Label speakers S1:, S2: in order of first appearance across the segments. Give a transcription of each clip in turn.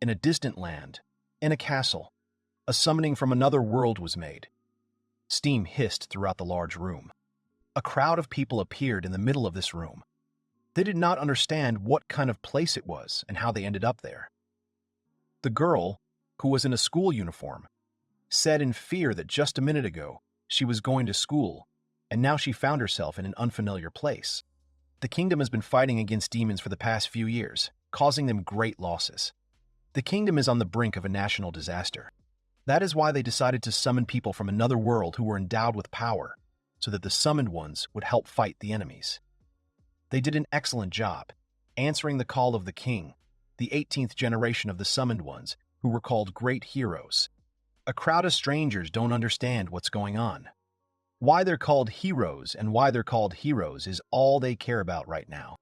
S1: In a distant land, in a castle, a summoning from another world was made. Steam hissed throughout the large room. A crowd of people appeared in the middle of this room. They did not understand what kind of place it was and how they ended up there. The girl, who was in a school uniform, said in fear that just a minute ago she was going to school, and now she found herself in an unfamiliar place. The kingdom has been fighting against demons for the past few years, causing them great losses. The kingdom is on the brink of a national disaster. That is why they decided to summon people from another world who were endowed with power, so that the summoned ones would help fight the enemies. They did an excellent job, answering the call of the king, the 18th generation of the summoned ones, who were called great heroes. A crowd of strangers don't understand what's going on. Why they're called heroes and why they're called heroes is all they care about right now.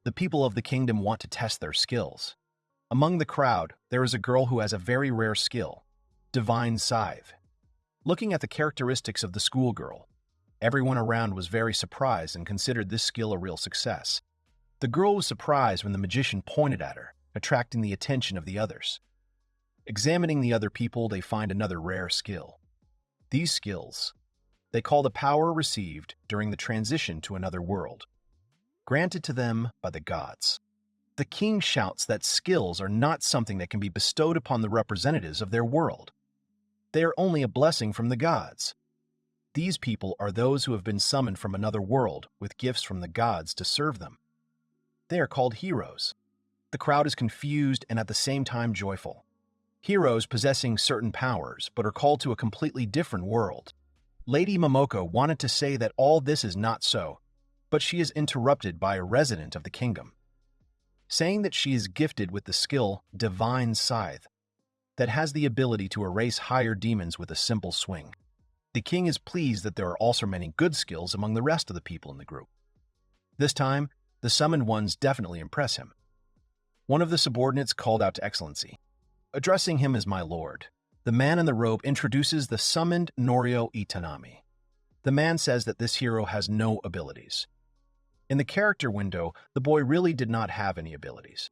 S1: The people of the kingdom want to test their skills. Among the crowd, there is a girl who has a very rare skill, Divine Scythe. Looking at the characteristics of the schoolgirl, everyone around was very surprised and considered this skill a real success. The girl was surprised when the magician pointed at her, attracting the attention of the others. Examining the other people, they find another rare skill. These skills, they call the power received during the transition to another world, granted to them by the gods. The king shouts that skills are not something that can be bestowed upon the representatives of their world. They are only a blessing from the gods. These people are those who have been summoned from another world with gifts from the gods to serve them. They are called heroes. The crowd is confused and at the same time joyful. Heroes possessing certain powers but are called to a completely different world. Lady Momoko wanted to say that all this is not so, but she is interrupted by a resident of the kingdom, saying that she is gifted with the skill Divine Scythe that has the ability to erase higher demons with a simple swing. The king is pleased that there are also many good skills among the rest of the people in the group. This time, the summoned ones definitely impress him. One of the subordinates called out to Excellency. Addressing him as my lord, the man in the robe introduces the summoned Norio Itonami. The man says that this hero has no abilities. In the character window, the boy really did not have any abilities.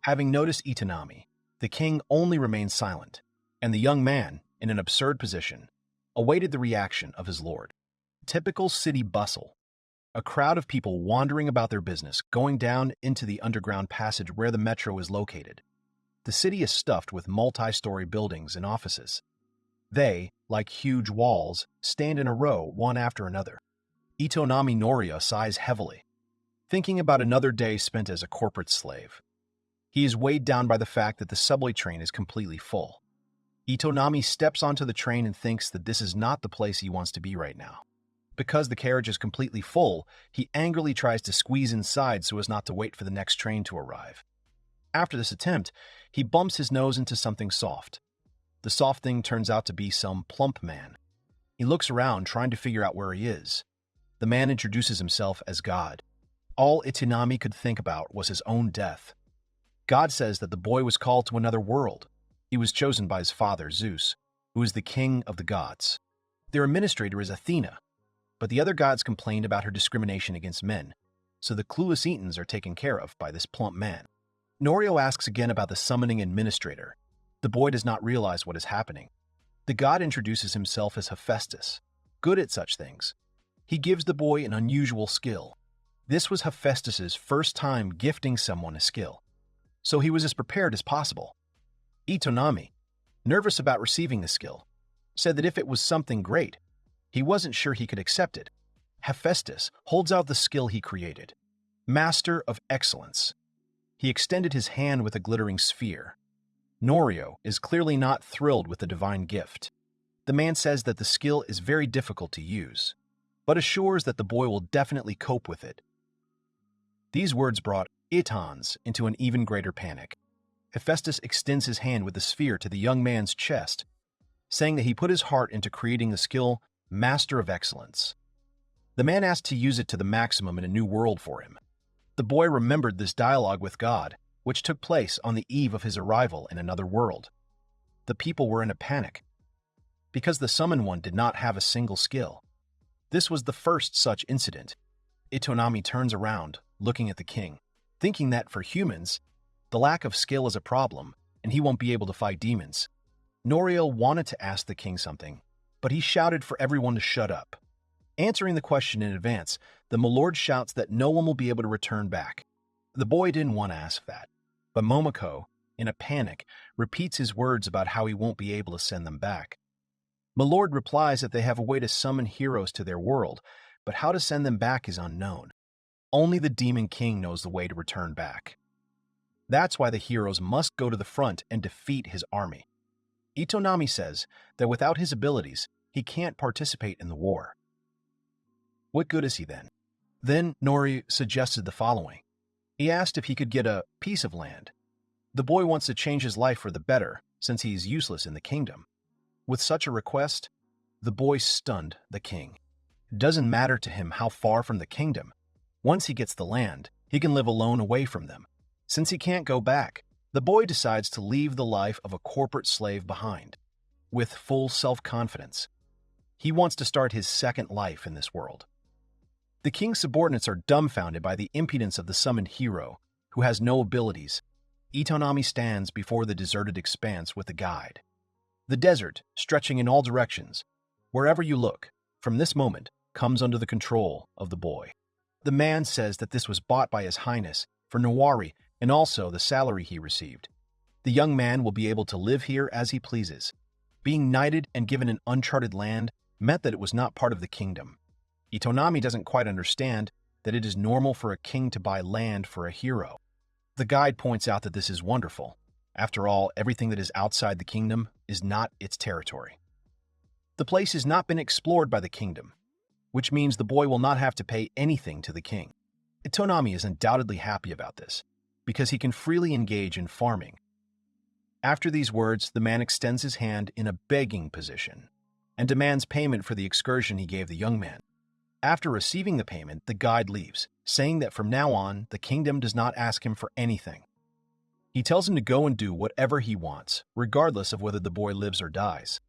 S1: Having noticed Itonami, the king only remained silent, and the young man, in an absurd position, awaited the reaction of his lord. Typical city bustle. A crowd of people wandering about their business, going down into the underground passage where the metro is located. The city is stuffed with multi-story buildings and offices. They, like huge walls, stand in a row one after another. Itonami Noria sighs heavily, thinking about another day spent as a corporate slave. He is weighed down by the fact that the subway train is completely full. Itonami steps onto the train and thinks that this is not the place he wants to be right now. Because the carriage is completely full, he angrily tries to squeeze inside so as not to wait for the next train to arrive. After this attempt, he bumps his nose into something soft. The soft thing turns out to be some plump man. He looks around trying to figure out where he is. The man introduces himself as God. All Itonami could think about was his own death. God says that the boy was called to another world. He was chosen by his father, Zeus, who is the king of the gods. Their administrator is Athena, but the other gods complained about her discrimination against men, so the clueless Etons are taken care of by this plump man. Norio asks again about the summoning administrator. The boy does not realize what is happening. The god introduces himself as Hephaestus, good at such things. He gives the boy an unusual skill. This was Hephaestus's first time gifting someone a skill, so he was as prepared as possible. Itonami, nervous about receiving the skill, said that if it was something great, he wasn't sure he could accept it. Hephaestus holds out the skill he created, Master of Excellence. He extended his hand with a glittering sphere. Norio is clearly not thrilled with the divine gift. The man says that the skill is very difficult to use, but assures that the boy will definitely cope with it. These words brought Itons into an even greater panic. Hephaestus extends his hand with the sphere to the young man's chest, saying that he put his heart into creating the skill Master of Excellence. The man asked to use it to the maximum in a new world for him. The boy remembered this dialogue with God, which took place on the eve of his arrival in another world. The people were in a panic, because the summoned one did not have a single skill. This was the first such incident. Itonami turns around, looking at the king, thinking that for humans, the lack of skill is a problem, and he won't be able to fight demons. Norio wanted to ask the king something, but he shouted for everyone to shut up. Answering the question in advance, the milord shouts that no one will be able to return back. The boy didn't want to ask that, but Momoko, in a panic, repeats his words about how he won't be able to send them back. Milord replies that they have a way to summon heroes to their world, but how to send them back is unknown. Only the Demon King knows the way to return back. That's why the heroes must go to the front and defeat his army. Itonami says that without his abilities, he can't participate in the war. What good is he then? Then Nori suggested the following. He asked if he could get a piece of land. The boy wants to change his life for the better, since he is useless in the kingdom. With such a request, the boy stunned the king. It doesn't matter to him how far from the kingdom. Once he gets the land, he can live alone away from them. Since he can't go back, the boy decides to leave the life of a corporate slave behind. With full self-confidence, he wants to start his second life in this world. The king's subordinates are dumbfounded by the impudence of the summoned hero, who has no abilities. Itonami stands before the deserted expanse with a guide. The desert, stretching in all directions, wherever you look, from this moment, comes under the control of the boy. The man says that this was bought by His Highness for Nawari and also the salary he received. The young man will be able to live here as he pleases. Being knighted and given an uncharted land meant that it was not part of the kingdom. Itonami doesn't quite understand that it is normal for a king to buy land for a hero. The guide points out that this is wonderful. After all, everything that is outside the kingdom is not its territory. The place has not been explored by the kingdom, which means the boy will not have to pay anything to the king. Itonami is undoubtedly happy about this, because he can freely engage in farming. After these words, the man extends his hand in a begging position and demands payment for the excursion he gave the young man. After receiving the payment, the guide leaves, saying that from now on, the kingdom does not ask him for anything. He tells him to go and do whatever he wants, regardless of whether the boy lives or dies.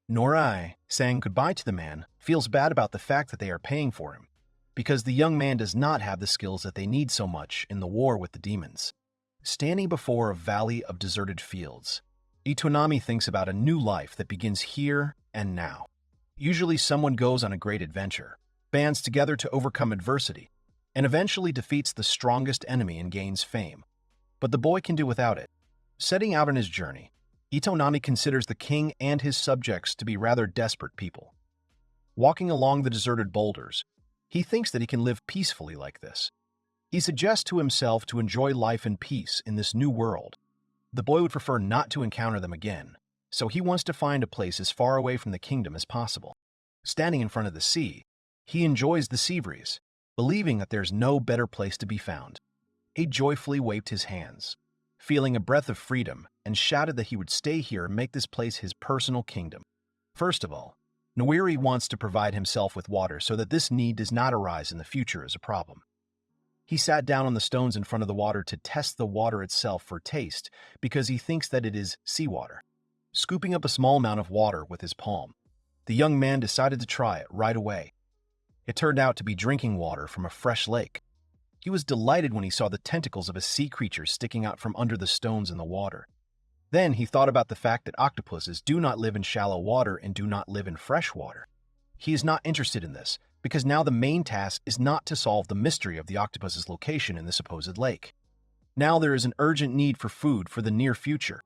S1: Norai, saying goodbye to the man, feels bad about the fact that they are paying for him, because the young man does not have the skills that they need so much in the war with the demons. Standing before a valley of deserted fields, Itonami thinks about a new life that begins here and now. Usually someone goes on a great adventure, bands together to overcome adversity, and eventually defeats the strongest enemy and gains fame. But the boy can do without it. Setting out on his journey, Itonami considers the king and his subjects to be rather desperate people. Walking along the deserted boulders, he thinks that he can live peacefully like this. He suggests to himself to enjoy life in peace in this new world. The boy would prefer not to encounter them again, so he wants to find a place as far away from the kingdom as possible. Standing in front of the sea, he enjoys the sea breeze, believing that there's no better place to be found. He joyfully waved his hands, feeling a breath of freedom, and shouted that he would stay here and make this place his personal kingdom. First of all, Nawiri wants to provide himself with water so that this need does not arise in the future as a problem. He sat down on the stones in front of the water to test the water itself for taste because he thinks that it is seawater. Scooping up a small amount of water with his palm, the young man decided to try it right away. It turned out to be drinking water from a fresh lake. He was delighted when he saw the tentacles of a sea creature sticking out from under the stones in the water. Then he thought about the fact that octopuses do not live in shallow water and do not live in fresh water. He is not interested in this, because now the main task is not to solve the mystery of the octopus's location in the supposed lake. Now there is an urgent need for food for the near future.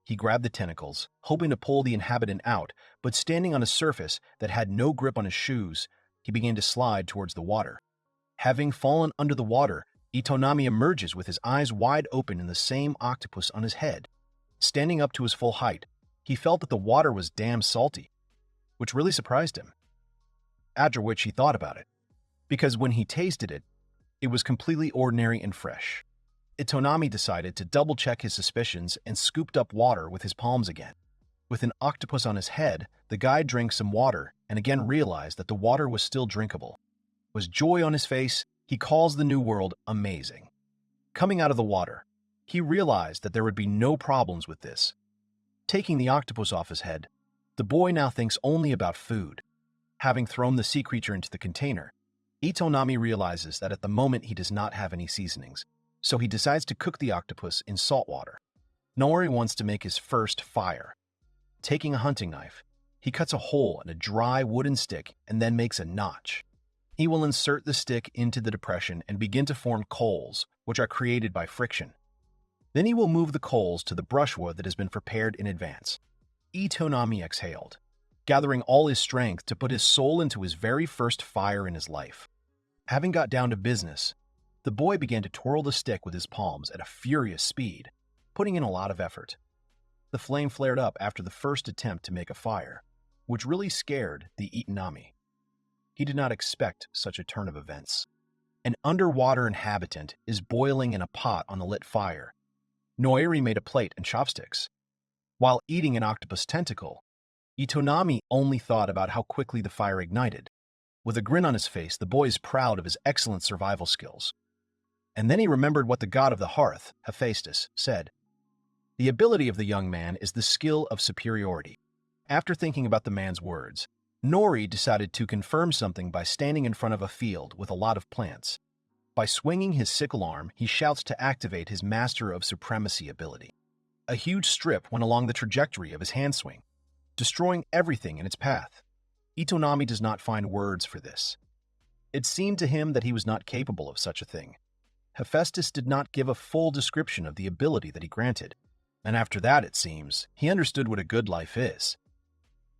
S1: He grabbed the tentacles, hoping to pull the inhabitant out, but standing on a surface that had no grip on his shoes, he began to slide towards the water. Having fallen under the water, Itonami emerges with his eyes wide open and the same octopus on his head. Standing up to his full height, he felt that the water was damn salty, which really surprised him. After which he thought about it, because when he tasted it, it was completely ordinary and fresh. Itonami decided to double-check his suspicions and scooped up water with his palms again. With an octopus on his head, the guy drank some water and again realized that the water was still drinkable. With joy on his face, he calls the new world amazing. Coming out of the water, he realized that there would be no problems with this. Taking the octopus off his head, the boy now thinks only about food. Having thrown the sea creature into the container, Itonami realizes that at the moment he does not have any seasonings, so he decides to cook the octopus in salt water. Nori wants to make his first fire. Taking a hunting knife, he cuts a hole in a dry wooden stick and then makes a notch. He will insert the stick into the depression and begin to form coals, which are created by friction. Then he will move the coals to the brushwood that has been prepared in advance. Itonami exhaled, gathering all his strength to put his soul into his very first fire in his life. Having got down to business, the boy began to twirl the stick with his palms at a furious speed, putting in a lot of effort. The flame flared up after the first attempt to make a fire, which really scared the Itonami. He did not expect such a turn of events. An underwater inhabitant is boiling in a pot on the lit fire. Noiri made a plate and chopsticks. While eating an octopus tentacle, Itonami only thought about how quickly the fire ignited. With a grin on his face, the boy is proud of his excellent survival skills. And then he remembered what the god of the hearth, Hephaestus, said. The ability of the young man is the skill of superiority. After thinking about the man's words, Nori decided to confirm something by standing in front of a field with a lot of plants. By swinging his sickle arm, he shouts to activate his Master of Supremacy ability. A huge strip went along the trajectory of his hand swing, destroying everything in its path. Itonami does not find words for this. It seemed to him that he was not capable of such a thing. Hephaestus did not give a full description of the ability that he granted, and after that, it seems, he understood what a good life is.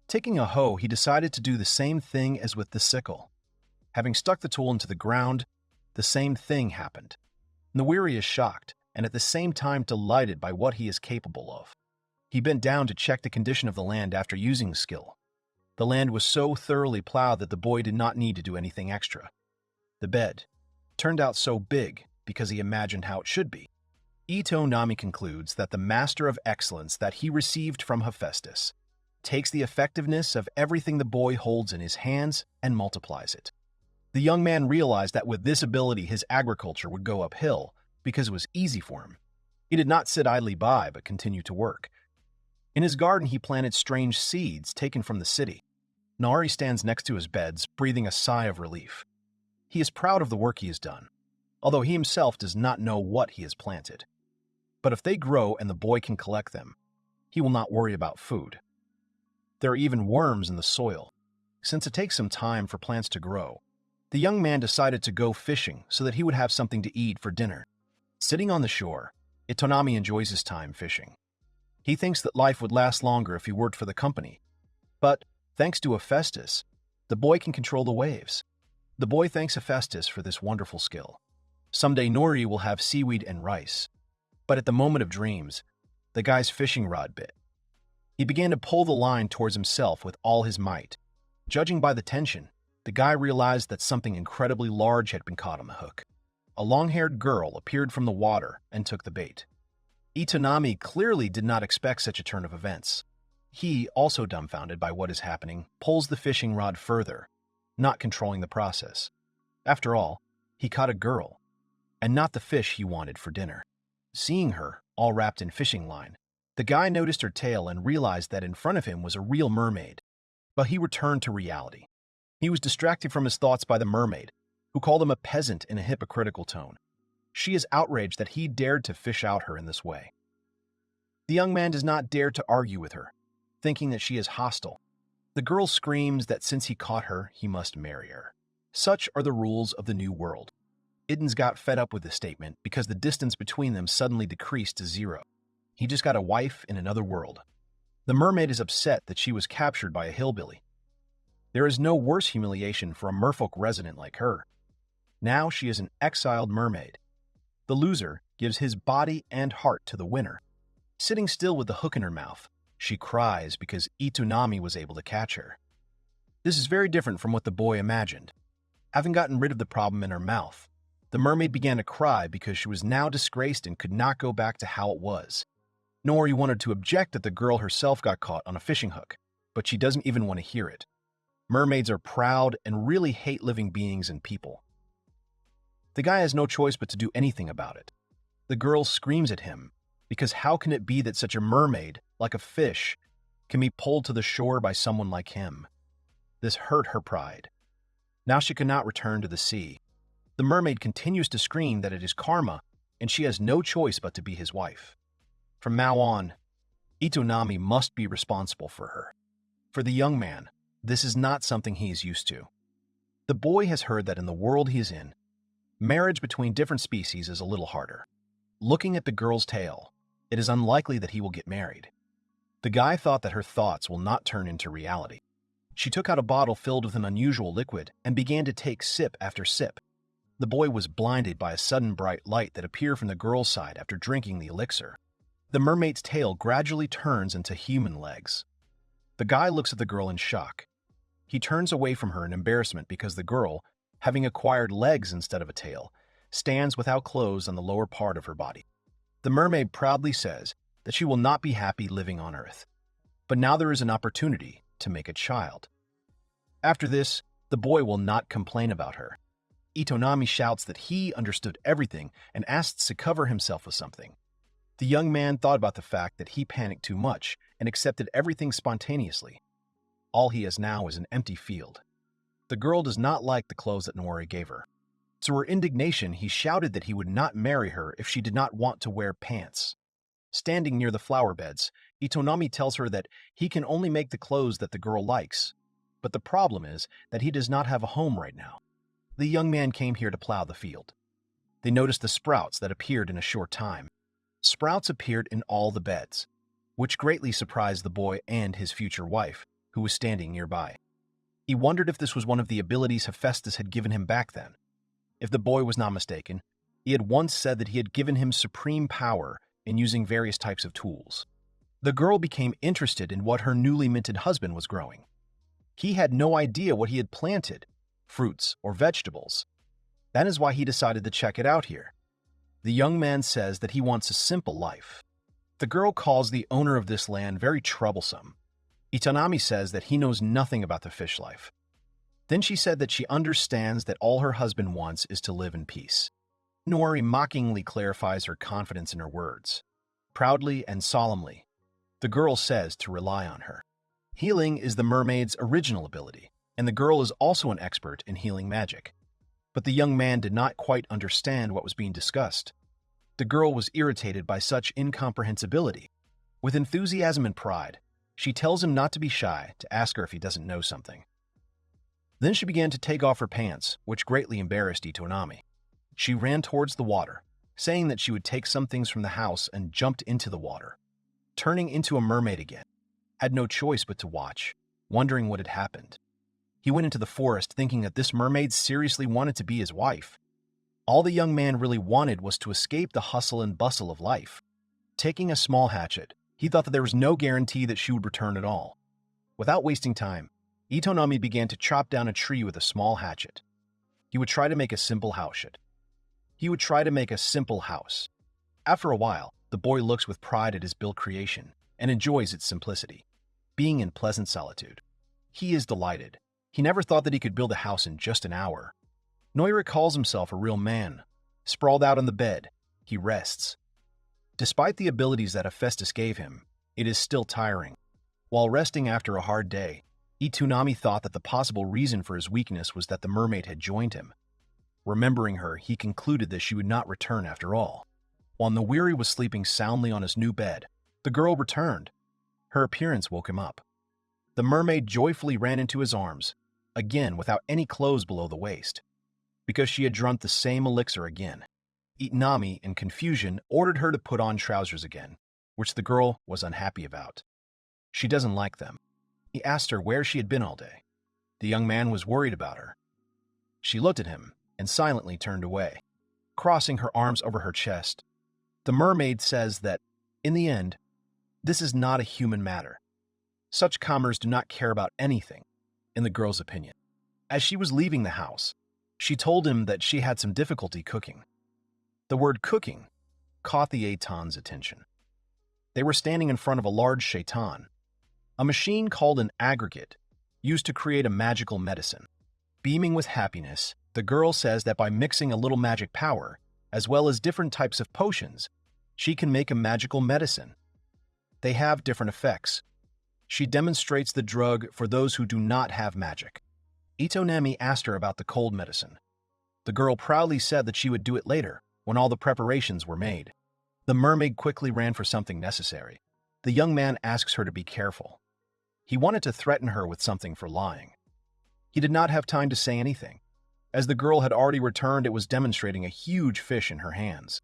S1: Taking a hoe, he decided to do the same thing as with the sickle. Having stuck the tool into the ground, the same thing happened. Noiri is shocked, and at the same time delighted by what he is capable of. He bent down to check the condition of the land after using the skill. The land was so thoroughly plowed that the boy did not need to do anything extra. The bed turned out so big because he imagined how it should be. Itonami concludes that the Master of Excellence that he received from Hephaestus takes the effectiveness of everything the boy holds in his hands and multiplies it. The young man realized that with this ability his agriculture would go uphill because it was easy for him. He did not sit idly by but continued to work. In his garden he planted strange seeds taken from the city. Nari stands next to his beds, breathing a sigh of relief. He is proud of the work he has done, although he himself does not know what he has planted. But if they grow and the boy can collect them, he will not worry about food. There are even worms in the soil. Since it takes some time for plants to grow, the young man decided to go fishing so that he would have something to eat for dinner. Sitting on the shore, Itonami enjoys his time fishing. He thinks that life would last longer if he worked for the company. But, thanks to Hephaestus, the boy can control the waves. The boy thanks Hephaestus for this wonderful skill. Someday Nori will have seaweed and rice. But at the moment of dreams, the guy's fishing rod bit. He began to pull the line towards himself with all his might. Judging by the tension, the guy realized that something incredibly large had been caught on the hook. A long-haired girl appeared from the water and took the bait. Itonami clearly did not expect such a turn of events. He, also dumbfounded by what is happening, pulls the fishing rod further, not controlling the process. After all, he caught a girl, and not the fish he wanted for dinner. Seeing her, all wrapped in fishing line, the guy noticed her tail and realized that in front of him was a real mermaid. But he returned to reality. He was distracted from his thoughts by the mermaid, who called him a peasant in a hypocritical tone. She is outraged that he dared to fish out her in this way. The young man does not dare to argue with her, thinking that she is hostile. The girl screams that since he caught her, he must marry her. Such are the rules of the new world. Ittens got fed up with this statement because the distance between them suddenly decreased to 0. He just got a wife in another world. The mermaid is upset that she was captured by a hillbilly. There is no worse humiliation for a merfolk resident like her. Now she is an exiled mermaid. The loser gives his body and heart to the winner. Sitting still with the hook in her mouth, she cries because Itonami was able to catch her. This is very different from what the boy imagined. Having gotten rid of the problem in her mouth, the mermaid began to cry because she was now disgraced and could not go back to how it was. Nori wanted to object that the girl herself got caught on a fishing hook, but she doesn't even want to hear it. Mermaids are proud and really hate living beings and people. The guy has no choice but to do anything about it. The girl screams at him, because how can it be that such a mermaid, like a fish, can be pulled to the shore by someone like him? This hurt her pride. Now she cannot return to the sea. The mermaid continues to scream that it is karma, and she has no choice but to be his wife. From now on, Itonami must be responsible for her. For the young man, this is not something he is used to. The boy has heard that in the world he is in, marriage between different species is a little harder. Looking at the girl's tale, it is unlikely that he will get married. The guy thought that her thoughts will not turn into reality. She took out a bottle filled with an unusual liquid and began to take sip after sip. The boy was blinded by a sudden bright light that appeared from the girl's side after drinking the elixir. The mermaid's tail gradually turns into human legs. The guy looks at the girl in shock. He turns away from her in embarrassment because the girl, having acquired legs instead of a tail, stands without clothes on the lower part of her body. The mermaid proudly says that she will not be happy living on Earth. But now there is an opportunity to make a child. After this, the boy will not complain about her. Itonami shouts that he understood everything and asks to cover himself with something. The young man thought about the fact that he panicked too much and accepted everything spontaneously. All he has now is an empty field. The girl does not like the clothes that Norio gave her. To her indignation, he shouted that he would not marry her if she did not want to wear pants. Standing near the flower beds, Itonami tells her that he can only make the clothes that the girl likes. But the problem is that he does not have a home right now. The young man came here to plow the field. They noticed the sprouts that appeared in a short time. Sprouts appeared in all the beds, which greatly surprised the boy and his future wife, who was standing nearby. He wondered if this was one of the abilities Hephaestus had given him back then. If the boy was not mistaken, he had once said that he had given him supreme power in using various types of tools. The girl became interested in what her newly minted husband was growing. He had no idea what he had planted, fruits or vegetables. That is why he decided to check it out here. The young man says that he wants a simple life. The girl calls the owner of this land very troublesome. Itonami says that he knows nothing about the fish life. Then she said that she understands that all her husband wants is to live in peace. Norio mockingly clarifies her confidence in her words. Proudly and solemnly, the girl says to rely on her. Healing is the mermaid's original ability, and the girl is also an expert in healing magic. But the young man did not quite understand what was being discussed. The girl was irritated by such incomprehensibility. With enthusiasm and pride, she tells him not to be shy, to ask her if he doesn't know something. Then she began to take off her pants, which greatly embarrassed Itonami. She ran towards the water, saying that she would take some things from the house and jumped into the water. Turning into a mermaid again, had no choice but to watch, wondering what had happened. He went into the forest thinking that this mermaid seriously wanted to be his wife. All the young man really wanted was to escape the hustle and bustle of life. Taking a small hatchet, he thought that there was no guarantee that she would return at all. Without wasting time, Itonami began to chop down a tree with a small hatchet. He would try to make a simple house. After a while, the boy looks with pride at his built creation and enjoys its simplicity, being in pleasant solitude. He is delighted. He never thought that he could build a house in just an hour. Norio calls himself a real man. Sprawled out on the bed, he rests. Despite the abilities that Hephaestus gave him, it is still tiring. While resting after a hard day, Itonami thought that the possible reason for his weakness was that the mermaid had joined him. Remembering her, he concluded that she would not return after all. While Norio was sleeping soundly on his new bed, the girl returned. Her appearance woke him up. The mermaid joyfully ran into his arms, again without any clothes below the waist, because she had drunk the same elixir again. Itonami, in confusion, ordered her to put on trousers again, which the girl was unhappy about. She doesn't like them. He asked her where she had been all day. The young man was worried about her. She looked at him and silently turned away, crossing her arms over her chest. The mermaid says that, in the end, this is not a human matter. Such commoners do not care about anything, in the girl's opinion. As she was leaving the house, she told him that she had some difficulty cooking. The word cooking caught the Aitan's attention. They were standing in front of a large shaitan, a machine called an aggregate, used to create a magical medicine. Beaming with happiness, the girl says that by mixing a little magic power, as well as different types of potions, she can make a magical medicine. They have different effects. She demonstrates the drug for those who do not have magic. Itonami asked her about the cold medicine. The girl proudly said that she would do it later, when all the preparations were made. The mermaid quickly ran for something necessary. The young man asks her to be careful. He wanted to threaten her with something for lying. He did not have time to say anything. As the girl had already returned, it was demonstrating a huge fish in her hands.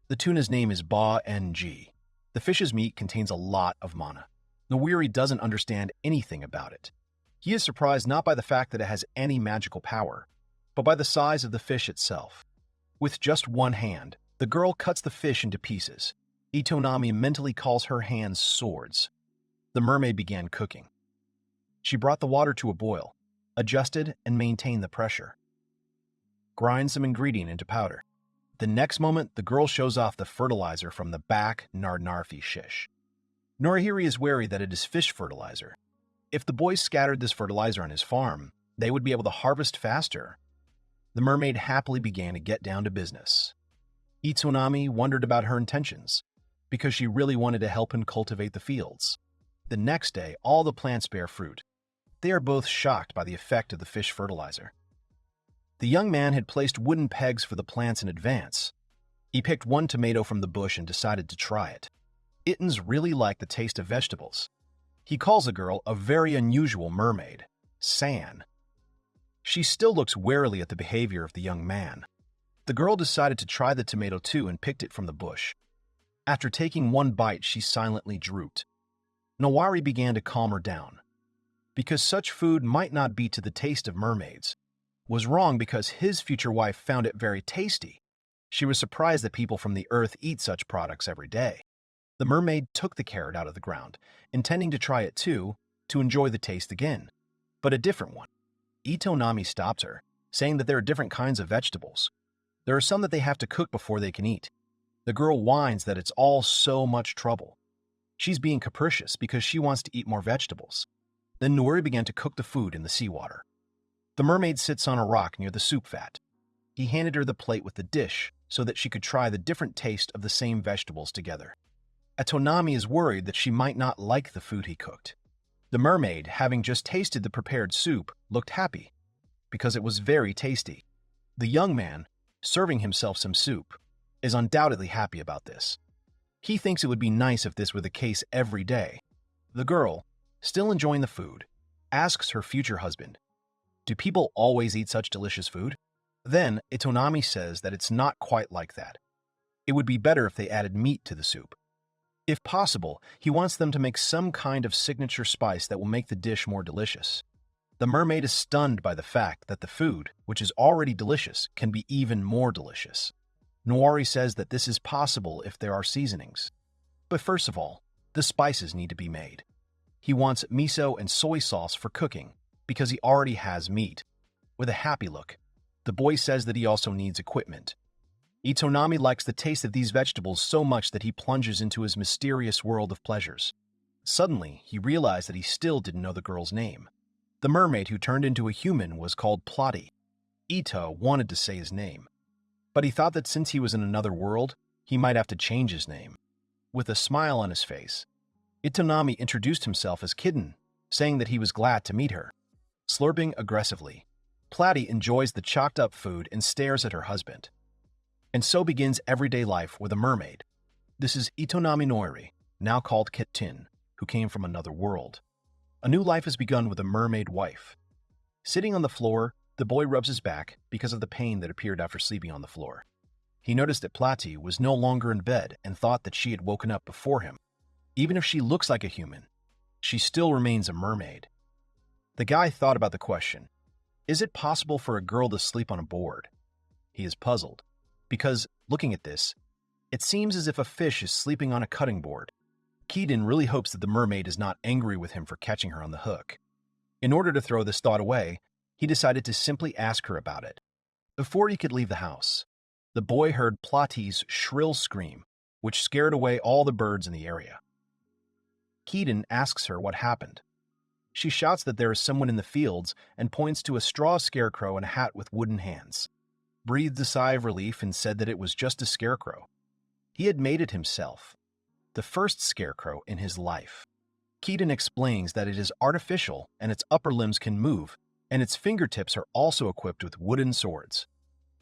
S1: The tuna's name is Ba-ng. The fish's meat contains a lot of mana. Noiri doesn't understand anything about it. He is surprised not by the fact that it has any magical power, but by the size of the fish itself. With just one hand, the girl cuts the fish into pieces. Itonami mentally calls her hands swords. The mermaid began cooking. She brought the water to a boil, adjusted and maintained the pressure. Grind some ingredient into powder. The next moment, the girl shows off the fertilizer from the back Narnarfi shish. Norihiri is wary that it is fish fertilizer. If the boys scattered this fertilizer on his farm, they would be able to harvest faster. The mermaid happily began to get down to business. Itonami wondered about her intentions, because she really wanted to help him cultivate the fields. The next day, all the plants bear fruit. They are both shocked by the effect of the fish fertilizer. The young man had placed wooden pegs for the plants in advance. He picked one tomato from the bush and decided to try it. Itons really like the taste of vegetables. He calls the girl a very unusual mermaid, San. She still looks warily at the behavior of the young man. The girl decided to try the tomato too and picked it from the bush. After taking one bite, she silently drooped. Nawari began to calm her down. Because such food might not be to the taste of mermaids, was wrong because his future wife found it very tasty. She was surprised that people from the earth eat such products every day. The mermaid took the carrot out of the ground, intending to try it too, to enjoy the taste again, but a different one. Itonami stopped her, saying that there are different kinds of vegetables. There are some that they have to cook before they can eat. The girl whines that it's all so much trouble. She's being capricious because she wants to eat more vegetables. Then Nori began to cook the food in the seawater. The mermaid sits on a rock near the soup vat. He handed her the plate with the dish so that she could try the different taste of the same vegetables together. Itonami is worried that she might not like the food he cooked. The mermaid, having just tasted the prepared soup, looked happy because it was very tasty. The young man, serving himself some soup, is undoubtedly happy about this. He thinks it would be nice if this were the case every day. The girl, still enjoying the food, asks her future husband, "Do people always eat such delicious food?" Then Itonami says that it's not quite like that. It would be better if they added meat to the soup. If possible, he wants them to make some kind of signature spice that will make the dish more delicious. The mermaid is stunned by the fact that the food, which is already delicious, can be even more delicious. Noiri says that this is possible if there are seasonings. But first of all, the spices need to be made. He wants miso and soy sauce for cooking because he already has meat. With a happy look, the boy says that he also needs equipment. Itonami likes the taste of these vegetables so much that he plunges into his mysterious world of pleasures. Suddenly, he realized that he still didn't know the girl's name. The mermaid who turned into a human was called Plotty. Ito wanted to say his name, but he thought that since he was in another world, he might have to change his name. With a smile on his face, Itonami introduced himself as Kitten, saying that he was glad to meet her. Slurping aggressively, Plotty enjoys the chopped-up food and stares at her husband. And so begins everyday life with a mermaid. This is Itonami Noiri, now called Kitten, who came from another world. A new life has begun with a mermaid wife. Sitting on the floor, the boy rubs his back because of the pain that appeared after sleeping on the floor. He noticed that Plati was no longer in bed and thought that she had woken up before him. Even if she looks like a human, she still remains a mermaid. The guy thought about the question, is it possible for a girl to sleep on a board? He is puzzled, because, looking at this, it seems as if a fish is sleeping on a cutting board. Keaton really hopes that the mermaid is not angry with him for catching her on the hook. In order to throw this thought away, he decided to simply ask her about it. Before he could leave the house, the boy heard Plati's shrill scream, which scared away all the birds in the area. Keaton asks her what happened. She shouts that there is someone in the fields and points to a straw scarecrow in a hat with wooden hands. Breathed a sigh of relief and said that it was just a scarecrow. He had made it himself, the first scarecrow in his life. Keaton explains that it is artificial and its upper limbs can move, and its fingertips are also equipped with wooden swords.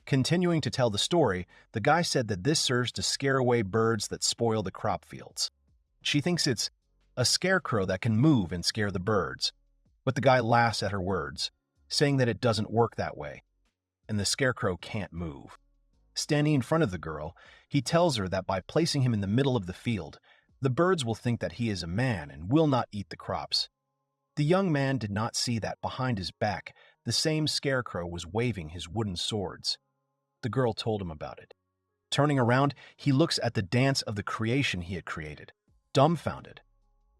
S1: Continuing to tell the story, the guy said that this serves to scare away birds that spoil the crop fields. She thinks it's a scarecrow that can move and scare the birds, but the guy laughs at her words, saying that it doesn't work that way, and the scarecrow can't move. Standing in front of the girl, he tells her that by placing him in the middle of the field, the birds will think that he is a man and will not eat the crops. The young man did not see that behind his back, the same scarecrow was waving his wooden swords. The girl told him about it. Turning around, he looks at the dance of the creation he had created, dumbfounded.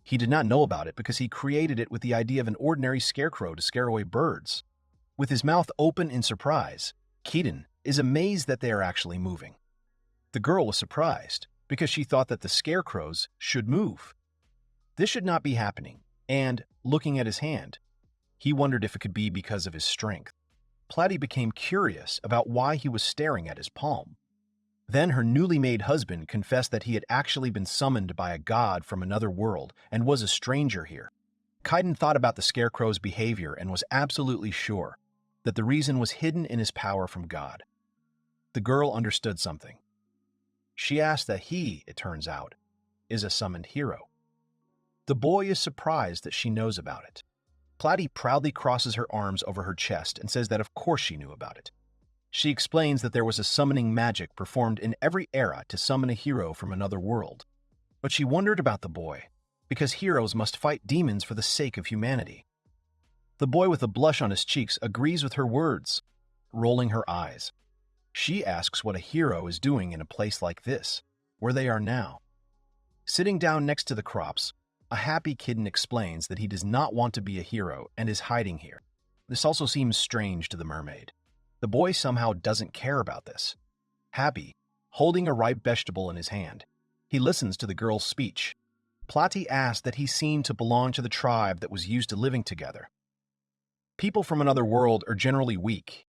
S1: He did not know about it because he created it with the idea of an ordinary scarecrow to scare away birds. With his mouth open in surprise, Keaton is amazed that they are actually moving. The girl was surprised because she thought that the scarecrows should move. This should not be happening, and, looking at his hand, he wondered if it could be because of his strength. Platy became curious about why he was staring at his palm. Then her newly made husband confessed that he had actually been summoned by a god from another world and was a stranger here. Kaiden thought about the scarecrow's behavior and was absolutely sure that the reason was hidden in his power from God. The girl understood something. She asked that he, it turns out, is a summoned hero. The boy is surprised that she knows about it. Platy proudly crosses her arms over her chest and says that of course she knew about it. She explains that there was a summoning magic performed in every era to summon a hero from another world. But she wondered about the boy, because heroes must fight demons for the sake of humanity. The boy with a blush on his cheeks agrees with her words, rolling her eyes. She asks what a hero is doing in a place like this, where they are now. Sitting down next to the crops, a happy kitten explains that he does not want to be a hero and is hiding here. This also seems strange to the mermaid. The boy somehow doesn't care about this. Happy, holding a ripe vegetable in his hand, he listens to the girl's speech. Platy asks that he seemed to belong to the tribe that was used to living together. People from another world are generally weak,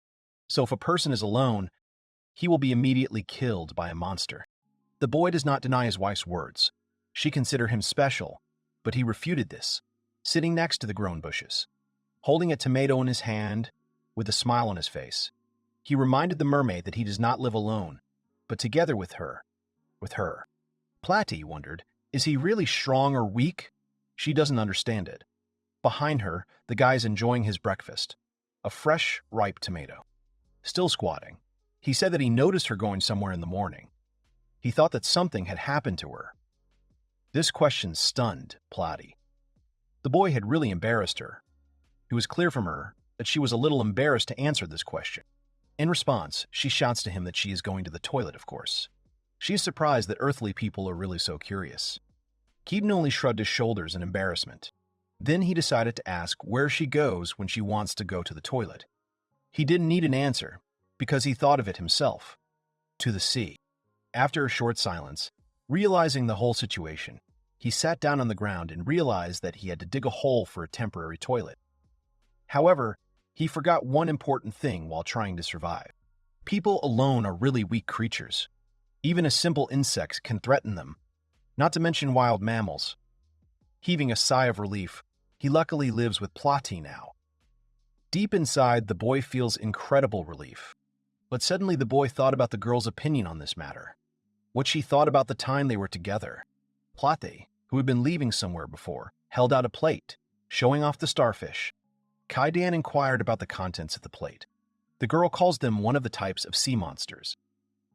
S1: so if a person is alone, he will be immediately killed by a monster. The boy does not deny his wife's words. She considered him special, but he refuted this, sitting next to the grown bushes. Holding a tomato in his hand, with a smile on his face, he reminded the mermaid that he does not live alone, but together with her. Platy wondered, is he really strong or weak? She doesn't understand it. Behind her, the guy is enjoying his breakfast, a fresh, ripe tomato. Still squatting, he said that he noticed her going somewhere in the morning. He thought that something had happened to her. This question stunned Platy. The boy had really embarrassed her. It was clear from her that she was a little embarrassed to answer this question. In response, she shouts to him that she is going to the toilet, of course. She is surprised that earthly people are really so curious. Keaton only shrugged his shoulders in embarrassment. Then he decided to ask where she goes when she wants to go to the toilet. He didn't need an answer, because he thought of it himself. To the sea. After a short silence, realizing the whole situation, he sat down on the ground and realized that he had to dig a hole for a temporary toilet. However, he forgot one important thing while trying to survive. People alone are really weak creatures. Even a simple insect can threaten them, not to mention wild mammals. Heaving a sigh of relief, he luckily lives with Platy now. Deep inside, the boy feels incredible relief. But suddenly the boy thought about the girl's opinion on this matter. What she thought about the time they were together. Platy, who had been leaving somewhere before, held out a plate, showing off the starfish. Kaidan inquired about the contents of the plate. The girl calls them one of the types of sea monsters.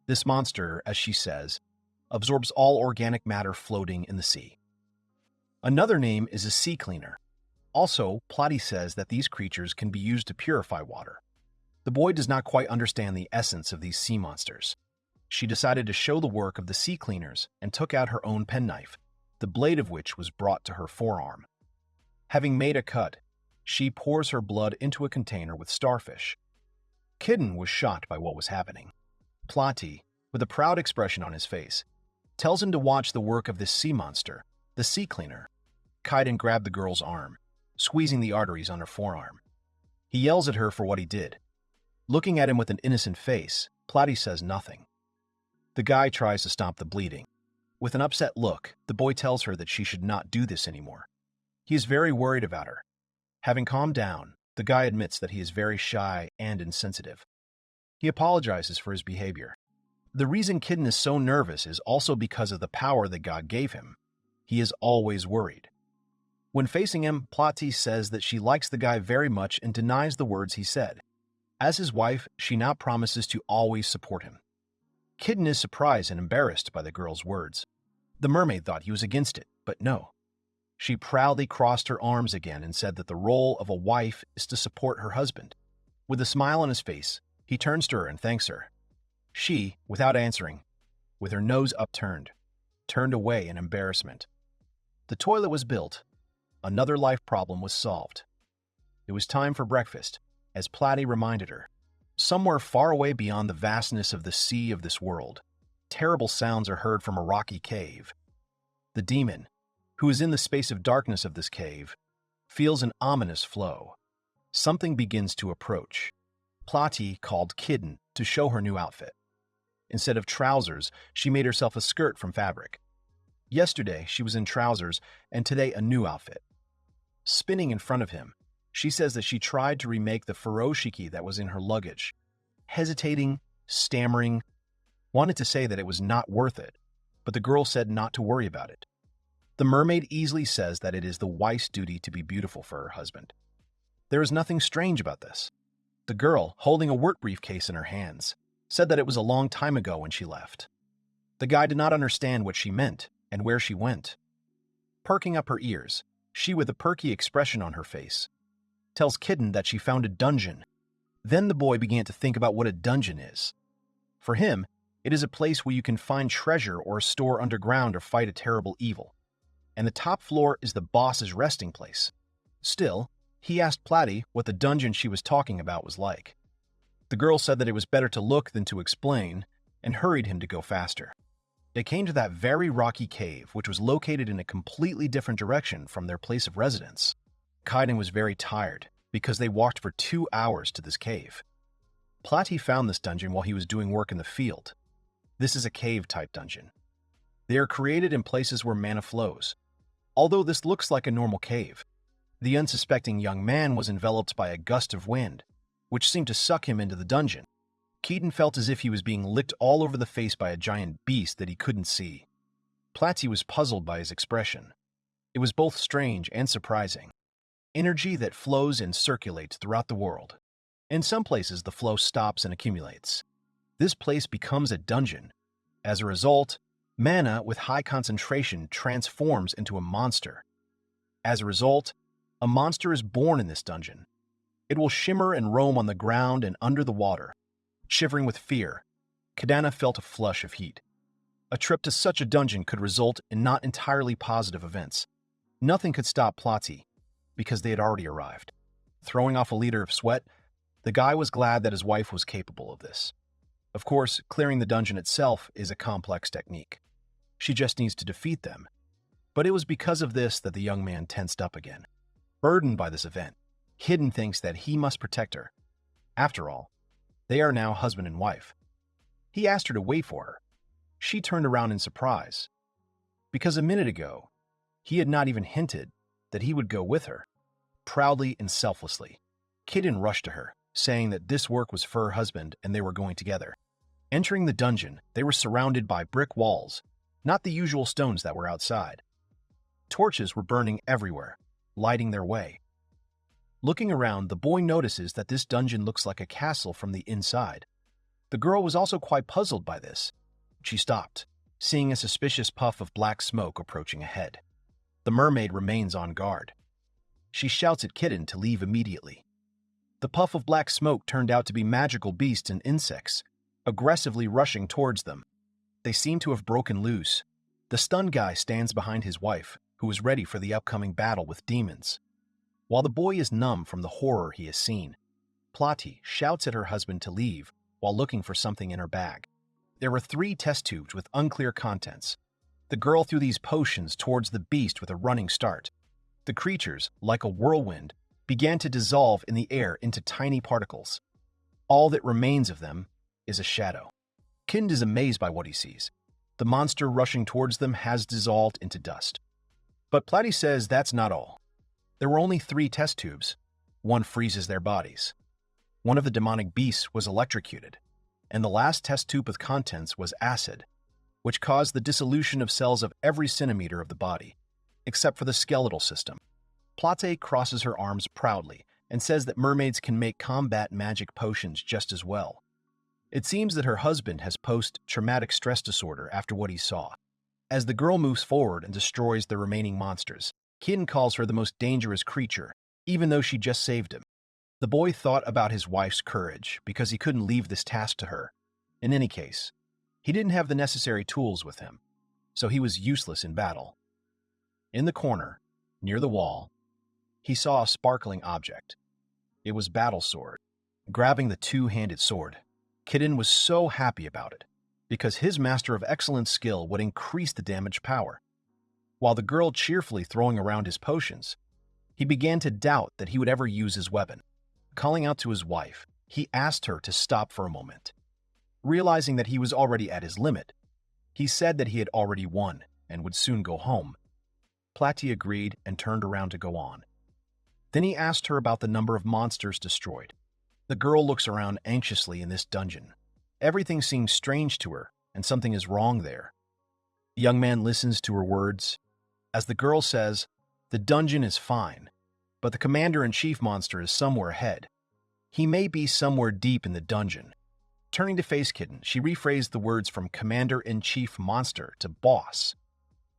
S1: This monster, as she says, absorbs all organic matter floating in the sea. Another name is a sea cleaner. Also, Platy says that these creatures can be used to purify water. The boy does not quite understand the essence of these sea monsters. She decided to show the work of the sea cleaners and took out her own penknife, the blade of which was brought to her forearm. Having made a cut, she pours her blood into a container with starfish. Kitten was shocked by what was happening. Platy, with a proud expression on his face, tells him to watch the work of this sea monster, the sea cleaner. Kaiden grabbed the girl's arm, squeezing the arteries on her forearm. He yells at her for what he did. Looking at him with an innocent face, Platy says nothing. The guy tries to stop the bleeding. With an upset look, the boy tells her that she should not do this anymore. He is very worried about her. Having calmed down, the guy admits that he is very shy and insensitive. He apologizes for his behavior. The reason Kitten is so nervous is also because of the power that God gave him. He is always worried. When facing him, Plati says that she likes the guy very much and denies the words he said. As his wife, she now promises to always support him. Kitten is surprised and embarrassed by the girl's words. The mermaid thought he was against it, but no. She proudly crossed her arms again and said that the role of a wife is to support her husband. With a smile on his face, he turns to her and thanks her. She, without answering, with her nose upturned, turned away in embarrassment. The toilet was built. Another life problem was solved. It was time for breakfast, as Plati reminded her. Somewhere far away beyond the vastness of the sea of this world, terrible sounds are heard from a rocky cave. The demon, who is in the space of darkness of this cave, feels an ominous flow. Something begins to approach. Plati called Kitten to show her new outfit. Instead of trousers, she made herself a skirt from fabric. Yesterday, she was in trousers, and today a new outfit. Spinning in front of him, she says that she tried to remake the furoshiki that was in her luggage. Hesitating, stammering, wanted to say that it was not worth it, but the girl said not to worry about it. The mermaid easily says that it is the wife's duty to be beautiful for her husband. There is nothing strange about this. The girl, holding a work briefcase in her hands, said that it was a long time ago when she left. The guy did not understand what she meant and where she went. Perking up her ears, she, with a perky expression on her face, tells Kitten that she found a dungeon. Then the boy began to think about what a dungeon is. For him, it is a place where you can find treasure or store underground or fight a terrible evil. And the top floor is the boss's resting place. Still, he asked Plati what the dungeon she was talking about was like. The girl said that it was better to look than to explain, and hurried him to go faster. They came to that very rocky cave, which was located in a completely different direction from their place of residence. Kaiden was very tired, because they walked for 2 hours to this cave. Plati found this dungeon while he was doing work in the field. This is a cave-type dungeon. They are created in places where mana flows. Although this looks like a normal cave, the unsuspecting young man was enveloped by a gust of wind, which seemed to suck him into the dungeon. Keaton felt as if he was being licked all over the face by a giant beast that he couldn't see. Plati was puzzled by his expression. It was both strange and surprising. Energy that flows and circulates throughout the world. In some places, the flow stops and accumulates. This place becomes a dungeon. As a result, mana with high concentration transforms into a monster. As a result, a monster is born in this dungeon. It will shimmer and roam on the ground and under the water. Shivering with fear, Kadana felt a flush of heat. A trip to such a dungeon could result in not entirely positive events. Nothing could stop Plati, because they had already arrived. Throwing off a liter of sweat, the guy was glad that his wife was capable of this. Of course, clearing the dungeon itself is a complex technique. She just needs to defeat them. But it was because of this that the young man tensed up again. Burdened by this event, Hidden thinks that he must protect her. After all, they are now husband and wife. He asked her to wait for her. She turned around in surprise, because a minute ago, he had not even hinted that he would go with her. Proudly and selflessly, Kitten rushed to her, saying that this work was for her husband and they were going together. Entering the dungeon, they were surrounded by brick walls, not the usual stones that were outside. Torches were burning everywhere, lighting their way. Looking around, the boy notices that this dungeon looks like a castle from the inside. The girl was also quite puzzled by this. She stopped, seeing a suspicious puff of black smoke approaching ahead. The mermaid remains on guard. She shouts at Kitten to leave immediately. The puff of black smoke turned out to be magical beasts and insects, aggressively rushing towards them. They seem to have broken loose. The stunned guy stands behind his wife, who is ready for the upcoming battle with demons. While the boy is numb from the horror he has seen, Plati shouts at her husband to leave while looking for something in her bag. There were 3 test tubes with unclear contents. The girl threw these potions towards the beast with a running start. The creatures, like a whirlwind, began to dissolve in the air into tiny particles. All that remains of them is a shadow. Kind is amazed by what he sees. The monster rushing towards them has dissolved into dust. But Plati says that's not all. There were only 3 test tubes. One freezes their bodies. One of the demonic beasts was electrocuted. and the last test tube with contents was acid, which caused the dissolution of cells of every centimeter of the body, except for the skeletal system. Plate crosses her arms proudly and says that mermaids can make combat magic potions just as well. It seems that her husband has post-traumatic stress disorder after what he saw. As the girl moves forward and destroys the remaining monsters, Kitten calls her the most dangerous creature, even though she just saved him. The boy thought about his wife's courage because he couldn't leave this task to her. In any case, he didn't have the necessary tools with him, so he was useless in battle. In the corner, near the wall, he saw a sparkling object. It was Battle Sword. Grabbing the two-handed sword, Kitten was so happy about it, because his Master of Excellence skill would increase the damage power. While the girl cheerfully throwing around his potions, he began to doubt that he would ever use his weapon. Calling out to his wife, he asked her to stop for a moment. Realizing that he was already at his limit, he said that he had already won and would soon go home. Platy agreed and turned around to go on. Then he asked her about the number of monsters destroyed. The girl looks around anxiously in this dungeon. Everything seems strange to her, and something is wrong there. The young man listens to her words. As the girl says, the dungeon is fine, but the commander-in-chief monster is somewhere ahead. He may be somewhere deep in the dungeon. Turning to face Kitten, she rephrased the words from commander-in-chief monster to boss.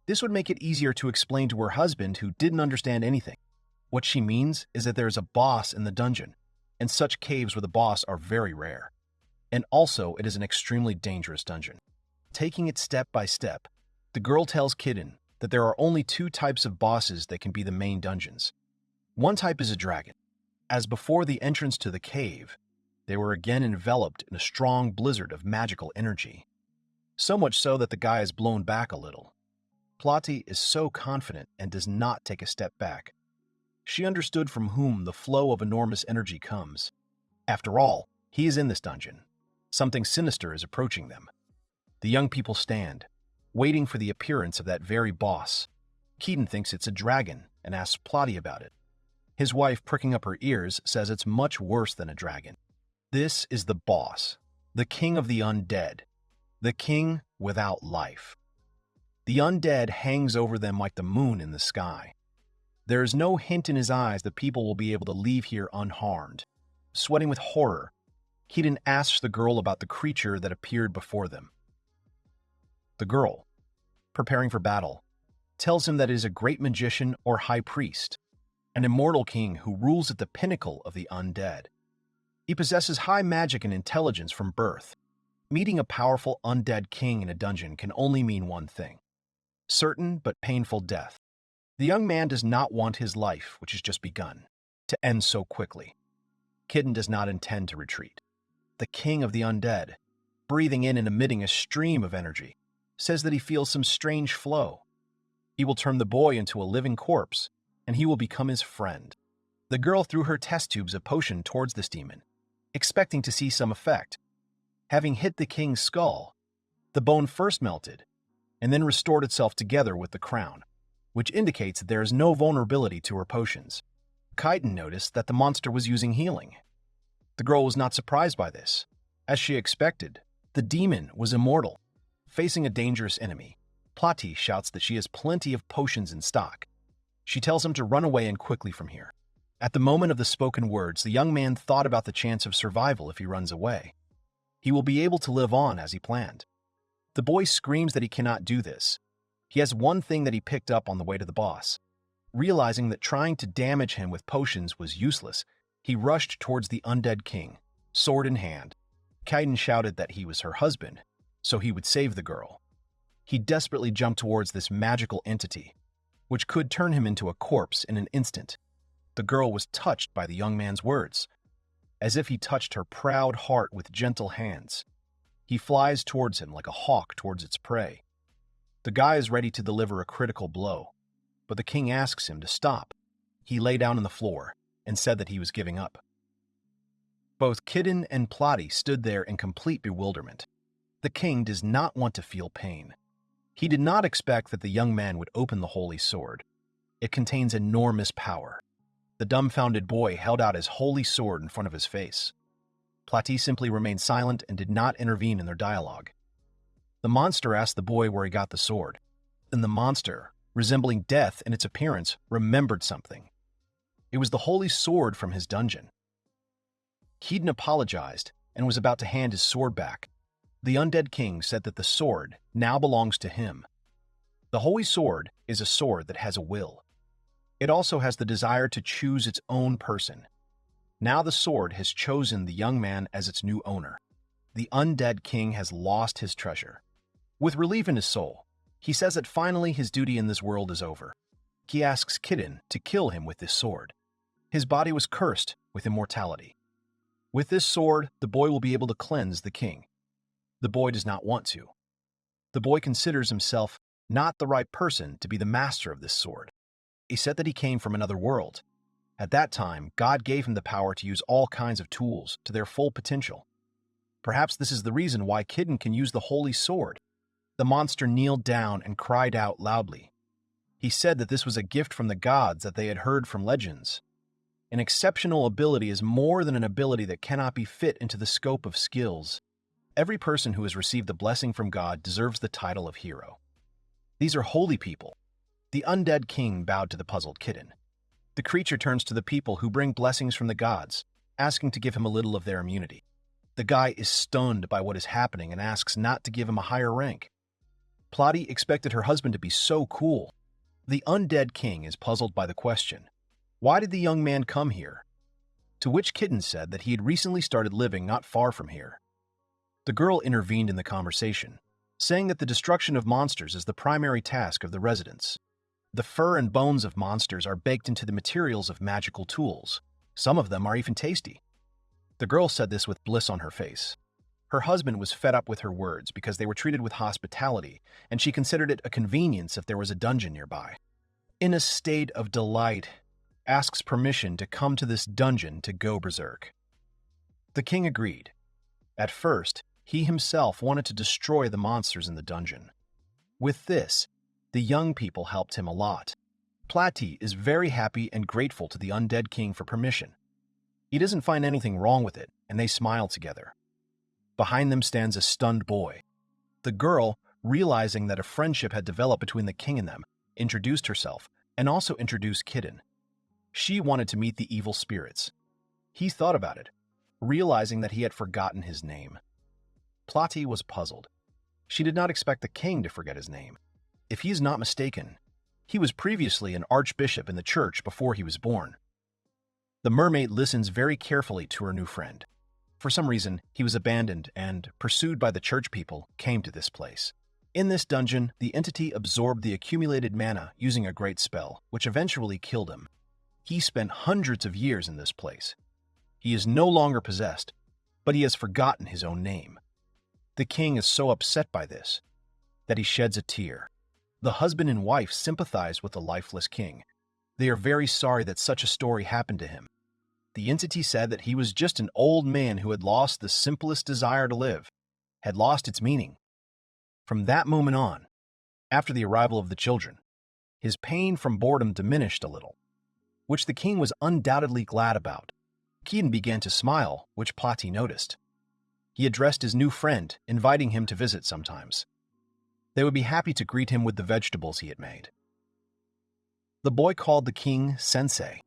S1: This would make it easier to explain to her husband who didn't understand anything. What she means is that there is a boss in the dungeon, and such caves with a boss are very rare. And also, it is an extremely dangerous dungeon. Taking it step by step, the girl tells Kitten that there are only two types of bosses that can be the main dungeons. One type is a dragon. As before the entrance to the cave, they were again enveloped in a strong blizzard of magical energy. So much so that the guy is blown back a little. Plati is so confident and does not take a step back. She understood from whom the flow of enormous energy comes. After all, he is in this dungeon. Something sinister is approaching them. The young people stand, waiting for the appearance of that very boss. Keaton thinks it's a dragon and asks Plotty about it. His wife, pricking up her ears, says it's much worse than a dragon. This is the boss, the king of the undead, the king without life. The undead hangs over them like the moon in the sky. There is no hint in his eyes that people will be able to leave here unharmed. Sweating with horror, Keaton asks the girl about the creature that appeared before them. The girl, preparing for battle, tells him that it is a great magician or high priest, an immortal king who rules at the pinnacle of the undead. He possesses high magic and intelligence from birth. Meeting a powerful undead king in a dungeon can only mean one thing: certain but painful death. The young man does not want his life, which has just begun, to end so quickly. Kitten does not intend to retreat. The king of the undead, breathing in and emitting a stream of energy, says that he feels some strange flow. He will turn the boy into a living corpse, and he will become his friend. The girl threw her test tubes of potion towards this demon, expecting to see some effect. Having hit the king's skull, the bone first melted, and then restored itself together with the crown, which indicates that there is no vulnerability to her potions. Kaiten noticed that the monster was using healing. The girl was not surprised by this. As she expected, the demon was immortal. Facing a dangerous enemy, Plati shouts that she has plenty of potions in stock. She tells him to run away and quickly from here. At the moment of the spoken words, the young man thought about the chance of survival if he runs away. He will be able to live on as he planned. The boy screams that he cannot do this. He has one thing that he picked up on the way to the boss. Realizing that trying to damage him with potions was useless, he rushed towards the undead king, sword in hand. Kaiden shouted that he was her husband, so he would save the girl. He desperately jumped towards this magical entity, which could turn him into a corpse in an instant. The girl was touched by the young man's words, as if he touched her proud heart with gentle hands. He flies towards him like a hawk towards its prey. The guy is ready to deliver a critical blow, but the king asks him to stop. He lay down on the floor and said that he was giving up. Both Kitten and Plotty stood there in complete bewilderment. The king does not want to feel pain. He did not expect that the young man would open the holy sword. It contains enormous power. The dumbfounded boy held out his holy sword in front of his face. Plati simply remained silent and did not intervene in their dialogue. The monster asked the boy where he got the sword, and the monster, resembling death in its appearance, remembered something. It was the holy sword from his dungeon. Keaton apologized and was about to hand his sword back. The undead king said that the sword now belongs to him. The holy sword is a sword that has a will. It also has the desire to choose its own person. Now the sword has chosen the young man as its new owner. The undead king has lost his treasure. With relief in his soul, he says that finally his duty in this world is over. He asks Kitten to kill him with this sword. His body was cursed with immortality. With this sword, the boy will be able to cleanse the king. The boy does not want to. The boy considers himself not the right person to be the master of this sword. He said that he came from another world. At that time, God gave him the power to use all kinds of tools to their full potential. Perhaps this is the reason why Kitten can use the holy sword. The monster kneeled down and cried out loudly. He said that this was a gift from the gods that they had heard from legends. An exceptional ability is more than an ability that cannot be fit into the scope of skills. Every person who has received a blessing from God deserves the title of hero. These are holy people. The undead king bowed to the puzzled kitten. The creature turns to the people who bring blessings from the gods, asking to give him a little of their immunity. The guy is stunned by what is happening and asks not to give him a higher rank. Plati expected her husband to be so cool. The undead king is puzzled by the question, why did the young man come here? To which Kitten said that he had recently started living not far from here. The girl intervened in the conversation, saying that the destruction of monsters is the primary task of the residents. The fur and bones of monsters are baked into the materials of magical tools. Some of them are even tasty. The girl said this with bliss on her face. Her husband was fed up with her words because they were treated with hospitality, and she considered it a convenience if there was a dungeon nearby. In a state of delight, asks permission to come to this dungeon to go berserk. The king agreed. At first, he himself wanted to destroy the monsters in the dungeon. With this, the young people helped him a lot. Plati is very happy and grateful to the undead king for permission. He doesn't find anything wrong with it, and they smile together. Behind them stands a stunned boy. The girl, realizing that a friendship had developed between the king and them, introduced herself and also introduced Kitten. She wanted to meet the evil spirits. He thought about it, realizing that he had forgotten his name. Plati was puzzled. She did not expect the king to forget his name. If he is not mistaken, he was previously an archbishop in the church before he was born. The mermaid listens very carefully to her new friend. For some reason, he was abandoned and, pursued by the church people, came to this place. In this dungeon, the entity absorbed the accumulated mana using a great spell, which eventually killed him. He spent hundreds of years in this place. He is no longer possessed, but he has forgotten his own name. The king is so upset by this that he sheds a tear. The husband and wife sympathize with the lifeless king. They are very sorry that such a story happened to him. The entity said that he was just an old man who had lost the simplest desire to live, had lost its meaning. From that moment on, after the arrival of the children, his pain from boredom diminished a little, which the king was undoubtedly glad about. Keaton began to smile, which Plati noticed. He addressed his new friend, inviting him to visit sometimes. They would be happy to greet him with the vegetables he had made. The boy called the king Sensei,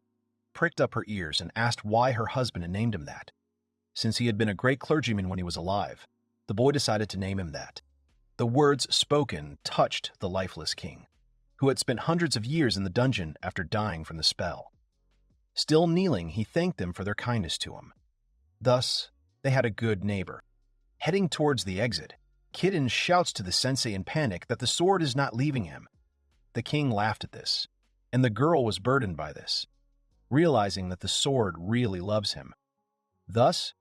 S1: pricked up her ears and asked why her husband had named him that. Since he had been a great clergyman when he was alive, the boy decided to name him that. The words spoken touched the lifeless king, who had spent hundreds of years in the dungeon after dying from the spell. Still kneeling, he thanked them for their kindness to him. Thus, they had a good neighbor. Heading towards the exit, Kitten shouts to the sensei in panic that the sword is not leaving him. The king laughed at this, and the girl was burdened by this, realizing that the sword really loves him. Thus,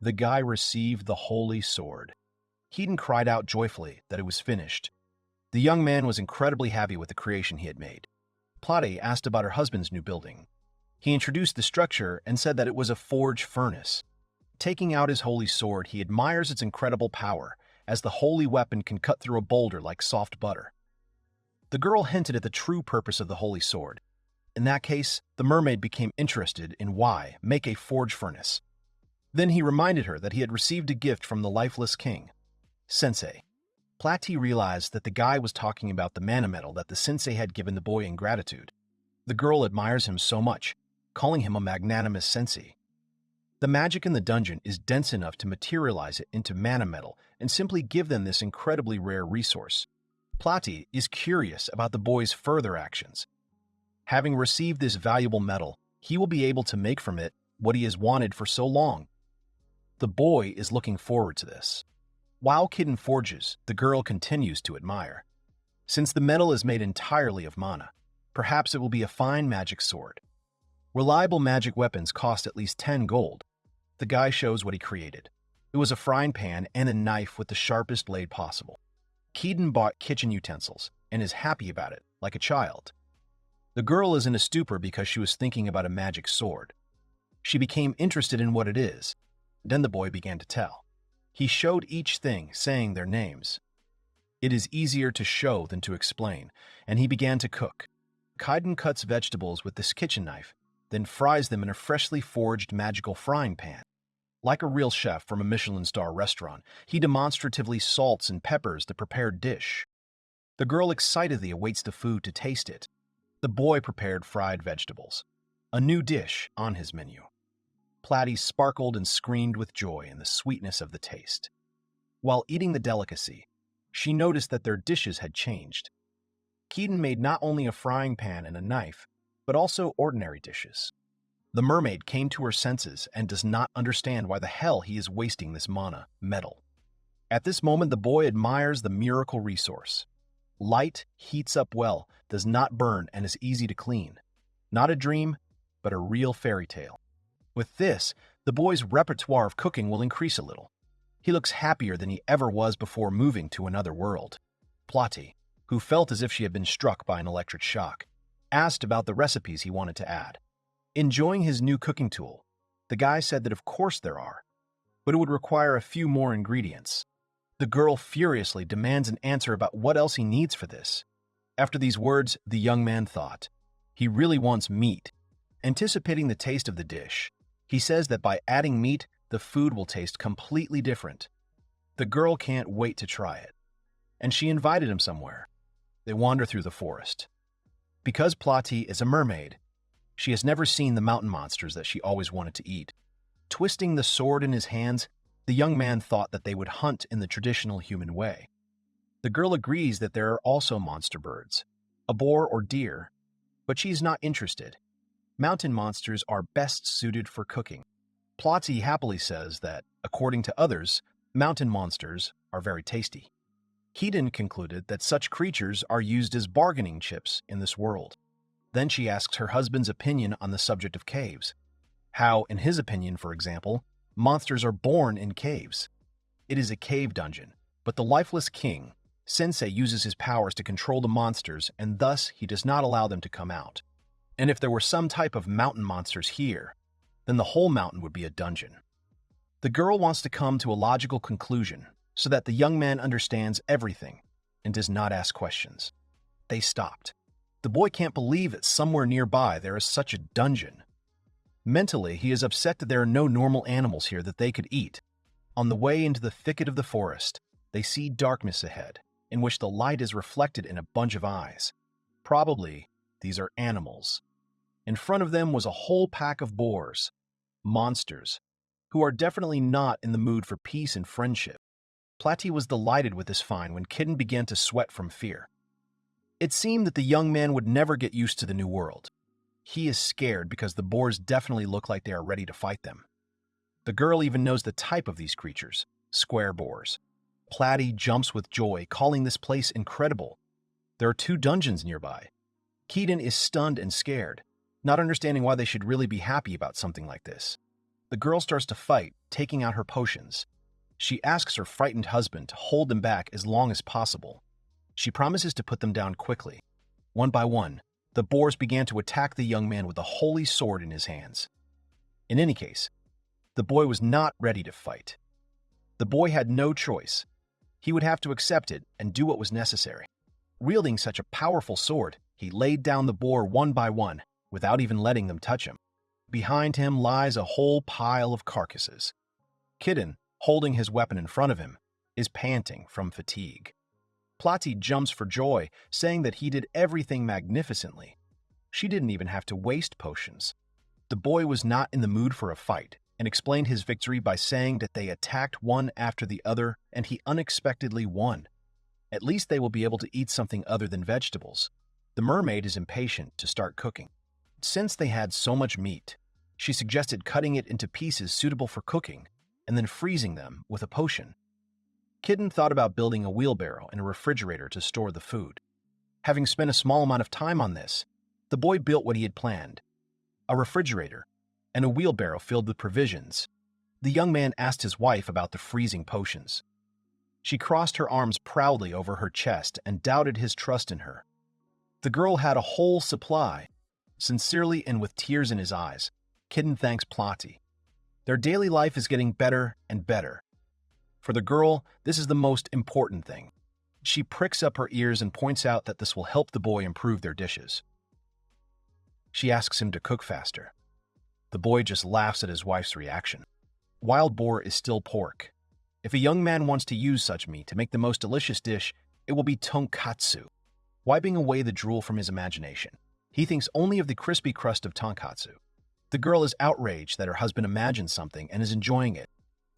S1: the guy received the holy sword. Keaton cried out joyfully that it was finished. The young man was incredibly happy with the creation he had made. Plati asked about her husband's new building. He introduced the structure and said that it was a forge furnace. Taking out his holy sword, he admires its incredible power, as the holy weapon can cut through a boulder like soft butter. The girl hinted at the true purpose of the holy sword. In that case, the mermaid became interested in why make a forge furnace. Then he reminded her that he had received a gift from the lifeless king, Sensei. Platy realized that the guy was talking about the mana medal that the sensei had given the boy in gratitude. The girl admires him so much, calling him a magnanimous sensei. The magic in the dungeon is dense enough to materialize it into mana metal and simply give them this incredibly rare resource. Platy is curious about the boy's further actions. Having received this valuable metal, he will be able to make from it what he has wanted for so long. The boy is looking forward to this. While Kitten forges, the girl continues to admire. Since the metal is made entirely of mana, perhaps it will be a fine magic sword. Reliable magic weapons cost at least 10 gold. The guy shows what he created. It was a frying pan and a knife with the sharpest blade possible. Keaton bought kitchen utensils and is happy about it, like a child. The girl is in a stupor because she was thinking about a magic sword. She became interested in what it is. Then the boy began to tell. He showed each thing, saying their names. It is easier to show than to explain, and he began to cook. Kaiden cuts vegetables with this kitchen knife, then fries them in a freshly forged magical frying pan. Like a real chef from a Michelin star restaurant, he demonstratively salts and peppers the prepared dish. The girl excitedly awaits the food to taste it. The boy prepared fried vegetables, a new dish on his menu. Platy sparkled and screamed with joy in the sweetness of the taste. While eating the delicacy, she noticed that their dishes had changed. Keaton made not only a frying pan and a knife, but also ordinary dishes. The mermaid came to her senses and does not understand why the hell he is wasting this mana, metal. At this moment, the boy admires the miracle resource. Light heats up well, does not burn, and is easy to clean. Not a dream, but a real fairy tale. With this, the boy's repertoire of cooking will increase a little. He looks happier than he ever was before moving to another world. Platy, who felt as if she had been struck by an electric shock, asked about the recipes he wanted to add. Enjoying his new cooking tool, the guy said that of course there are, but it would require a few more ingredients. The girl furiously demands an answer about what else he needs for this. After these words, the young man thought. He really wants meat. Anticipating the taste of the dish, he says that by adding meat, the food will taste completely different. The girl can't wait to try it, and she invited him somewhere. They wander through the forest. Because Platy is a mermaid, she has never seen the mountain monsters that she always wanted to eat. Twisting the sword in his hands, the young man thought that they would hunt in the traditional human way. The girl agrees that there are also monster birds, a boar or deer, but she's not interested. Mountain monsters are best suited for cooking. Platy happily says that, according to others, mountain monsters are very tasty. Keaton concluded that such creatures are used as bargaining chips in this world. Then she asks her husband's opinion on the subject of caves. How, in his opinion, for example, monsters are born in caves. It is a cave dungeon, but the lifeless king, Sensei, uses his powers to control the monsters, and thus he does not allow them to come out. And if there were some type of mountain monsters here, then the whole mountain would be a dungeon. The girl wants to come to a logical conclusion so that the young man understands everything and does not ask questions. They stopped. The boy can't believe that somewhere nearby there is such a dungeon. Mentally, he is upset that there are no normal animals here that they could eat. On the way into the thicket of the forest, they see darkness ahead, in which the light is reflected in a bunch of eyes. Probably, these are animals. In front of them was a whole pack of boars, monsters, who are definitely not in the mood for peace and friendship. Platy was delighted with this find when Kitten began to sweat from fear. It seemed that the young man would never get used to the new world. He is scared because the boars definitely look like they are ready to fight them. The girl even knows the type of these creatures, square boars. Platy jumps with joy, calling this place incredible. There are 2 dungeons nearby. Keaton is stunned and scared, not understanding why they should really be happy about something like this. The girl starts to fight, taking out her potions. She asks her frightened husband to hold them back as long as possible. She promises to put them down quickly. One by one, the boars began to attack the young man with a holy sword in his hands. In any case, the boy was not ready to fight. The boy had no choice. He would have to accept it and do what was necessary. Wielding such a powerful sword, he laid down the boar one by one, without even letting them touch him. Behind him lies a whole pile of carcasses. Kitten, holding his weapon in front of him, is panting from fatigue. Plati jumps for joy, saying that he did everything magnificently. She didn't even have to waste potions. The boy was not in the mood for a fight and explained his victory by saying that they attacked one after the other and he unexpectedly won. At least they will be able to eat something other than vegetables. The mermaid is impatient to start cooking. Since they had so much meat, she suggested cutting it into pieces suitable for cooking and then freezing them with a potion. Kitten thought about building a wheelbarrow and a refrigerator to store the food. Having spent a small amount of time on this, the boy built what he had planned: a refrigerator and a wheelbarrow filled with provisions. The young man asked his wife about the freezing potions. She crossed her arms proudly over her chest and doubted his trust in her. The girl had a whole supply. Sincerely and with tears in his eyes, Kitten thanks Plati. Their daily life is getting better and better. For the girl, this is the most important thing. She pricks up her ears and points out that this will help the boy improve their dishes. She asks him to cook faster. The boy just laughs at his wife's reaction. Wild boar is still pork. If a young man wants to use such meat to make the most delicious dish, it will be tonkatsu. Wiping away the drool from his imagination, he thinks only of the crispy crust of tonkatsu. The girl is outraged that her husband imagined something and is enjoying it.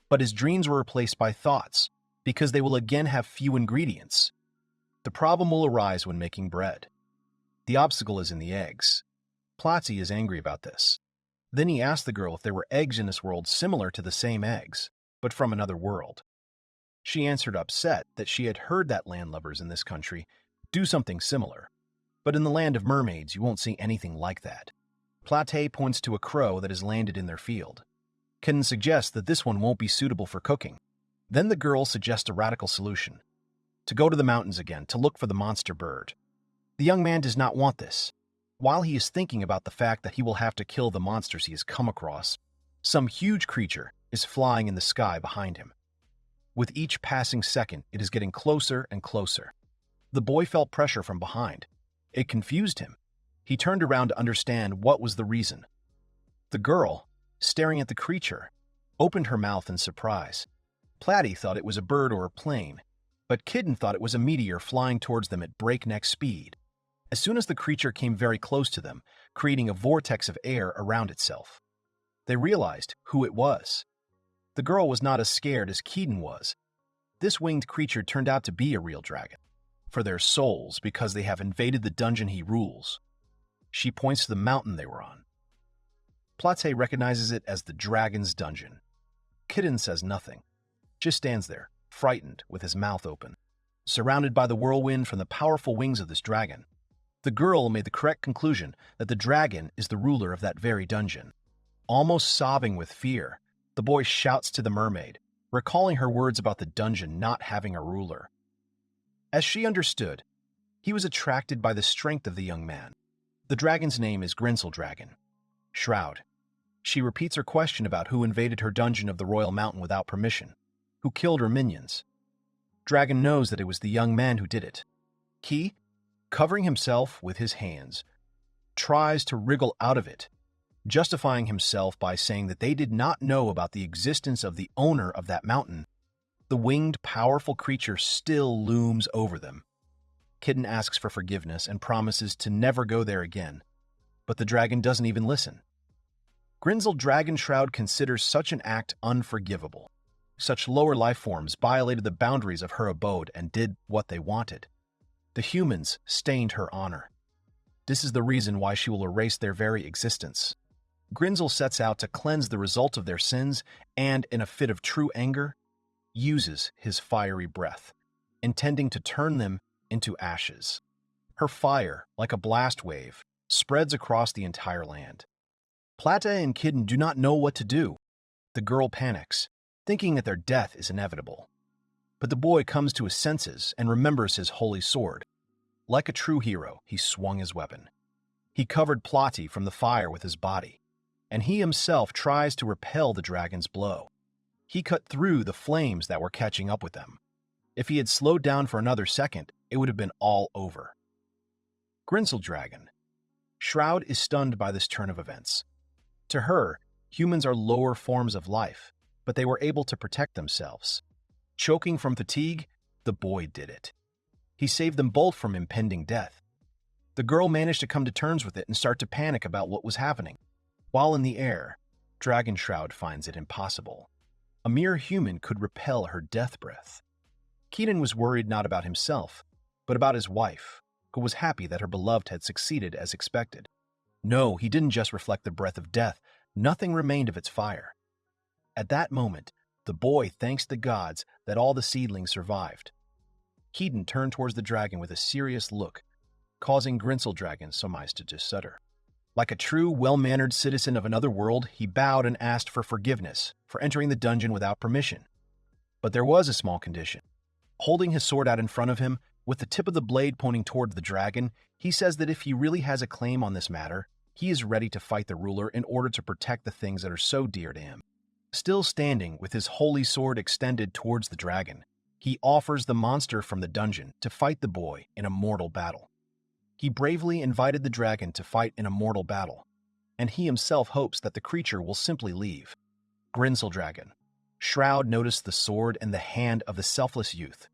S1: But his dreams were replaced by thoughts, because they will again have few ingredients. The problem will arise when making bread. The obstacle is in the eggs. Plati is angry about this. Then he asked the girl if there were eggs in this world similar to the same eggs, but from another world. She answered upset that she had heard that landlubbers in this country do something similar, but in the land of mermaids you won't see anything like that. Plati points to a crow that has landed in their field. Kitten suggests that this one won't be suitable for cooking. Then the girl suggests a radical solution: to go to the mountains again to look for the monster bird. The young man does not want this. While he is thinking about the fact that he will have to kill the monsters he has come across, some huge creature is flying in the sky behind him. With each passing second, it is getting closer and closer. The boy felt pressure from behind. It confused him. He turned around to understand what was the reason. The girl, staring at the creature, opened her mouth in surprise. Plati thought it was a bird or a plane, but Kitten thought it was a meteor flying towards them at breakneck speed. As soon as the creature came very close to them, creating a vortex of air around itself, they realized who it was. The girl was not as scared as Kitten was. This winged creature turned out to be a real dragon, for their souls, because they have invaded the dungeon he rules. She points to the mountain they were on. Plati recognizes it as the dragon's dungeon. Kitten says nothing, just stands there, frightened, with his mouth open. Surrounded by the whirlwind from the powerful wings of this dragon, the girl made the correct conclusion that the dragon is the ruler of that very dungeon. Almost sobbing with fear, the boy shouts to the mermaid, recalling her words about the dungeon not having a ruler. As she understood, he was attracted by the strength of the young man. The dragon's name is Grinseldragon. Shroud. She repeats her question about who invaded her dungeon of the Royal Mountain without permission, who killed her minions. Dragon knows that it was the young man who did it. He, covering himself with his hands, tries to wriggle out of it, justifying himself by saying that they did not know about the existence of the owner of that mountain. The winged, powerful creature still looms over them. Kitten asks for forgiveness and promises to never go there again, but the dragon doesn't even listen. Grinzel Dragon Shroud considers such an act unforgivable. Such lower life forms violated the boundaries of her abode and did what they wanted. The humans stained her honor. This is the reason why she will erase their very existence. Grinzel sets out to cleanse the result of their sins and, in a fit of true anger, uses his fiery breath, intending to turn them into ashes. Her fire, like a blast wave, spreads across the entire land. Plata and Kitten do not know what to do. The girl panics, thinking that their death is inevitable. But the boy comes to his senses and remembers his holy sword. Like a true hero, he swung his weapon. He covered Plati from the fire with his body, and he himself tries to repel the dragon's blow. He cut through the flames that were catching up with them. If he had slowed down for another second, it would have been all over. Grinseldragon. Shroud is stunned by this turn of events. To her, humans are lower forms of life. but they were able to protect themselves. Choking from fatigue, the boy did it. He saved them both from impending death. The girl managed to come to terms with it and start to panic about what was happening. While in the air, Dragon Shroud finds it impossible. A mere human could repel her death breath. Keenan was worried not about himself, but about his wife, who was happy that her beloved had succeeded as expected. No, he didn't just reflect the breath of death. Nothing remained of its fire. At that moment, the boy thanks the gods that all the seedlings survived. Keaton turned towards the dragon with a serious look, causing Grinseldragon Somais to just shudder. Like a true, well-mannered citizen of another world, he bowed and asked for forgiveness for entering the dungeon without permission. But there was a small condition. Holding his sword out in front of him, with the tip of the blade pointing toward the dragon, he says that if he really has a claim on this matter, he is ready to fight the ruler in order to protect the things that are so dear to him. Still standing with his holy sword extended towards the dragon, he offers the monster from the dungeon to fight the boy in a mortal battle. He bravely invited the dragon to fight in a mortal battle, and he himself hopes that the creature will simply leave. Grinseldragon. Shroud noticed the sword and the hand of the selfless youth.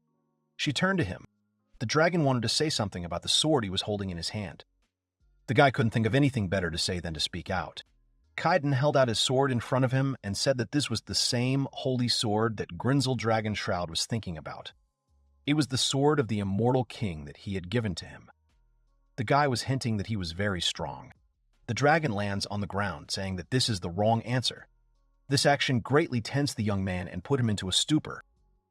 S1: She turned to him. The dragon wanted to say something about the sword he was holding in his hand. The guy couldn't think of anything better to say than to speak out. Kaiden held out his sword in front of him and said that this was the same holy sword that Grinseldragon Shroud was thinking about. It was the sword of the immortal king that he had given to him. The guy was hinting that he was very strong. The dragon lands on the ground, saying that this is the wrong answer. This action greatly tensed the young man and put him into a stupor.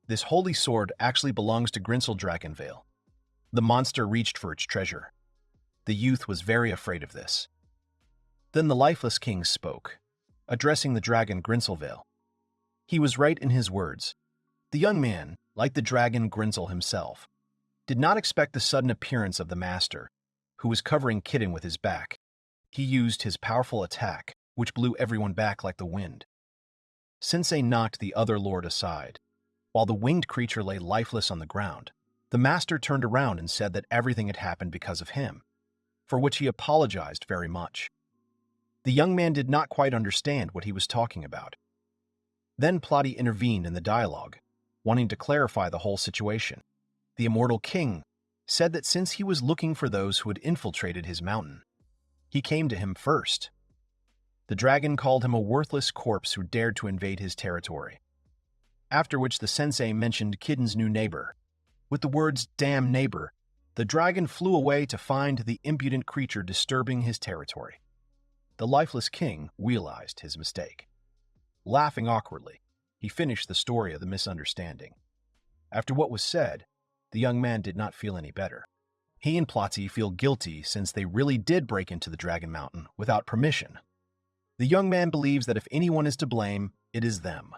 S1: This holy sword actually belongs to Grinseldragonvale. The monster reached for its treasure. The youth was very afraid of this. Then the lifeless king spoke, addressing the dragon Grinselvale. He was right in his words. The young man, like the dragon Grinsel himself, did not expect the sudden appearance of the master, who was covering Kitten with his back. He used his powerful attack, which blew everyone back like the wind. Sensei knocked the other lord aside. While the winged creature lay lifeless on the ground, the master turned around and said that everything had happened because of him, for which he apologized very much. The young man did not quite understand what he was talking about. Then Plotty intervened in the dialogue, wanting to clarify the whole situation. The immortal king said that since he was looking for those who had infiltrated his mountain, he came to him first. The dragon called him a worthless corpse who dared to invade his territory. After which the sensei mentioned Kidden's new neighbor. With the words, "damn neighbor," the dragon flew away to find the impudent creature disturbing his territory. The lifeless king realized his mistake. Laughing awkwardly, he finished the story of the misunderstanding. After what was said, the young man did not feel any better. He and Plotty feel guilty since they really did break into the Dragon Mountain without permission. The young man believes that if anyone is to blame, it is them.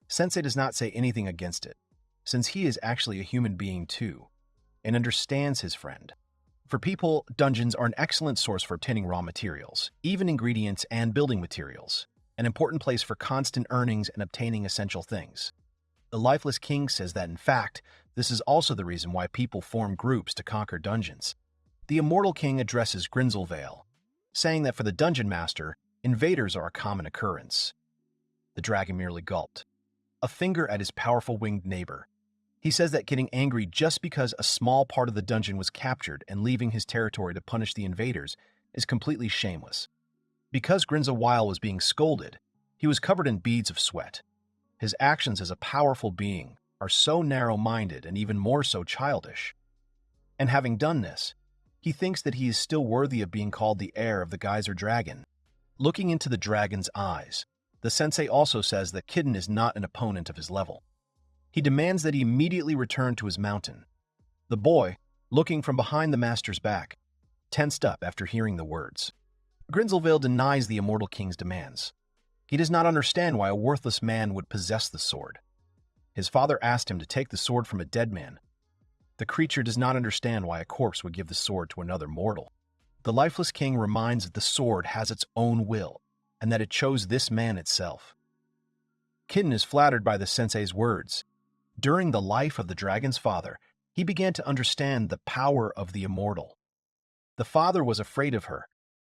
S1: Sensei does not say anything against it, since he is actually a human being too, and understands his friend. For people, dungeons are an excellent source for obtaining raw materials, even ingredients and building materials, an important place for constant earnings and obtaining essential things. The Lifeless King says that, in fact, this is also the reason why people form groups to conquer dungeons. The Immortal King addresses Grinselvale, saying that for the Dungeon Master, invaders are a common occurrence. The dragon merely gulped, a finger at his powerful winged neighbor. He says that getting angry just because a small part of the dungeon was captured and leaving his territory to punish the invaders is completely shameless. Because Grinselwile was being scolded, he was covered in beads of sweat. His actions as a powerful being are so narrow-minded and even more so childish. And having done this, he thinks that he is still worthy of being called the heir of the Geyser Dragon. Looking into the dragon's eyes, the sensei also says that Kitten is not an opponent of his level. He demands that he immediately return to his mountain. The boy, looking from behind the master's back, tensed up after hearing the words. Grinselvale denies the Immortal King's demands. He does not understand why a worthless man would possess the sword. His father asked him to take the sword from a dead man. The creature does not understand why a corpse would give the sword to another mortal. The Lifeless King reminds that the sword has its own will, and that it chose this man itself. Kitten is flattered by the sensei's words. During the life of the dragon's father, he began to understand the power of the immortal. The father was afraid of her,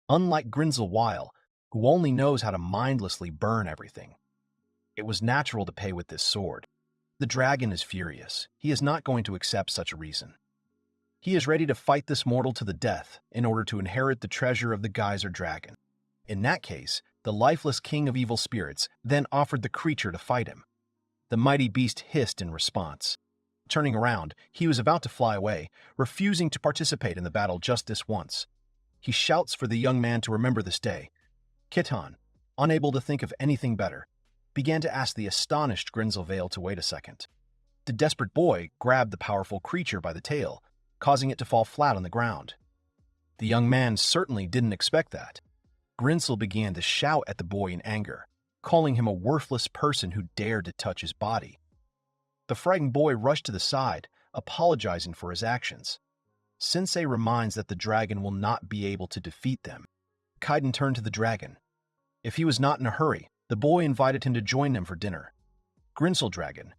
S1: unlike Grinselwile, who only knows how to mindlessly burn everything. It was natural to pay with this sword. The dragon is furious. He is not going to accept such a reason. He is ready to fight this mortal to the death in order to inherit the treasure of the geyser dragon. In that case, the lifeless king of evil spirits then offered the creature to fight him. The mighty beast hissed in response. Turning around, he was about to fly away, refusing to participate in the battle just this once. He shouts for the young man to remember this day. Kitan, unable to think of anything better, began to ask the astonished Grinzelvale to wait a second. The desperate boy grabbed the powerful creature by the tail, causing it to fall flat on the ground. The young man certainly didn't expect that. Grinzel began to shout at the boy in anger, calling him a worthless person who dared to touch his body. The frightened boy rushed to the side, apologizing for his actions. Sensei reminds that the dragon will not be able to defeat them. Kaiden turned to the dragon. If he was not in a hurry, the boy invited him to join them for dinner. Grinzel dragon.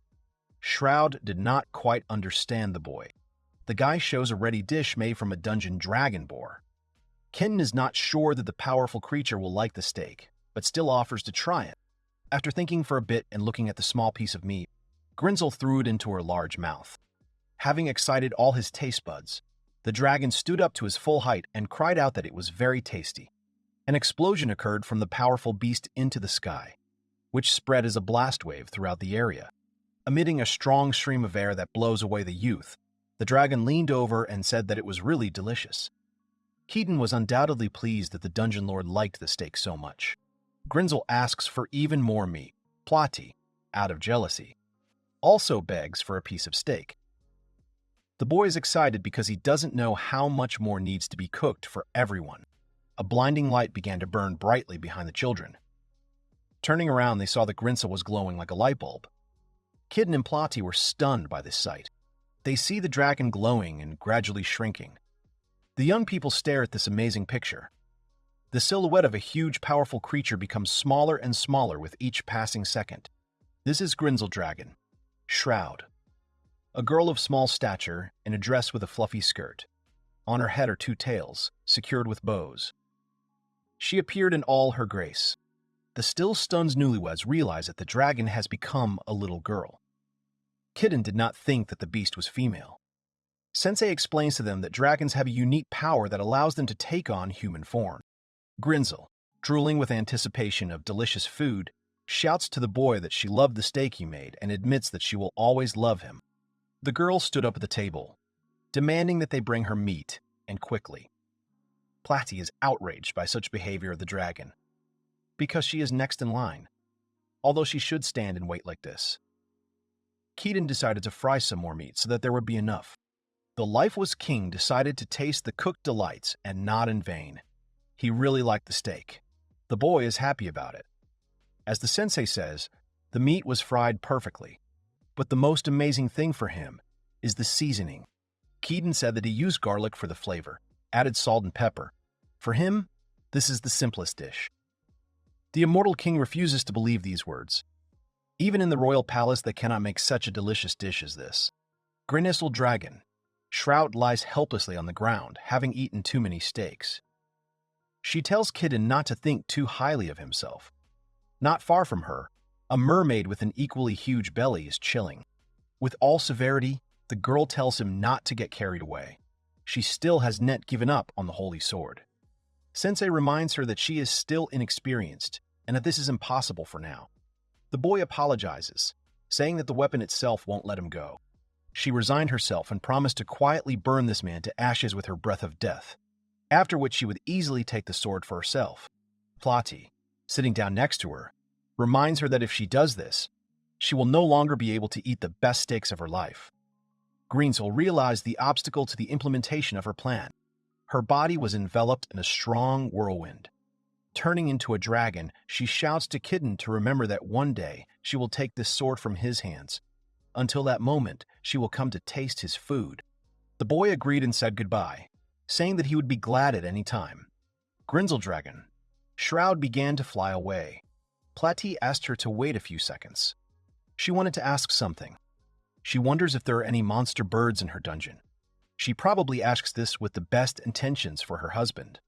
S1: Shroud did not quite understand the boy. The guy shows a ready dish made from a dungeon dragon boar. Ken is not sure that the powerful creature will like the steak, but still offers to try it. After thinking for a bit and looking at the small piece of meat, Grinzel threw it into her large mouth. Having excited all his taste buds, the dragon stood up to his full height and cried out that it was very tasty. An explosion occurred from the powerful beast into the sky, which spread as a blast wave throughout the area. Emitting a strong stream of air that blows away the youth, the dragon leaned over and said that it was really delicious. Keaton was undoubtedly pleased that the dungeon lord liked the steak so much. Grinzel asks for even more meat. Plati, out of jealousy, also begs for a piece of steak. The boy is excited because he doesn't know how much more needs to be cooked for everyone. A blinding light began to burn brightly behind the children. Turning around, they saw that Grinzel was glowing like a light bulb. Kitten and Plati were stunned by this sight. They see the dragon glowing and gradually shrinking. The young people stare at this amazing picture. The silhouette of a huge, powerful creature becomes smaller and smaller with each passing second. This is Grinzel dragon. Shroud. A girl of small stature in a dress with a fluffy skirt. On her head are two tails, secured with bows. She appeared in all her grace. The still stunned newlyweds realize that the dragon has become a little girl. Kitten did not think that the beast was female. Sensei explains to them that dragons have a unique power that allows them to take on human form. Grinzel, drooling with anticipation of delicious food, shouts to the boy that she loved the steak he made and admits that she will always love him. The girl stood up at the table, demanding that they bring her meat, and quickly. Plati is outraged by such behavior of the dragon, because she is next in line, although she should stand and wait like this. Keaton decided to fry some more meat so that there would be enough. The lifeless king decided to taste the cooked delights, and not in vain. He really liked the steak. The boy is happy about it. As the sensei says, the meat was fried perfectly. But the most amazing thing for him is the seasoning. Keaton said that he used garlic for the flavor, added salt and pepper. For him, this is the simplest dish. The immortal king refuses to believe these words. Even in the royal palace, they cannot make such a delicious dish as this. Grinzel dragon. Shroud lies helplessly on the ground, having eaten too many steaks. She tells Kitten not to think too highly of himself. Not far from her, a mermaid with an equally huge belly is chilling. With all severity, the girl tells him not to get carried away. She still has not given up on the holy sword. Sensei reminds her that she is still inexperienced and that this is impossible for now. The boy apologizes, saying that the weapon itself won't let him go. She resigned herself and promised to quietly burn this man to ashes with her breath of death, after which she would easily take the sword for herself. Plati, sitting down next to her, reminds her that if she does this, she will no longer be able to eat the best steaks of her life. Grinzel realized the obstacle to the implementation of her plan. Her body was enveloped in a strong whirlwind. Turning into a dragon, she shouts to Kitten to remember that one day she will take this sword from his hands. Until that moment, she will come to taste his food. The boy agreed and said goodbye, saying that he would be glad at any time. Grinzel dragon. Shroud began to fly away. Plati asked her to wait a few seconds. She wanted to ask something. She wonders if there are any monster birds in her dungeon. She probably asks this with the best intentions for her husband.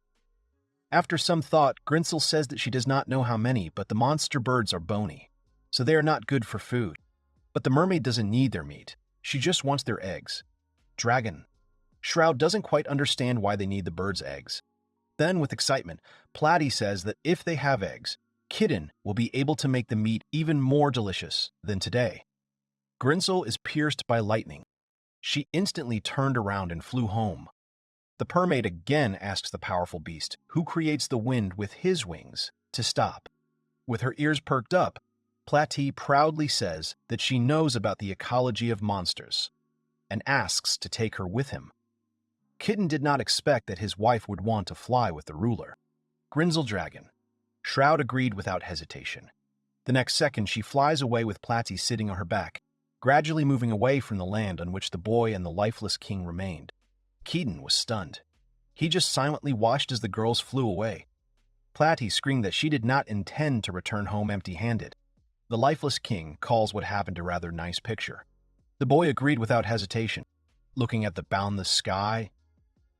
S1: After some thought, Grinzel says that she does not know how many, but the monster birds are bony. so they are not good for food. But the mermaid doesn't need their meat. She just wants their eggs. Dragon. Shroud doesn't quite understand why they need the bird's eggs. Then, with excitement, Platy says that if they have eggs, Kitten will be able to make the meat even more delicious than today. Grinsel is pierced by lightning. She instantly turned around and flew home. The mermaid again asks the powerful beast, who creates the wind with his wings, to stop. With her ears perked up, Platy proudly says that she knows about the ecology of monsters and asks to take her with him. Kitten did not expect that his wife would want to fly with the ruler. Grinsel Dragon. Shroud agreed without hesitation. The next second, she flies away with Platy sitting on her back, gradually moving away from the land on which the boy and the lifeless king remained. Keaton was stunned. He just silently watched as the girls flew away. Platy screamed that she did not intend to return home empty-handed. The lifeless king calls what happened a rather nice picture. The boy agreed without hesitation, looking at the boundless sky.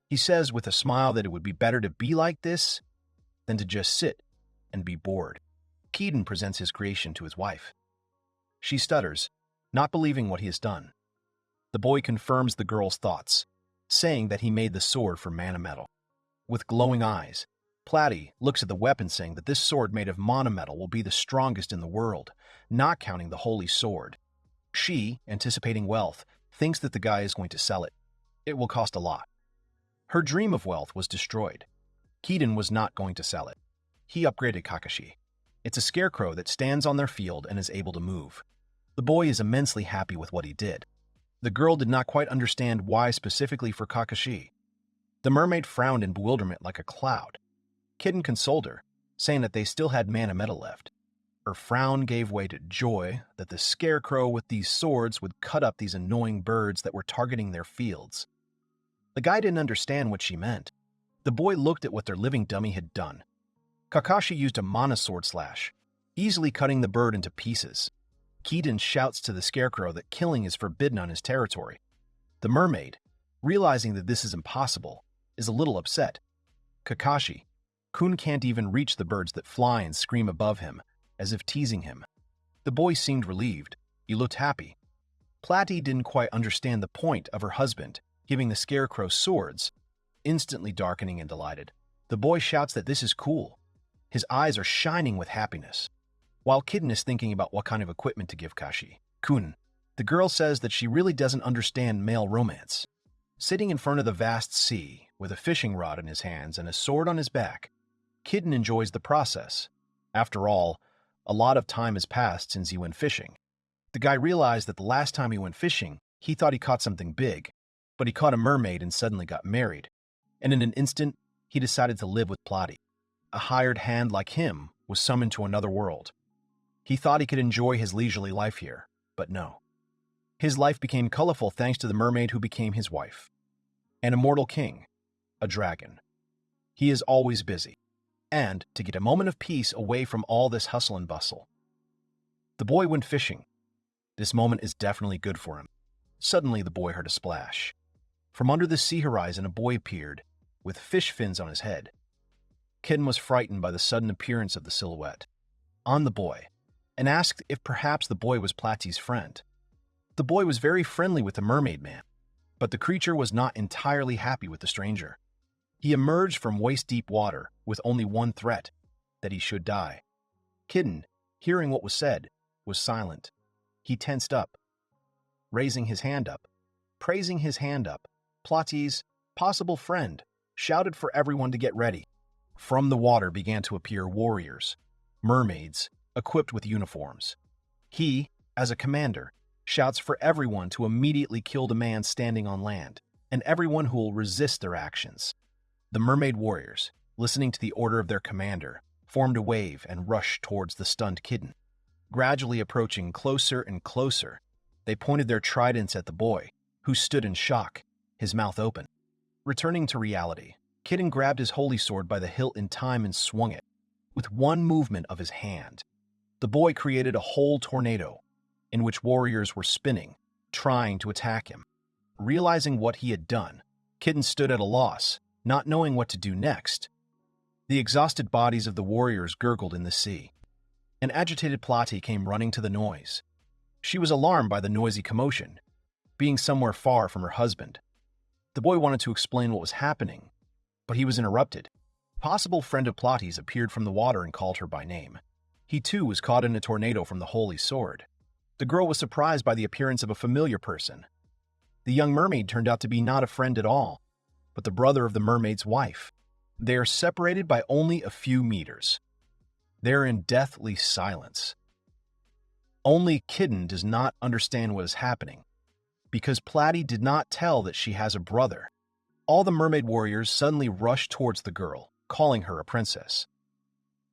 S1: He says with a smile that it would be better to be like this than to just sit and be bored. Keaton presents his creation to his wife. She stutters, not believing what he has done. The boy confirms the girl's thoughts, saying that he made the sword from mana metal. With glowing eyes, Platy looks at the weapon, saying that this sword made of mana metal will be the strongest in the world, not counting the holy sword. She, anticipating wealth, thinks that the guy is going to sell it. It will cost a lot. Her dream of wealth was destroyed. Keaton was not going to sell it. He upgraded Kakashi. It's a scarecrow that stands on their field and is able to move. The boy is immensely happy with what he did. The girl did not quite understand why specifically for Kakashi. The mermaid frowned in bewilderment like a cloud. Kitten consoled her, saying that they still had mana metal left. Her frown gave way to joy that the scarecrow with these swords would cut up these annoying birds that were targeting their fields. The guy didn't understand what she meant. The boy looked at what their living dummy had done. Kakashi used a mana sword slash, easily cutting the bird into pieces. Keaton shouts to the scarecrow that killing is forbidden on his territory. The mermaid, realizing that this is impossible, is a little upset. Kakashi-kun can't even reach the birds that fly and scream above him, as if teasing him. The boy seemed relieved. He looked happy. Platy didn't quite understand the point of her husband giving the scarecrow swords, instantly darkening and delighted. The boy shouts that this is cool. His eyes are shining with happiness. While Kitten is thinking about what kind of equipment to give Kashi-kun, the girl says that she really doesn't understand male romance. Sitting in front of the vast sea, with a fishing rod in his hands and a sword on his back, Kitten enjoys the process. After all, a lot of time has passed since he went fishing. The guy realized that the last time he went fishing, he thought he caught something big, but he caught a mermaid and suddenly got married. And in an instant, he decided to live with Platy. A hired hand like him was summoned to another world. He thought he could enjoy his leisurely life here, but no. His life became colorful thanks to the mermaid who became his wife. An immortal king, a dragon. He is always busy, and to get a moment of peace away from all this hustle and bustle. The boy went fishing. This moment is definitely good for him. Suddenly the boy heard a splash. From under the sea horizon a boy appeared, with fish fins on his head. Kitten was frightened by the sudden appearance of the silhouette on the boy, and asked if perhaps the boy was Platy's friend. The boy was very friendly with the mermaid man, but the creature was not entirely happy with the stranger. He emerged from waist-deep water with only one threat, that he should die. Kitten, hearing what was said, was silent. He tensed up, raising his hand up, praising his hand up. Platy's possible friend shouted for everyone to get ready. From the water began to appear warriors, mermaids, equipped with uniforms. He, as a commander, shouts for everyone to immediately kill the man standing on land, and everyone who will resist their actions. The mermaid warriors, listening to the order of their commander, formed a wave and rushed towards the stunned Kitten. Gradually approaching closer and closer, they pointed their tridents at the boy, who stood in shock, his mouth open. Returning to reality, Kitten grabbed his holy sword by the hilt in time and swung it. With one movement of his hand, the boy created a whole tornado, in which warriors were spinning, trying to attack him. Realizing what he had done, Kitten stood at a loss, not knowing what to do next. The exhausted bodies of the warriors gurgled in the sea. An agitated Plati came running to the noise. She was alarmed by the noisy commotion, being somewhere far from her husband. The boy wanted to explain what was happening, but he was interrupted. A possible friend of Plati's appeared from the water and called her by name. He too was caught in a tornado from the holy sword. The girl was surprised by the appearance of a familiar person. The young mermaid turned out to be not a friend at all, but the brother of the mermaid's wife. They are separated by only a few meters. They are in deathly silence. Only Kitten does not understand what is happening, because Plati did not tell that she has a brother. All the mermaid warriors suddenly rush towards the girl, calling her a princess.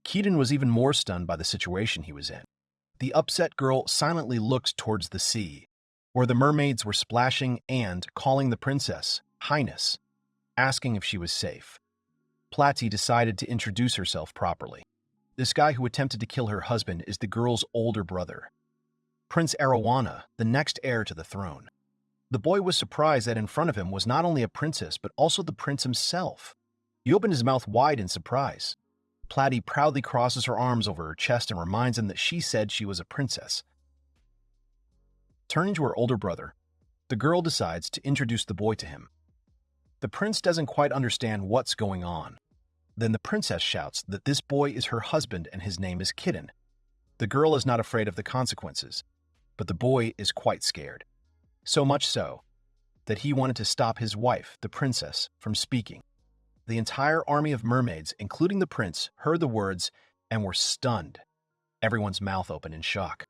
S1: Kitten was even more stunned by the situation he was in. The upset girl silently looked towards the sea, where the mermaids were splashing and calling the princess Highness, asking if she was safe. Plati decided to introduce herself properly. This guy who attempted to kill her husband is the girl's older brother, Prince Arowana, the next heir to the throne. The boy was surprised that in front of him was not only a princess, but also the prince himself. He opened his mouth wide in surprise. Plati proudly crosses her arms over her chest and reminds him that she said she was a princess. Turning to her older brother, the girl decides to introduce the boy to him. The prince doesn't quite understand what's going on. Then the princess shouts that this boy is her husband and his name is Kitten. The girl is not afraid of the consequences, but the boy is quite scared. So much so that he wanted to stop his wife, the princess, from speaking. The entire army of mermaids, including the prince, heard the words and were stunned, everyone's mouth open in shock.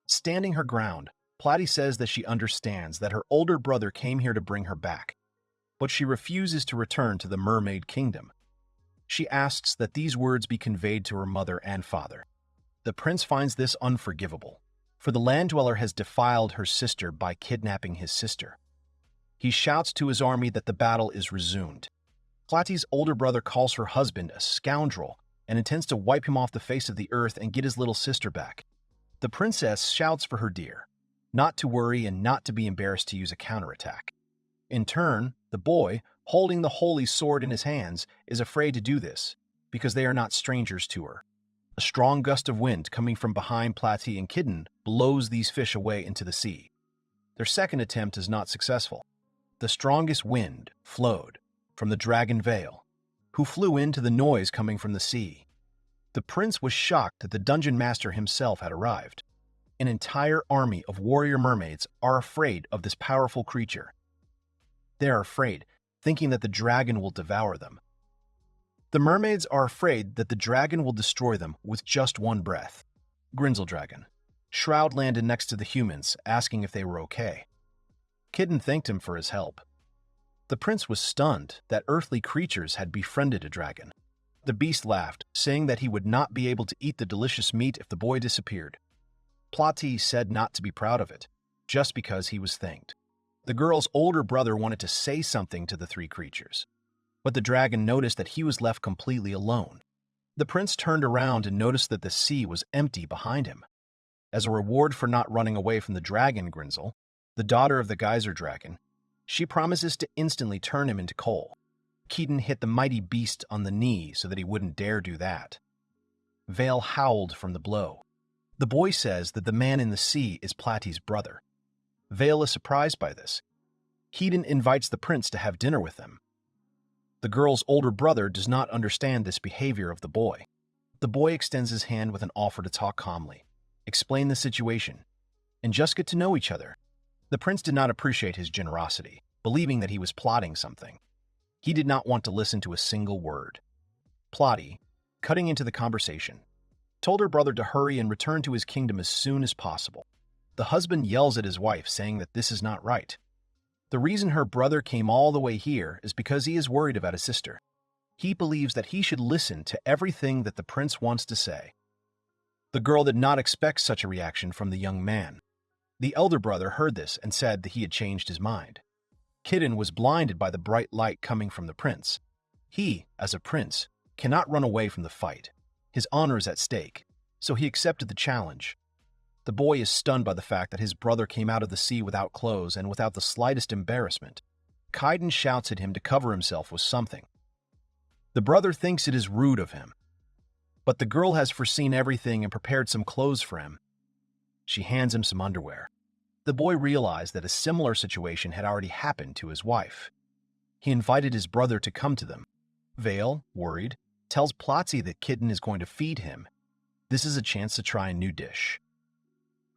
S1: Standing her ground, Plati says that she understands that her older brother came here to bring her back, but she refuses to return to the mermaid kingdom. She asks that these words be conveyed to her mother and father. The prince finds this unforgivable, for the land dweller has defiled her sister by kidnapping his sister. He shouts to his army that the battle is resumed. Plati's older brother calls her husband a scoundrel and intends to wipe him off the face of the earth and get his little sister back. The princess shouts for her dear, not to worry and not to be embarrassed to use a counterattack. In turn, the boy, holding the holy sword in his hands, is afraid to do this, because they are not strangers to her. A strong gust of wind coming from behind Plati and Kitten blows these fish away into the sea. Their second attempt is not successful. The strongest wind flowed from the dragon Veil, who flew into the noise coming from the sea. The prince was shocked that the dungeon master himself had arrived. An entire army of warrior mermaids are afraid of this powerful creature. They are afraid, thinking that the dragon will devour them. The mermaids are afraid that the dragon will destroy them with just one breath. Dragon. Shroud landed next to the humans, asking if they were okay. Kitten thanked him for his help. The prince was stunned that earthly creatures had befriended a dragon. The beast laughed, saying that he would not be able to eat the delicious meat if the boy disappeared. Plati said not to be proud of it, just because he was thanked. The girl's older brother wanted to say something to the three creatures, but the dragon noticed that he was left completely alone. The prince turned around and noticed that the sea was empty behind him. As a reward for not running away from the dragon Grinzel, the daughter of the geyser dragon, she promises to instantly turn him into coal. Keaton hit the mighty beast on the knee so that he wouldn't dare do that. Vale howled from the blow. The boy says that the man in the sea is Plati's brother. Vale is surprised by this. Keaton invites the prince to have dinner with them. The girl's older brother does not understand this behavior of the boy. The boy extends his hand with an offer to talk calmly, explain the situation, and just get to know each other. The prince did not appreciate his generosity, believing that he was plotting something. He did not want to listen to a single word. Plati, cutting into the conversation, told her brother to hurry and return to his kingdom as soon as possible. The husband yells at his wife, saying that this is not right. The reason her brother came all the way here is because he is worried about his sister. He believes that he should listen to everything that the prince wants to say. The girl did not expect such a reaction from the young man. The elder brother heard this and said that he had changed his mind. Kitten was blinded by the bright light coming from the prince. He, as a prince, cannot run away from the fight. His honor is at stake, so he accepted the challenge. The boy is stunned by the fact that his brother came out of the sea without clothes and without the slightest embarrassment. Kaiden shouts at him to cover himself with something. The brother thinks it is rude of him. But the girl has foreseen everything and prepared some clothes for him. She hands him some underwear. The boy realized that a similar situation had already happened to his wife. He invited his brother to come to them. Vale, worried, tells Plotzy that Kitten is going to feed him. This is a chance to try a new dish.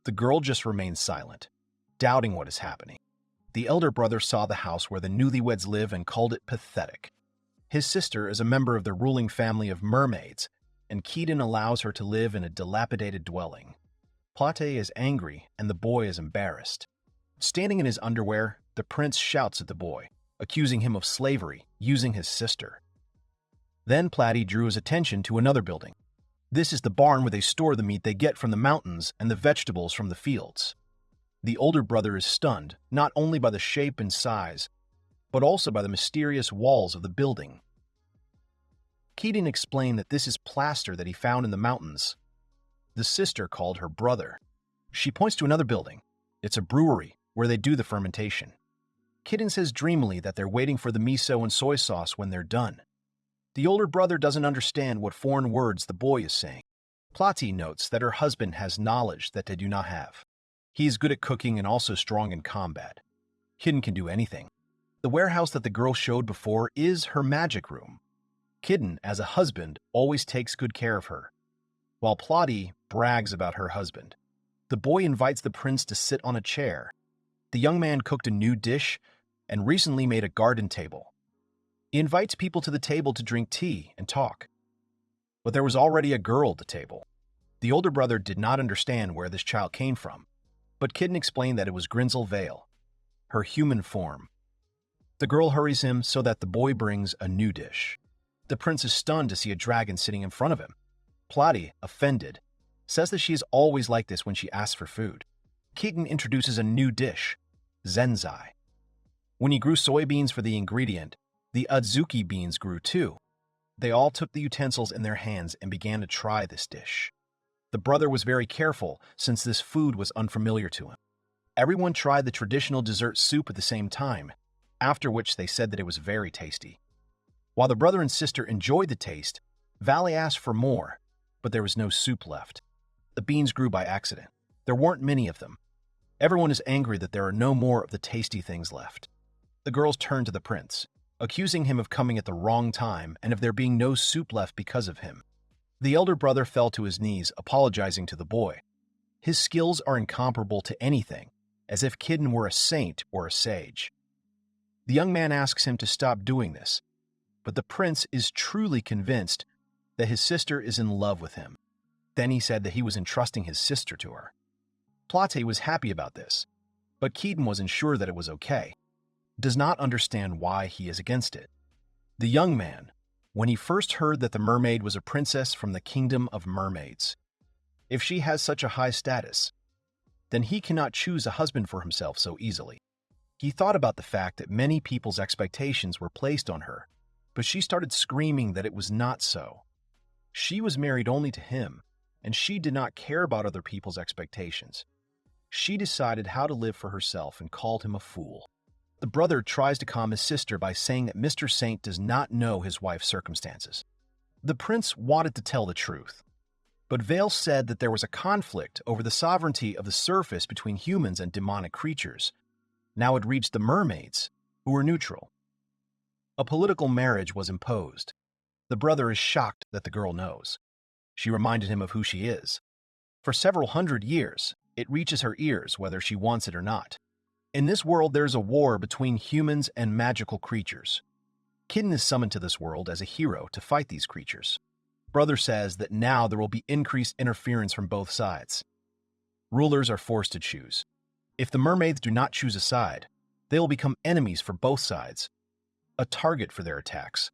S1: The girl just remains silent, doubting what is happening. The elder brother saw the house where the newlyweds live and called it pathetic. His sister is a member of the ruling family of mermaids, and Keaton allows her to live in a dilapidated dwelling. Plate is angry, and the boy is embarrassed. Standing in his underwear, the prince shouts at the boy, accusing him of slavery, using his sister. Then Platy drew his attention to another building. This is the barn where they store the meat they get from the mountains and the vegetables from the fields. The older brother is stunned, not only by the shape and size, but also by the mysterious walls of the building. Keaton explained that this is plaster that he found in the mountains. The sister called her brother. She points to another building. It's a brewery where they do the fermentation. Kitten says dreamily that they're waiting for the miso and soy sauce when they're done. The older brother doesn't understand what foreign words the boy is saying. Plati notes that her husband has knowledge that they do not have. He is good at cooking and also strong in combat. Kitten can do anything. The warehouse that the girl showed before is her magic room. Kitten, as a husband, always takes good care of her, while Plotty brags about her husband. The boy invites the prince to sit on a chair. The young man cooked a new dish and recently made a garden table. He invites people to the table to drink tea and talk. But there was already a girl at the table. The older brother did not understand where this child came from, but Kitten explained that it was Grinzel Vale, her human form. The girl hurries him so that the boy brings a new dish. The prince is stunned to see a dragon sitting in front of him. Plotty, offended, says that she is always like this when she asks for food. Keaton introduces a new dish, zenzai. When he grew soybeans for the ingredient, the adzuki beans grew too. They all took the utensils in their hands and began to try this dish. The brother was very careful since this food was unfamiliar to him. Everyone tried the traditional dessert soup at the same time, after which they said that it was very tasty. While the brother and sister enjoyed the taste, Valley asked for more, but there was no soup left. The beans grew by accident. There weren't many of them. Everyone is angry that there are no more of the tasty things left. The girls turn to the prince, accusing him of coming at the wrong time and of there being no soup left because of him. The elder brother fell to his knees, apologizing to the boy. His skills are incomparable to anything, as if Kitten were a saint or a sage. The young man asks him to stop doing this, but the prince is truly convinced that his sister is in love with him. Then he said that he was entrusting his sister to her. Plate was happy about this, but Keaton wasn't sure that it was okay. Does not understand why he is against it. The young man, when he first heard that the mermaid was a princess from the kingdom of mermaids, if she has such a high status, then he cannot choose a husband for himself so easily. He thought about the fact that many people's expectations were placed on her, but she started screaming that it was not so. She was married only to him, and she did not care about other people's expectations. She decided how to live for herself and called him a fool. The brother tries to calm his sister by saying that Mr. Saint does not know his wife's circumstances. The prince wanted to tell the truth, but Vale said that there was a conflict over the sovereignty of the surface between humans and demonic creatures. Now it reached the mermaids, who were neutral. A political marriage was imposed. The brother is shocked that the girl knows. She reminded him of who she is. For several hundred years, it reaches her ears whether she wants it or not. In this world, there is a war between humans and magical creatures. Kitten is summoned to this world as a hero to fight these creatures. Brother says that now there will be increased interference from both sides. Rulers are forced to choose. If the mermaids do not choose a side, they will become enemies for both sides, a target for their attacks.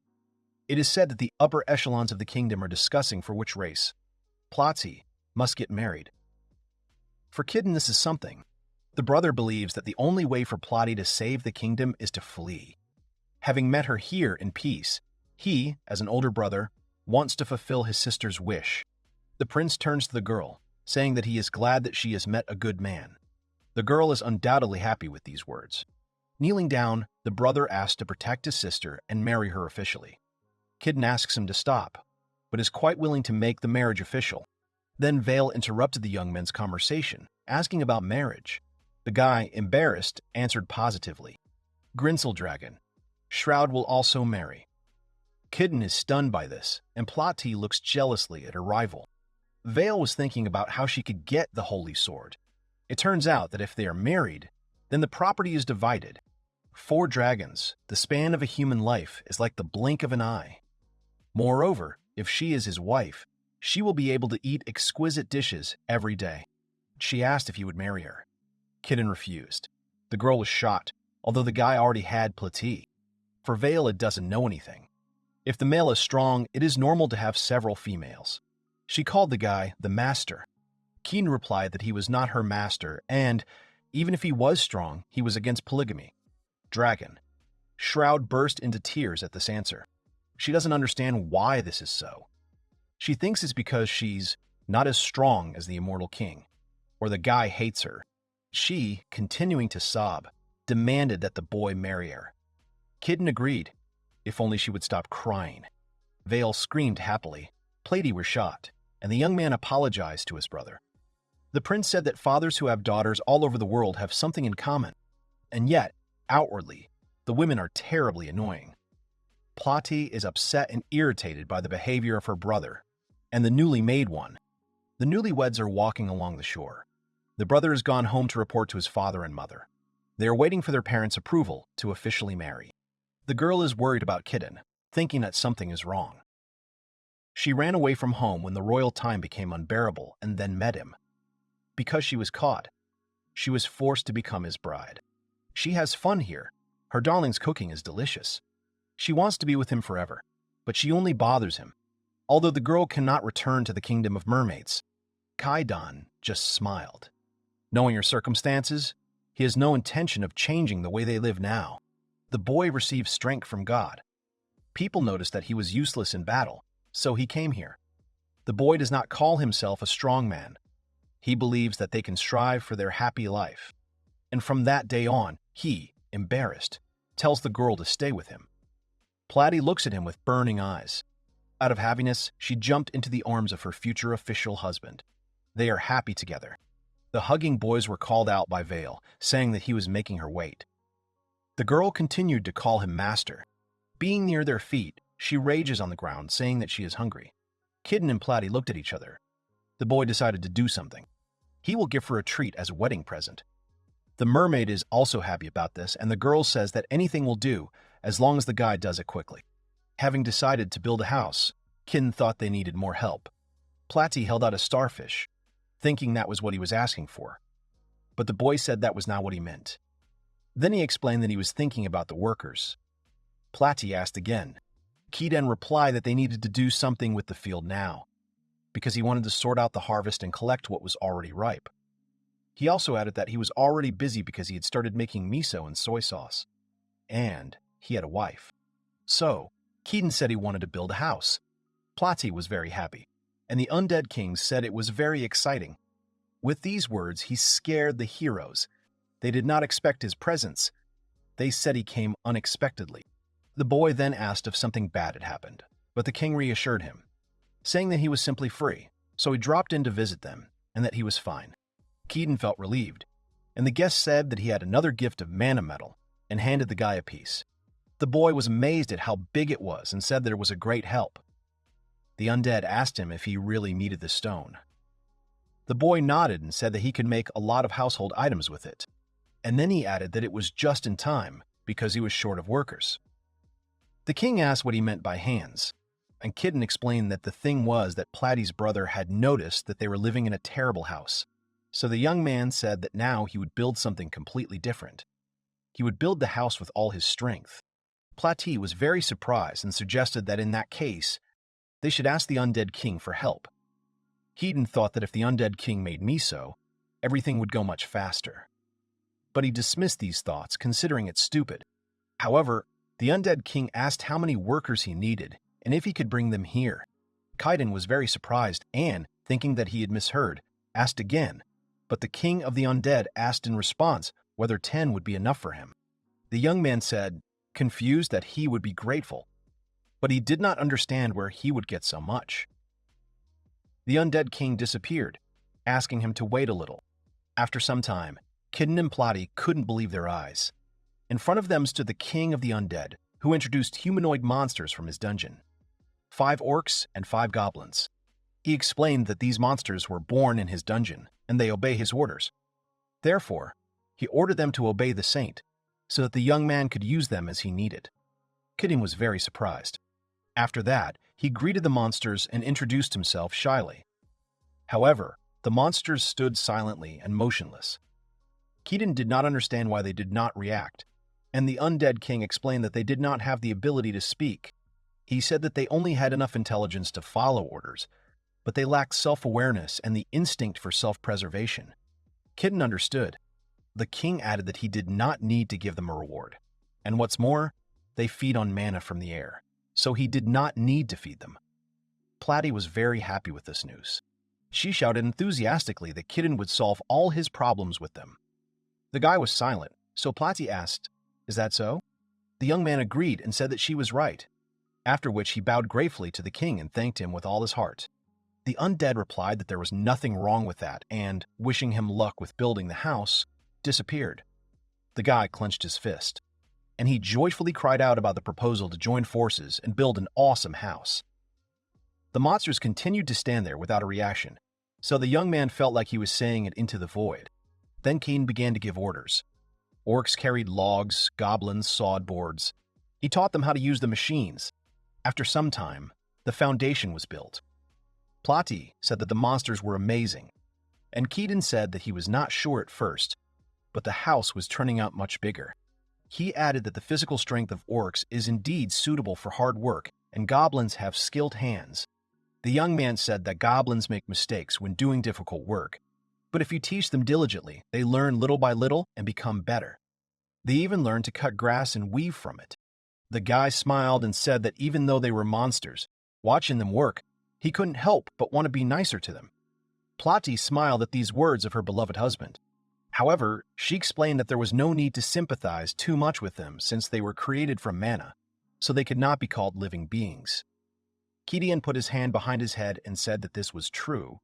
S1: It is said that the upper echelons of the kingdom are discussing for which race, Plotzy, must get married. For Kitten, this is something. The brother believes that the only way for Plotty to save the kingdom is to flee. Having met her here in peace, he, as an older brother, wants to fulfill his sister's wish. The prince turns to the girl, saying that he is glad that she has met a good man. The girl is undoubtedly happy with these words. Kneeling down, the brother asks to protect his sister and marry her officially. Kitten asks him to stop, but is quite willing to make the marriage official. Then Vale interrupted the young men's conversation, asking about marriage. The guy, embarrassed, answered positively. Grinsel Dragon. Shroud will also marry. Kitten is stunned by this, and Plati looks jealously at her rival. Vale was thinking about how she could get the holy sword. It turns out that if they are married, then the property is divided. 4 dragons, the span of a human life, is like the blink of an eye. Moreover, if she is his wife, she will be able to eat exquisite dishes every day. She asked if he would marry her. Kitten refused. The girl was shocked, although the guy already had Plati. For Vale, it doesn't know anything. If the male is strong, it is normal to have several females. She called the guy the master. Keen replied that he was not her master, and, even if he was strong, he was against polygamy. Dragon. Shroud burst into tears at this answer. She doesn't understand why this is so. She thinks it's because she's not as strong as the immortal king, or the guy hates her. She, continuing to sob, demanded that the boy marry her. Kitten agreed, if only she would stop crying. Vale screamed happily. Plati were shot, and the young man apologized to his brother. The prince said that fathers who have daughters all over the world have something in common, and yet, outwardly, the women are terribly annoying. Plati is upset and irritated by the behavior of her brother, and the newly made one. The newlyweds are walking along the shore. The brother has gone home to report to his father and mother. They are waiting for their parents' approval to officially marry. The girl is worried about Kitten, thinking that something is wrong. She ran away from home when the royal time became unbearable and then met him. Because she was caught, she was forced to become his bride. She has fun here. Her darling's cooking is delicious. She wants to be with him forever, but she only bothers him. Although the girl cannot return to the kingdom of mermaids, Kaidan just smiled. Knowing her circumstances, he has no intention of changing the way they live now. The boy received strength from God. People noticed that he was useless in battle, so he came here. The boy does not call himself a strong man. He believes that they can strive for their happy life. And from that day on, he, embarrassed, tells the girl to stay with him. Plati looks at him with burning eyes. Out of happiness, she jumped into the arms of her future official husband. They are happy together. The hugging boys were called out by Vale, saying that he was making her wait. The girl continued to call him master. Being near their feet, she rages on the ground, saying that she is hungry. Kitten and Plati looked at each other. The boy decided to do something. He will give her a treat as a wedding present. The mermaid is also happy about this, and the girl says that anything will do as long as the guy does it quickly. Having decided to build a house, Kitten thought they needed more help. Plati held out a starfish, thinking that was what he was asking for. But the boy said that was not what he meant. Then he explained that he was thinking about the workers. Plati asked again. Kiden replied that they needed to do something with the field now, because he wanted to sort out the harvest and collect what was already ripe. He also added that he was already busy because he had started making miso and soy sauce. And he had a wife. So, Keaton said he wanted to build a house. Plati was very happy, and the undead king said it was very exciting. With these words, he scared the heroes. They did not expect his presence. They said he came unexpectedly. The boy then asked if something bad had happened, but the king reassured him, saying that he was simply free, so he dropped in to visit them, and that he was fine. Keaton felt relieved, and the guest said that he had another gift of mana metal, and handed the guy a piece. The boy was amazed at how big it was and said that it was a great help. The undead asked him if he really needed the stone. The boy nodded and said that he could make a lot of household items with it, and then he added that it was just in time because he was short of workers. The king asked what he meant by hands, and Kitten explained that the thing was that Plati's brother had noticed that they were living in a terrible house. So the young man said that now he would build something completely different. He would build the house with all his strength. Plati was very surprised and suggested that in that case, they should ask the undead king for help. Keaton thought that if the undead king made miso, everything would go much faster. But he dismissed these thoughts, considering it stupid. However, the undead king asked how many workers he needed and if he could bring them here. Kaiden was very surprised and, thinking that he had misheard, asked again, but the king of the undead asked in response whether 10 would be enough for him. The young man said, confused, that he would be grateful. but he did not understand where he would get so much. The undead king disappeared, asking him to wait a little. After some time, Kitten and Plotty couldn't believe their eyes. In front of them stood the king of the undead, who introduced humanoid monsters from his dungeon. 5 orcs and 5 goblins. He explained that these monsters were born in his dungeon, and they obey his orders. Therefore, he ordered them to obey the saint, so that the young man could use them as he needed. Kitten was very surprised. After that, he greeted the monsters and introduced himself shyly. However, the monsters stood silently and motionless. Keaton did not understand why they did not react, and the undead king explained that they did not have the ability to speak. He said that they only had enough intelligence to follow orders, but they lacked self-awareness and the instinct for self-preservation. Kitten understood. The king added that he did not need to give them a reward, and what's more, they feed on mana from the air, so he did not need to feed them. Platty was very happy with this news. She shouted enthusiastically that Kitten would solve all his problems with them. The guy was silent, so Platty asked, "Is that so?" The young man agreed and said that she was right, after which he bowed gratefully to the king and thanked him with all his heart. The undead replied that there was nothing wrong with that and, wishing him luck with building the house, disappeared. The guy clenched his fist, and he joyfully cried out about the proposal to join forces and build an awesome house. The monsters continued to stand there without a reaction, so the young man felt like he was saying it into the void. Then Keen began to give orders. Orcs carried logs, goblins sawed boards. He taught them how to use the machines. After some time, the foundation was built. Plotty said that the monsters were amazing, and Keaton said that he was not sure at first, but the house was turning out much bigger. He added that the physical strength of orcs is indeed suitable for hard work, and goblins have skilled hands. The young man said that goblins make mistakes when doing difficult work, but if you teach them diligently, they learn little by little and become better. They even learn to cut grass and weave from it. The guy smiled and said that even though they were monsters, watching them work, he couldn't help but want to be nicer to them. Plotty smiled at these words of her beloved husband. However, she explained that there was no need to sympathize too much with them since they were created from mana, so they could not be called living beings. Kidian put his hand behind his head and said that this was true,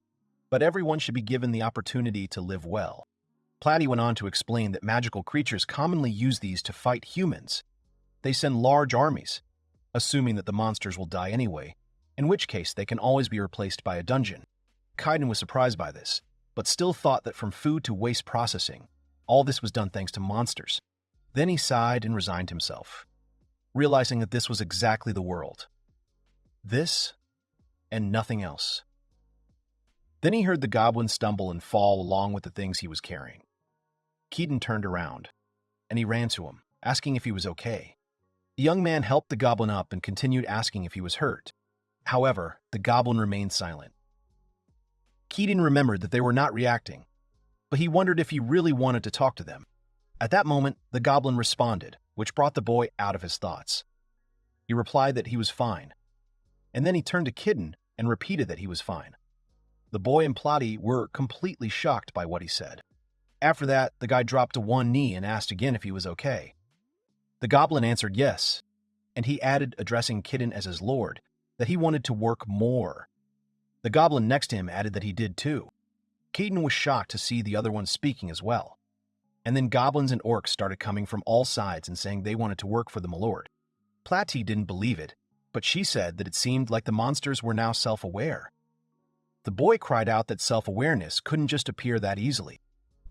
S1: but everyone should be given the opportunity to live well. Platty went on to explain that magical creatures commonly use these to fight humans. They send large armies, assuming that the monsters will die anyway, in which case they can always be replaced by a dungeon. Kaiden was surprised by this, but still thought that from food to waste processing, all this was done thanks to monsters. Then he sighed and resigned himself, realizing that this was exactly the world. This and nothing else. Then he heard the goblin stumble and fall along with the things he was carrying. Keaton turned around, and he ran to him, asking if he was okay. The young man helped the goblin up and continued asking if he was hurt. However, the goblin remained silent. Keaton remembered that they were not reacting, but he wondered if he really wanted to talk to them. At that moment, the goblin responded, which brought the boy out of his thoughts. He replied that he was fine, and then he turned to Kitten and repeated that he was fine. The boy and Plotty were completely shocked by what he said. After that, the guy dropped to one knee and asked again if he was okay. The goblin answered yes, and he added, addressing Kitten as his lord, that he wanted to work more. The goblin next to him added that he did too. Keaton was shocked to see the other one speaking as well. And then goblins and orcs started coming from all sides and saying they wanted to work for the milord. Platty didn't believe it, but she said that it seemed like the monsters were now self-aware. The boy cried out that self-awareness couldn't just appear that easily,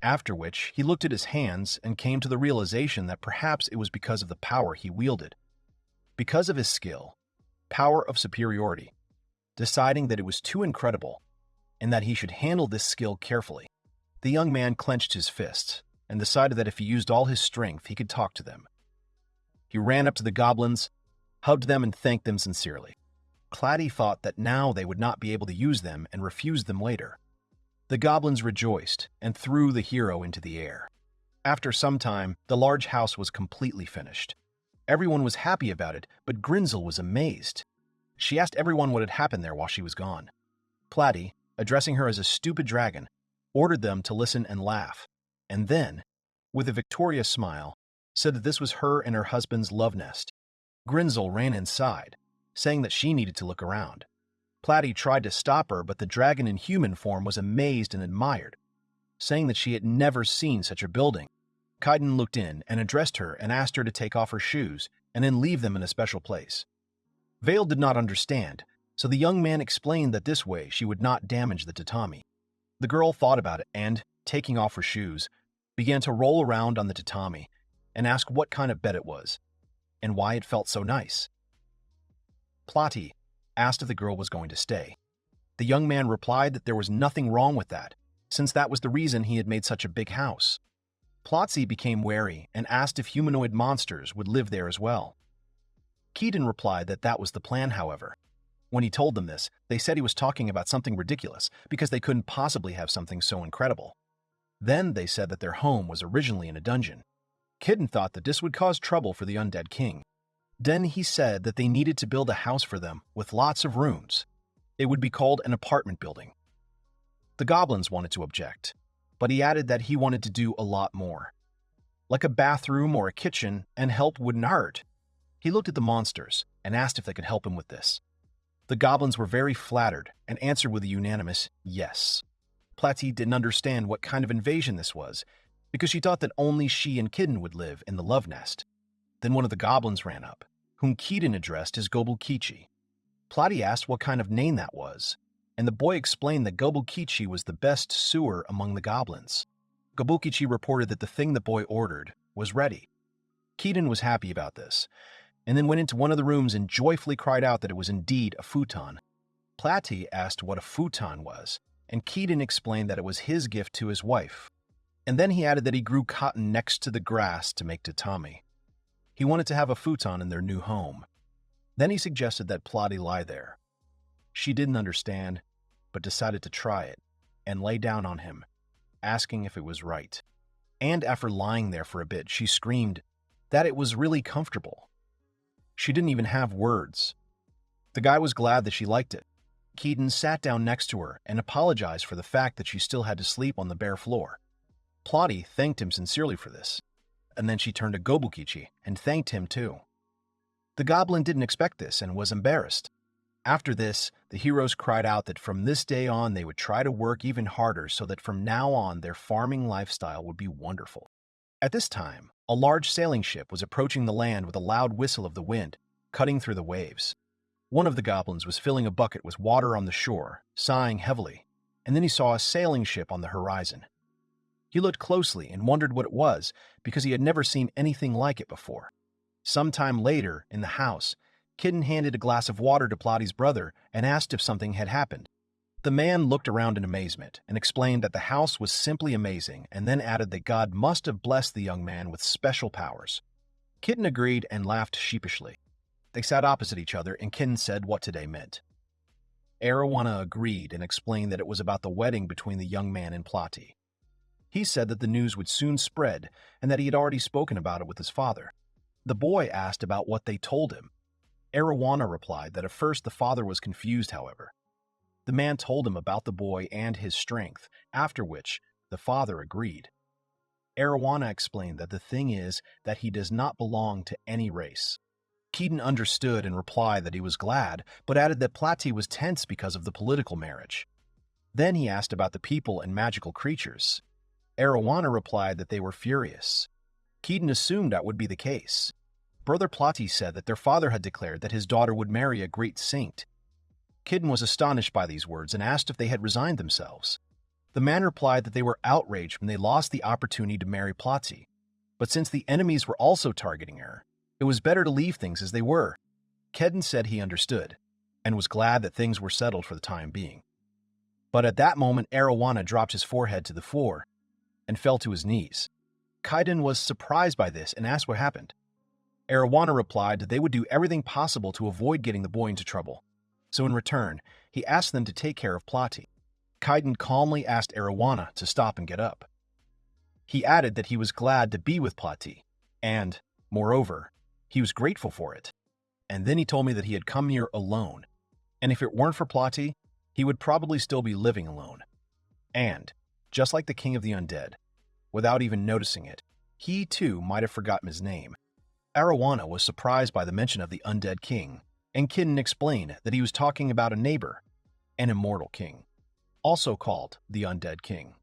S1: after which he looked at his hands and came to the realization that perhaps it was because of the power he wielded. Because of his skill, power of superiority, deciding that it was too incredible and that he should handle this skill carefully. The young man clenched his fists and decided that if he used all his strength, he could talk to them. He ran up to the goblins, hugged them, and thanked them sincerely. Claddy thought that now they would not be able to use them and refused them later. The goblins rejoiced and threw the hero into the air. After some time, the large house was completely finished. Everyone was happy about it, but Grinzel was amazed. She asked everyone what had happened there while she was gone. Platty, addressing her as a stupid dragon, ordered them to listen and laugh, and then, with a victorious smile, said that this was her and her husband's love nest. Grinzel ran inside, saying that she needed to look around. Platy tried to stop her, but the dragon in human form was amazed and admired, saying that she had never seen such a building. Kaiden looked in and addressed her and asked her to take off her shoes and then leave them in a special place. Vale did not understand, so the young man explained that this way she would not damage the tatami. The girl thought about it and, taking off her shoes, began to roll around on the tatami and ask what kind of bed it was and why it felt so nice. Platy asked if the girl was going to stay. The young man replied that there was nothing wrong with that, since that was the reason he had made such a big house. Plotzy became wary and asked if humanoid monsters would live there as well. Keaton replied that that was the plan, however. When he told them this, they said he was talking about something ridiculous because they couldn't possibly have something so incredible. Then they said that their home was originally in a dungeon. Keaton thought that this would cause trouble for the undead king. Then he said that they needed to build a house for them with lots of rooms. It would be called an apartment building. The goblins wanted to object, but he added that he wanted to do a lot more, like a bathroom or a kitchen, and help wouldn't hurt. He looked at the monsters and asked if they could help him with this. The goblins were very flattered and answered with a unanimous yes. Platy didn't understand what kind of invasion this was, because she thought that only she and Kitten would live in the love nest. Then one of the goblins ran up, whom Keaton addressed as Gobukichi. Platy asked what kind of name that was, and the boy explained that Gobukichi was the best sewer among the goblins. Gobukichi reported that the thing the boy ordered was ready. Keaton was happy about this, and then went into one of the rooms and joyfully cried out that it was indeed a futon. Platy asked what a futon was, and Keaton explained that it was his gift to his wife. And then he added that he grew cotton next to the grass to make tatami. He wanted to have a futon in their new home. Then he suggested that Platy lie there. She didn't understand, but decided to try it, and lay down on him, asking if it was right. And after lying there for a bit, she screamed that it was really comfortable. She didn't even have words. The guy was glad that she liked it. Keaton sat down next to her and apologized for the fact that she still had to sleep on the bare floor. Platy thanked him sincerely for this, and then she turned to Gobukichi and thanked him too. The goblin didn't expect this and was embarrassed. After this, the heroes cried out that from this day on they would try to work even harder so that from now on their farming lifestyle would be wonderful. At this time, a large sailing ship was approaching the land with a loud whistle of the wind, cutting through the waves. One of the goblins was filling a bucket with water on the shore, sighing heavily, and then he saw a sailing ship on the horizon. He looked closely and wondered what it was because he had never seen anything like it before. Sometime later, in the house, Kitten handed a glass of water to Platy's brother and asked if something had happened. The man looked around in amazement and explained that the house was simply amazing, and then added that God must have blessed the young man with special powers. Kitten agreed and laughed sheepishly. They sat opposite each other, and Kitten said what today meant. Arowana agreed and explained that it was about the wedding between the young man and Platy. He said that the news would soon spread and that he had already spoken about it with his father. The boy asked about what they told him. Arowana replied that at first the father was confused, however. The man told him about the boy and his strength, after which the father agreed. Arowana explained that the thing is that he does not belong to any race. Keaton understood and replied that he was glad, but added that Platy was tense because of the political marriage. Then he asked about the people and magical creatures. Arowana replied that they were furious. Keaton assumed that would be the case. Brother Platy said that their father had declared that his daughter would marry a great saint. Keaton was astonished by these words and asked if they had resigned themselves. The man replied that they were outraged when they lost the opportunity to marry Platy, but since the enemies were also targeting her, it was better to leave things as they were. Keaton said he understood, and was glad that things were settled for the time being. But at that moment, Arowana dropped his forehead to the floor and fell to his knees. Kaiden was surprised by this and asked what happened. Arowana replied that they would do everything possible to avoid getting the boy into trouble. So in return, he asked them to take care of Platy. Kaiden calmly asked Arowana to stop and get up. He added that he was glad to be with Platy, and, moreover, he was grateful for it. And then he told me that he had come here alone, and if it weren't for Platy, he would probably still be living alone. And, just like the king of the undead, without even noticing it, he too might have forgotten his name. Arowana was surprised by the mention of the undead king, and Kitten explained that he was talking about a neighbor, an immortal king, also called the Undead King.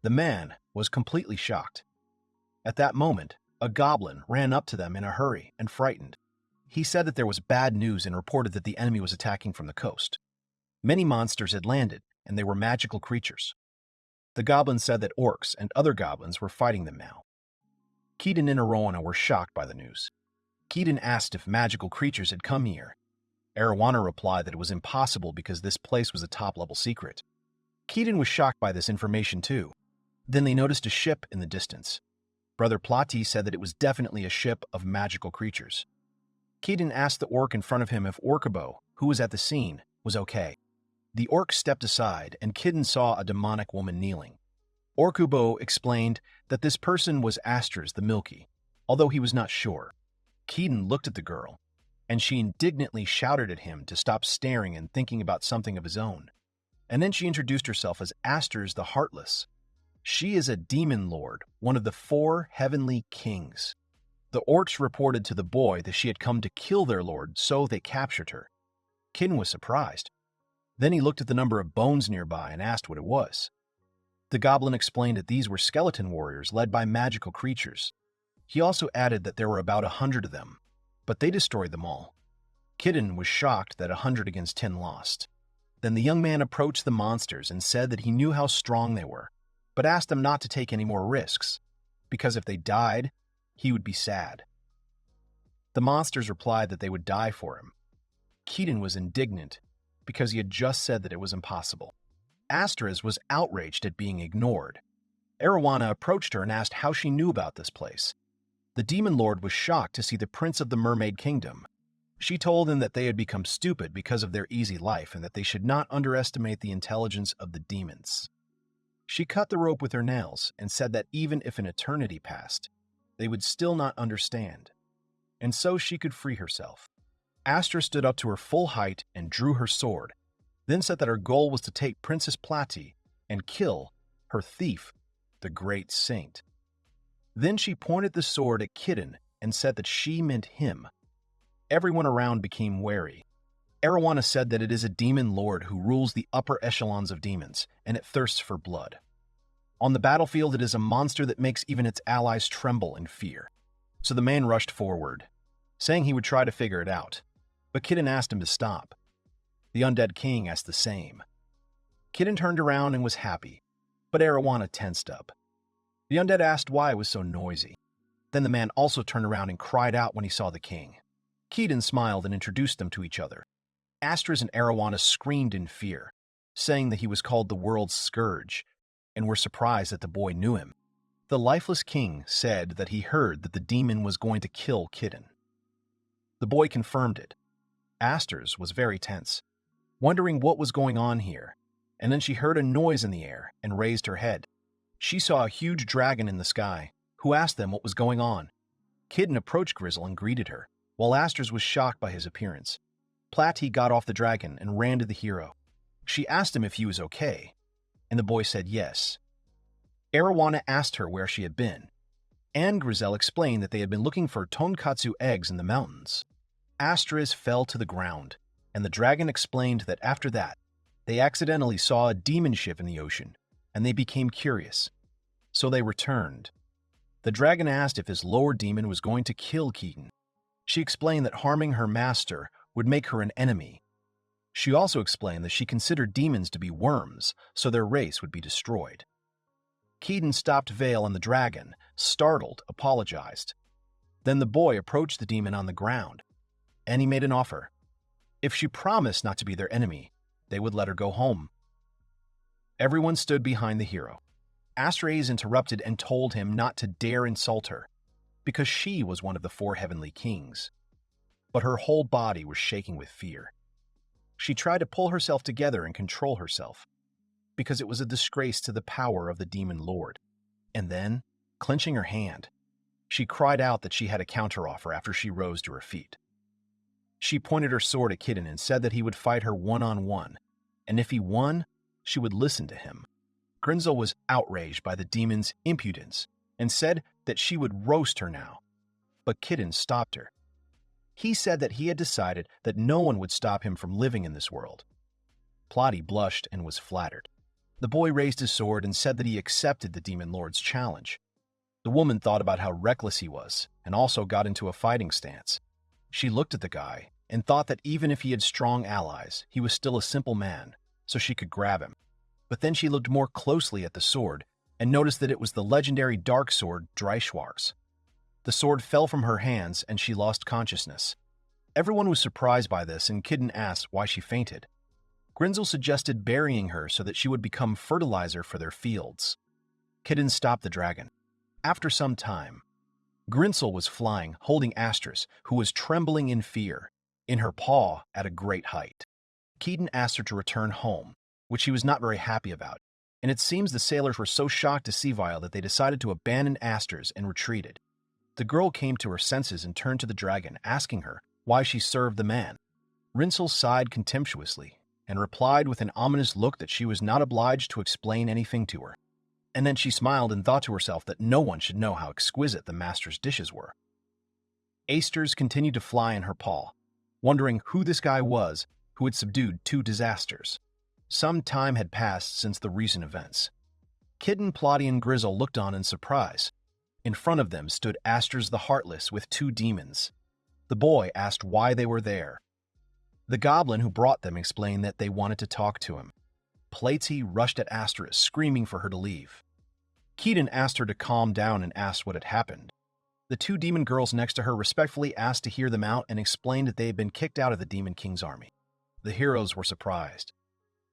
S1: The man was completely shocked. At that moment, a goblin ran up to them in a hurry and frightened. He said that there was bad news and reported that the enemy was attacking from the coast. Many monsters had landed, and they were magical creatures. The goblin said that orcs and other goblins were fighting them now. Keaton and Arowana were shocked by the news. Keaton asked if magical creatures had come here. Arowana replied that it was impossible because this place was a top-level secret. Keaton was shocked by this information too. Then they noticed a ship in the distance. Brother Plati said that it was definitely a ship of magical creatures. Keaton asked the orc in front of him if Orkabo, who was at the scene, was okay. The orc stepped aside, and Keaton saw a demonic woman kneeling. Orkubo explained that this person was Astras the Milky, although he was not sure. Keaton looked at the girl, and she indignantly shouted at him to stop staring and thinking about something of his own. And then she introduced herself as Astras the Heartless. She is a demon lord, one of the 4 heavenly kings. The orcs reported to the boy that she had come to kill their lord, so they captured her. Keaton was surprised. Then he looked at the number of bones nearby and asked what it was. The goblin explained that these were skeleton warriors led by magical creatures. He also added that there were about 100 of them, but they destroyed them all. Keaton was shocked that 100 against 10 lost. Then the young man approached the monsters and said that he knew how strong they were, but asked them not to take any more risks, because if they died, he would be sad. The monsters replied that they would die for him. Keaton was indignant because he had just said that it was impossible. Astras was outraged at being ignored. Arowana approached her and asked how she knew about this place. The demon lord was shocked to see the prince of the Mermaid Kingdom. She told him that they had become stupid because of their easy life and that they should not underestimate the intelligence of the demons. She cut the rope with her nails and said that even if an eternity passed, they would still not understand, and so she could free herself. Astra stood up to her full height and drew her sword, then said that her goal was to take Princess Plati and kill her thief, the great saint. Then she pointed the sword at Keaton and said that she meant him. Everyone around became wary. Arowana said that it is a demon lord who rules the upper echelons of demons, and it thirsts for blood. On the battlefield, it is a monster that makes even its allies tremble in fear. So the man rushed forward, saying he would try to figure it out, but Keaton asked him to stop. The undead king asked the same. Keaton turned around and was happy, but Arowana tensed up. The undead asked why it was so noisy. Then the man also turned around and cried out when he saw the king. Keaton smiled and introduced them to each other. Astras and Arowana screamed in fear, saying that he was called the world's scourge, and were surprised that the boy knew him. The lifeless king said that he heard that the demon was going to kill Keaton. The boy confirmed it. Astras was very tense, wondering what was going on here, and then she heard a noise in the air and raised her head. She saw a huge dragon in the sky, who asked them what was going on. Keaton approached Grizzle and greeted her, while Astras was shocked by his appearance. Plati got off the dragon and ran to the hero. She asked him if he was okay, and the boy said yes. Arowana asked her where she had been, and Grizel explained that they had been looking for tonkatsu eggs in the mountains. Astras fell to the ground, and the dragon explained that after that, they accidentally saw a demon ship in the ocean, and they became curious. So they returned. The dragon asked if his lower demon was going to kill Keaton. She explained that harming her master would make her an enemy. She also explained that she considered demons to be worms, so their race would be destroyed. Keaton stopped Vale and the dragon, startled, apologized. Then the boy approached the demon on the ground, and he made an offer. If she promised not to be their enemy, they would let her go home. Everyone stood behind the hero. Astras interrupted and told him not to dare insult her, because she was one of the 4 heavenly kings. But her whole body was shaking with fear. She tried to pull herself together and control herself, because it was a disgrace to the power of the demon lord. And then, clenching her hand, she cried out that she had a counteroffer after she rose to her feet. She pointed her sword at Keaton and said that he would fight her one-on-one, and if he won, she would listen to him. Grinsel was outraged by the demon's impudence and said that she would roast her now, but Keaton stopped her. He said that he had decided that no one would stop him from living in this world. Plotty blushed and was flattered. The boy raised his sword and said that he accepted the Demon Lord's challenge. The woman thought about how reckless he was and also got into a fighting stance. She looked at the guy and thought that even if he had strong allies, he was still a simple man, so she could grab him. But then she looked more closely at the sword and noticed that it was the legendary dark sword Dreishwar's. The sword fell from her hands and she lost consciousness. Everyone was surprised by this and Kidden asked why she fainted. Grinzel suggested burying her so that she would become fertilizer for their fields. Kidden stopped the dragon. After some time, Grinzel was flying, holding Astris, who was trembling in fear, in her paw at a great height. Kidden asked her to return home, which she was not very happy about, and it seems the sailors were so shocked to see Vile that they decided to abandon Astris and retreated. The girl came to her senses and turned to the dragon, asking her why she served the man. Grinzel sighed contemptuously and replied with an ominous look that she was not obliged to explain anything to her. And then she smiled and thought to herself that no one should know how exquisite the master's dishes were. Asters continued to fly in her paw, wondering who this guy was who had subdued 2 disasters. Some time had passed since the recent events. Kidden, Plotty, and Grizzle looked on in surprise. In front of them stood Asters the Heartless with 2 demons. The boy asked why they were there. The goblin who brought them explained that they wanted to talk to him. Platy rushed at Astris, screaming for her to leave. Keaton asked her to calm down and asked what had happened. The 2 demon girls next to her respectfully asked to hear them out and explained that they had been kicked out of the Demon King's army. The heroes were surprised,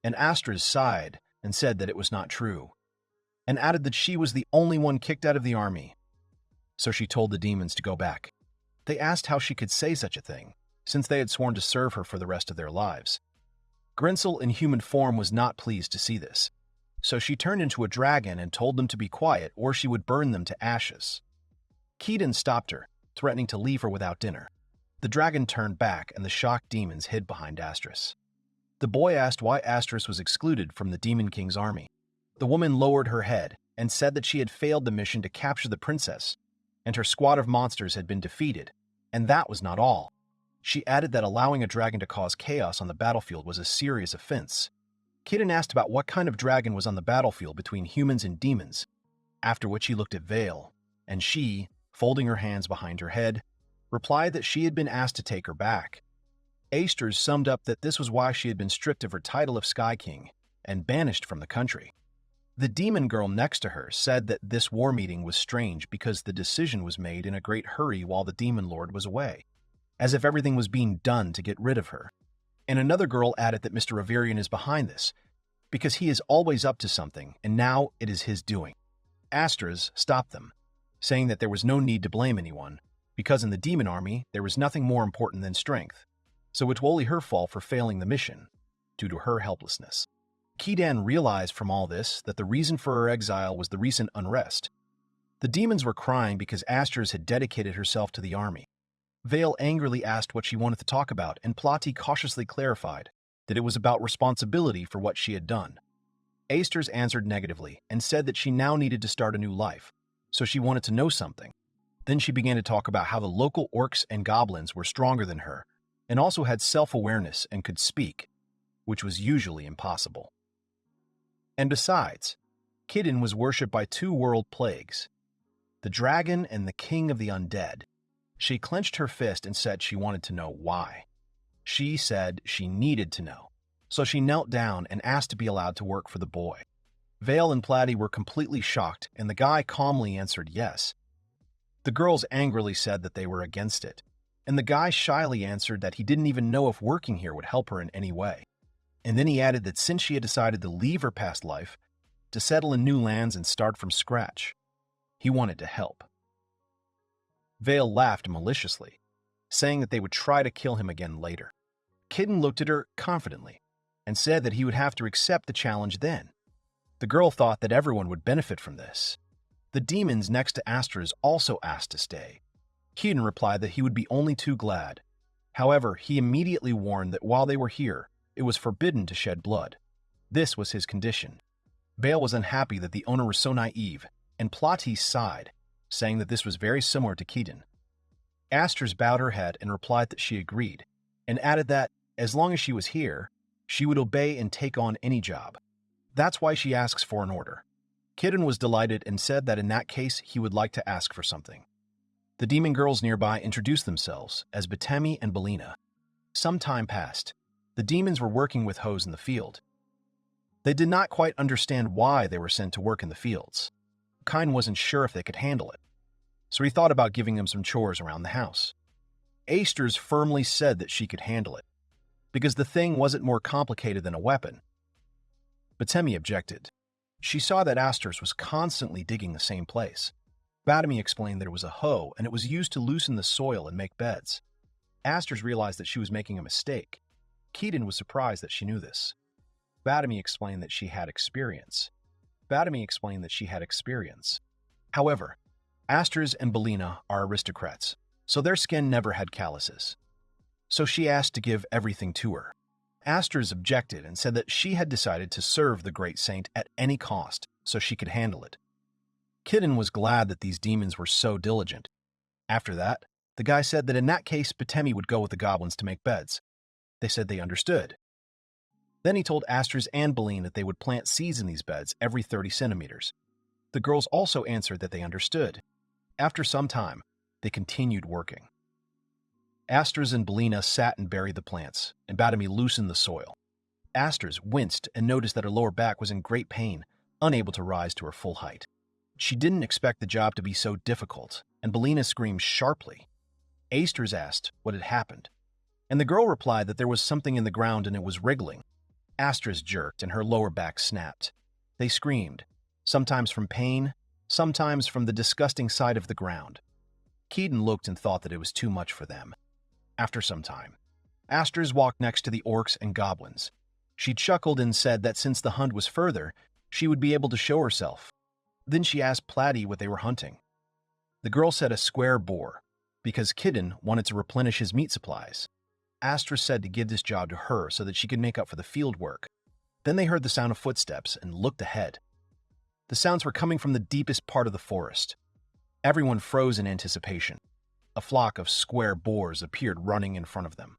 S1: and Astris sighed and said that it was not true, and added that she was the only one kicked out of the army. So she told the demons to go back. They asked how she could say such a thing, since they had sworn to serve her for the rest of their lives. Grinzel in human form was not pleased to see this, so she turned into a dragon and told them to be quiet or she would burn them to ashes. Keaton stopped her, threatening to leave her without dinner. The dragon turned back and the shocked demons hid behind Astris. The boy asked why Astris was excluded from the Demon King's army. The woman lowered her head and said that she had failed the mission to capture the princess, and her squad of monsters had been defeated, and that was not all. She added that allowing a dragon to cause chaos on the battlefield was a serious offense. Kidden asked about what kind of dragon was on the battlefield between humans and demons, after which he looked at Vale, and she, folding her hands behind her head, replied that she had been asked to take her back. Asters summed up that this was why she had been stripped of her title of Sky King and banished from the country. The demon girl next to her said that this war meeting was strange because the decision was made in a great hurry while the demon lord was away, as if everything was being done to get rid of her. And another girl added that Mr. Reverian is behind this, because he is always up to something, and now it is his doing. Astras stopped them, saying that there was no need to blame anyone, because in the demon army there was nothing more important than strength, so it was only her fault for failing the mission, due to her helplessness. Kidan realized from all this that the reason for her exile was the recent unrest. The demons were crying because Astras had dedicated herself to the army. Vale angrily asked what she wanted to talk about, and Plotty cautiously clarified that it was about responsibility for what she had done. Asters answered negatively and said that she now needed to start a new life, so she wanted to know something. Then she began to talk about how the local orcs and goblins were stronger than her, and also had self-awareness and could speak, which was usually impossible. And besides, Kidden was worshipped by 2 world plagues, the dragon and the king of the undead. She clenched her fist and said she wanted to know why. She said she needed to know, so she knelt down and asked to be allowed to work for the boy. Vale and Platty were completely shocked, and the guy calmly answered yes. The girls angrily said that they were against it, and the guy shyly answered that he didn't even know if working here would help her in any way. And then he added that since she had decided to leave her past life, to settle in new lands and start from scratch, he wanted to help. Vale laughed maliciously, saying that they would try to kill him again later. Kidden looked at her confidently and said that he would have to accept the challenge then. The girl thought that everyone would benefit from this. The demons next to Astras also asked to stay. Kidden replied that he would be only too glad. However, he immediately warned that while they were here, it was forbidden to shed blood. This was his condition. Vale was unhappy that the owner was so naive, and Plotty sighed, saying that this was very similar to Keaton. Asters bowed her head and replied that she agreed, and added that, as long as she was here, she would obey and take on any job. That's why she asks for an order. Kitten was delighted and said that in that case he would like to ask for something. The demon girls nearby introduced themselves as Batemi and Belina. Some time passed. The demons were working with hoes in the field. They did not quite understand why they were sent to work in the fields. Kine wasn't sure if they could handle it, so he thought about giving them some chores around the house. Asters firmly said that she could handle it, because the thing wasn't more complicated than a weapon. Batemi objected. She saw that Asters was constantly digging the same place. Batemi explained that it was a hoe and it was used to loosen the soil and make beds. Asters realized that she was making a mistake. Keaton was surprised that she knew this. Batemi explained that she had experience. However, Asters and Belina are aristocrats, so their skin never had calluses. So she asked to give everything to her. Asters objected and said that she had decided to serve the great saint at any cost so she could handle it. Kitten was glad that these demons were so diligent. After that, the guy said that in that case, Batemi would go with the goblins to make beds. They said they understood. Then he told Asters and Belina that they would plant seeds in these beds every 30 centimeters. The girls also answered that they understood. After some time, they continued working. Asters and Belina sat and buried the plants, and Batemi loosened the soil. Asters winced and noticed that her lower back was in great pain, unable to rise to her full height. She didn't expect the job to be so difficult, and Belina screamed sharply. Asters asked what had happened, and the girl replied that there was something in the ground and it was wriggling. Asters jerked and her lower back snapped. They screamed, sometimes from pain, sometimes from the disgusting sight of the ground. Keaton looked and thought that it was too much for them. After some time, Asters walked next to the orcs and goblins. She chuckled and said that since the hunt was further, she would be able to show herself. Then she asked Platty what they were hunting. The girl said a square boar, because Kitten wanted to replenish his meat supplies. Asters said to give this job to her so that she could make up for the field work. Then they heard the sound of footsteps and looked ahead. The sounds were coming from the deepest part of the forest. Everyone froze in anticipation. A flock of square boars appeared running in front of them.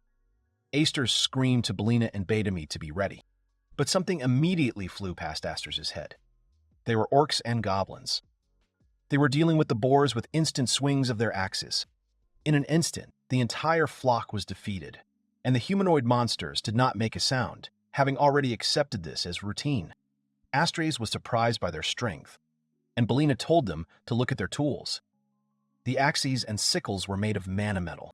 S1: Asters screamed to Belina and Batemi to be ready, but something immediately flew past Asters' head. They were orcs and goblins. They were dealing with the boars with instant swings of their axes. In an instant, the entire flock was defeated, and the humanoid monsters did not make a sound, having already accepted this as routine. Asters was surprised by their strength, and Belina told them to look at their tools. The axes and sickles were made of mana metal.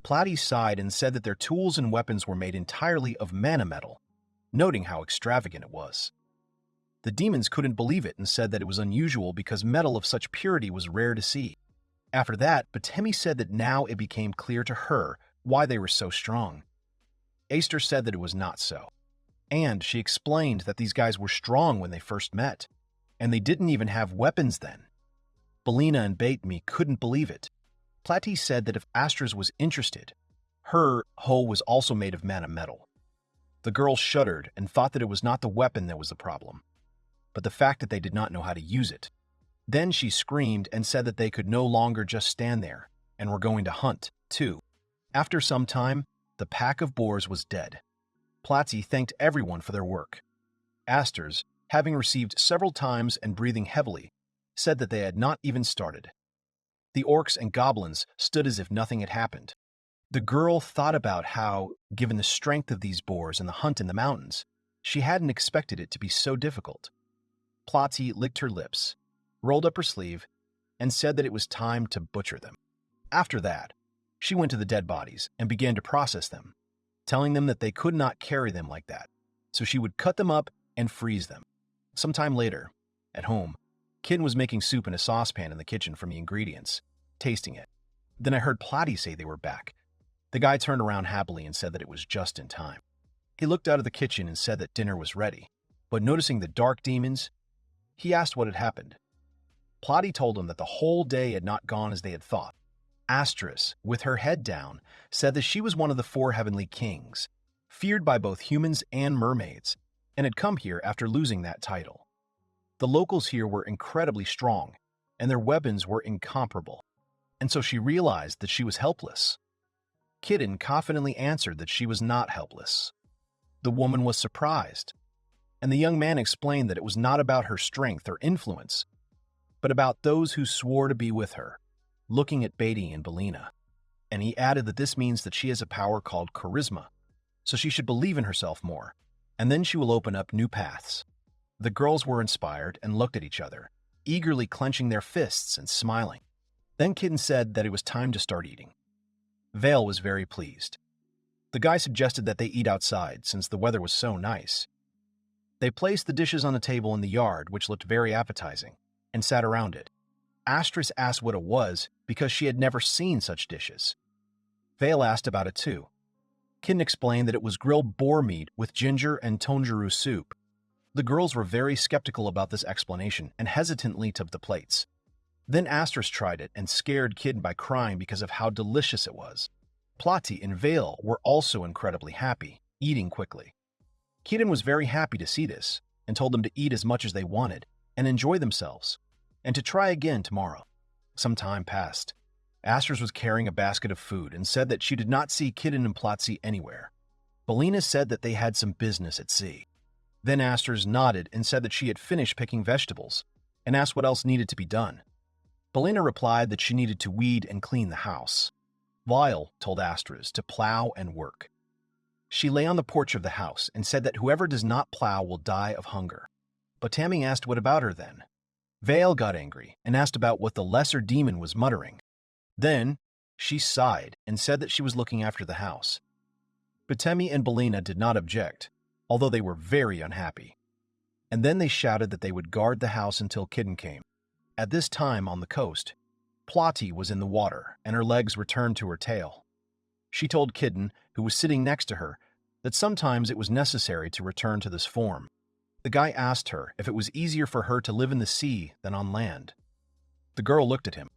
S1: Platty sighed and said that their tools and weapons were made entirely of mana metal, noting how extravagant it was. The demons couldn't believe it and said that it was unusual because metal of such purity was rare to see. After that, Batemi said that now it became clear to her why they were so strong. Aster said that it was not so, and she explained that these guys were strong when they first met, and they didn't even have weapons then. Belina and Batemi couldn't believe it. Platty said that if Asters was interested, her hoe was also made of mana metal. The girls shuddered and thought that it was not the weapon that was the problem, but the fact that they did not know how to use it. Then she screamed and said that they could no longer just stand there and were going to hunt, too. After some time, the pack of boars was dead. Platty thanked everyone for their work. Asters, having received several times and breathing heavily, said that they had not even started. The orcs and goblins stood as if nothing had happened. The girl thought about how, given the strength of these boars and the hunt in the mountains, she hadn't expected it to be so difficult. Platty licked her lips, rolled up her sleeve, and said that it was time to butcher them. After that, she went to the dead bodies and began to process them, telling them that they could not carry them like that, so she would cut them up and freeze them. Sometime later, at home, Kid was making soup in a saucepan in the kitchen from the ingredients, tasting it. Then I heard Platty say they were back. The guy turned around happily and said that it was just in time. He looked out of the kitchen and said that dinner was ready, but noticing the dark demons, he asked what had happened. Platty told him that the whole day had not gone as they had thought. Astris, with her head down, said that she was one of the 4 heavenly kings, feared by both humans and mermaids, and had come here after losing that title. The locals here were incredibly strong, and their weapons were incomparable. and so she realized that she was helpless. Kitten confidently answered that she was not helpless. The woman was surprised, and the young man explained that it was not about her strength or influence, but about those who swore to be with her, looking at Beatty and Belina. And he added that this means that she has a power called charisma, so she should believe in herself more, and then she will open up new paths. The girls were inspired and looked at each other, eagerly clenching their fists and smiling. Then Kitten said that it was time to start eating. Vale was very pleased. The guy suggested that they eat outside since the weather was so nice. They placed the dishes on a table in the yard, which looked very appetizing, and sat around it. Astris asked what it was because she had never seen such dishes. Vale asked about it too. Kitten explained that it was grilled boar meat with ginger and tonjuru soup. The girls were very skeptical about this explanation and hesitantly took the plates. Then Astris tried it and scared Kitten by crying because of how delicious it was. Plati and Vale were also incredibly happy, eating quickly. Kitten was very happy to see this and told them to eat as much as they wanted and enjoy themselves, and to try again tomorrow. Some time passed. Astris was carrying a basket of food and said that she did not see Kitten and Plotzi anywhere. Belina said that they had some business at sea. Then Astris nodded and said that she had finished picking vegetables and asked what else needed to be done. Belina replied that she needed to weed and clean the house. Vile told Astris to plow and work. She lay on the porch of the house and said that whoever does not plow will die of hunger. But Tammy asked what about her then. Vale got angry and asked about what the lesser demon was muttering. Then she sighed and said that she was looking after the house. Batemi and Belina did not object, although they were very unhappy. And then they shouted that they would guard the house until Kitten came. At this time on the coast, Plati was in the water and her legs returned to her tail. She told Kitten, who was sitting next to her, that sometimes it was necessary to return to this form. The guy asked her if it was easier for her to live in the sea than on land. The girl looked at him,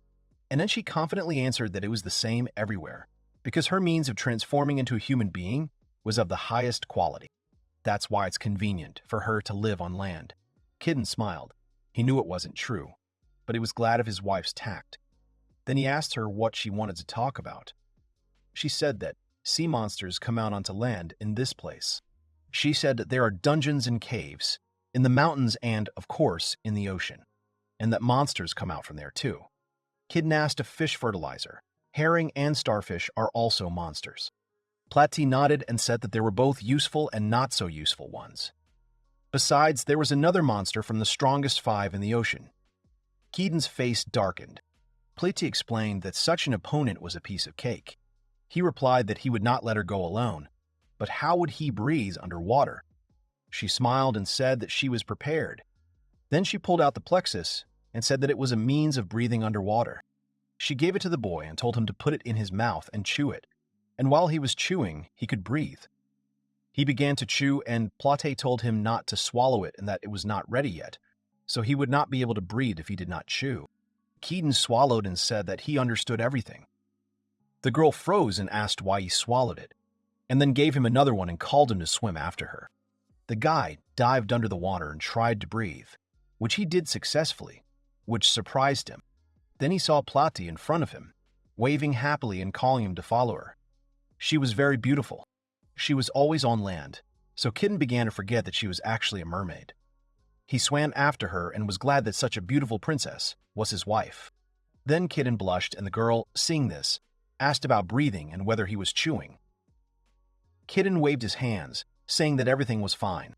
S1: and then she confidently answered that it was the same everywhere, because her means of transforming into a human being was of the highest quality. That's why it's convenient for her to live on land. Kitten smiled. He knew it wasn't true, but he was glad of his wife's tact. Then he asked her what she wanted to talk about. She said that sea monsters come out onto land in this place. She said that there are dungeons and caves, in the mountains and, of course, in the ocean, and that monsters come out from there too. Kitten asked if fish fertilizer, herring, and starfish are also monsters. Plati nodded and said that there were both useful and not so useful ones. Besides, there was another monster from the strongest 5 in the ocean. Keaton's face darkened. Plati explained that such an opponent was a piece of cake. He replied that he would not let her go alone, but how would he breathe underwater? She smiled and said that she was prepared. Then she pulled out the plexus and said that it was a means of breathing underwater. She gave it to the boy and told him to put it in his mouth and chew it, and while he was chewing, he could breathe. He began to chew, and Plate told him not to swallow it and that it was not ready yet, so he would not be able to breathe if he did not chew. Keaton swallowed and said that he understood everything. The girl froze and asked why he swallowed it, and then gave him another one and called him to swim after her. The guy dived under the water and tried to breathe, which he did successfully, which surprised him. Then he saw Plati in front of him, waving happily and calling him to follow her. She was very beautiful. She was always on land, so Kitten began to forget that she was actually a mermaid. He swam after her and was glad that such a beautiful princess was his wife. Then Kitten blushed, and the girl, seeing this, asked about breathing and whether he was chewing. Kitten waved his hands, saying that everything was fine,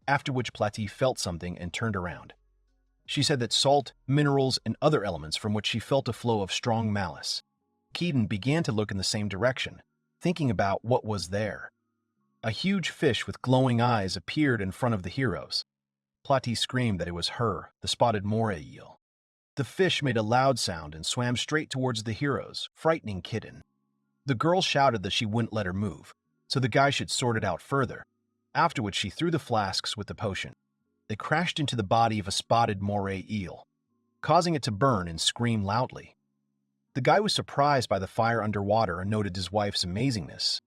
S1: after which Plati felt something and turned around. She said that salt, minerals, and other elements from which she felt a flow of strong malice. Keaton began to look in the same direction, thinking about what was there. A huge fish with glowing eyes appeared in front of the heroes. Plati screamed that it was her, the spotted moray eel. The fish made a loud sound and swam straight towards the heroes, frightening Kitten. The girl shouted that she wouldn't let her move, so the guy should sort it out further, after which she threw the flasks with the potion. They crashed into the body of a spotted moray eel, causing it to burn and scream loudly. The guy was surprised by the fire underwater and noted his wife's amazingness.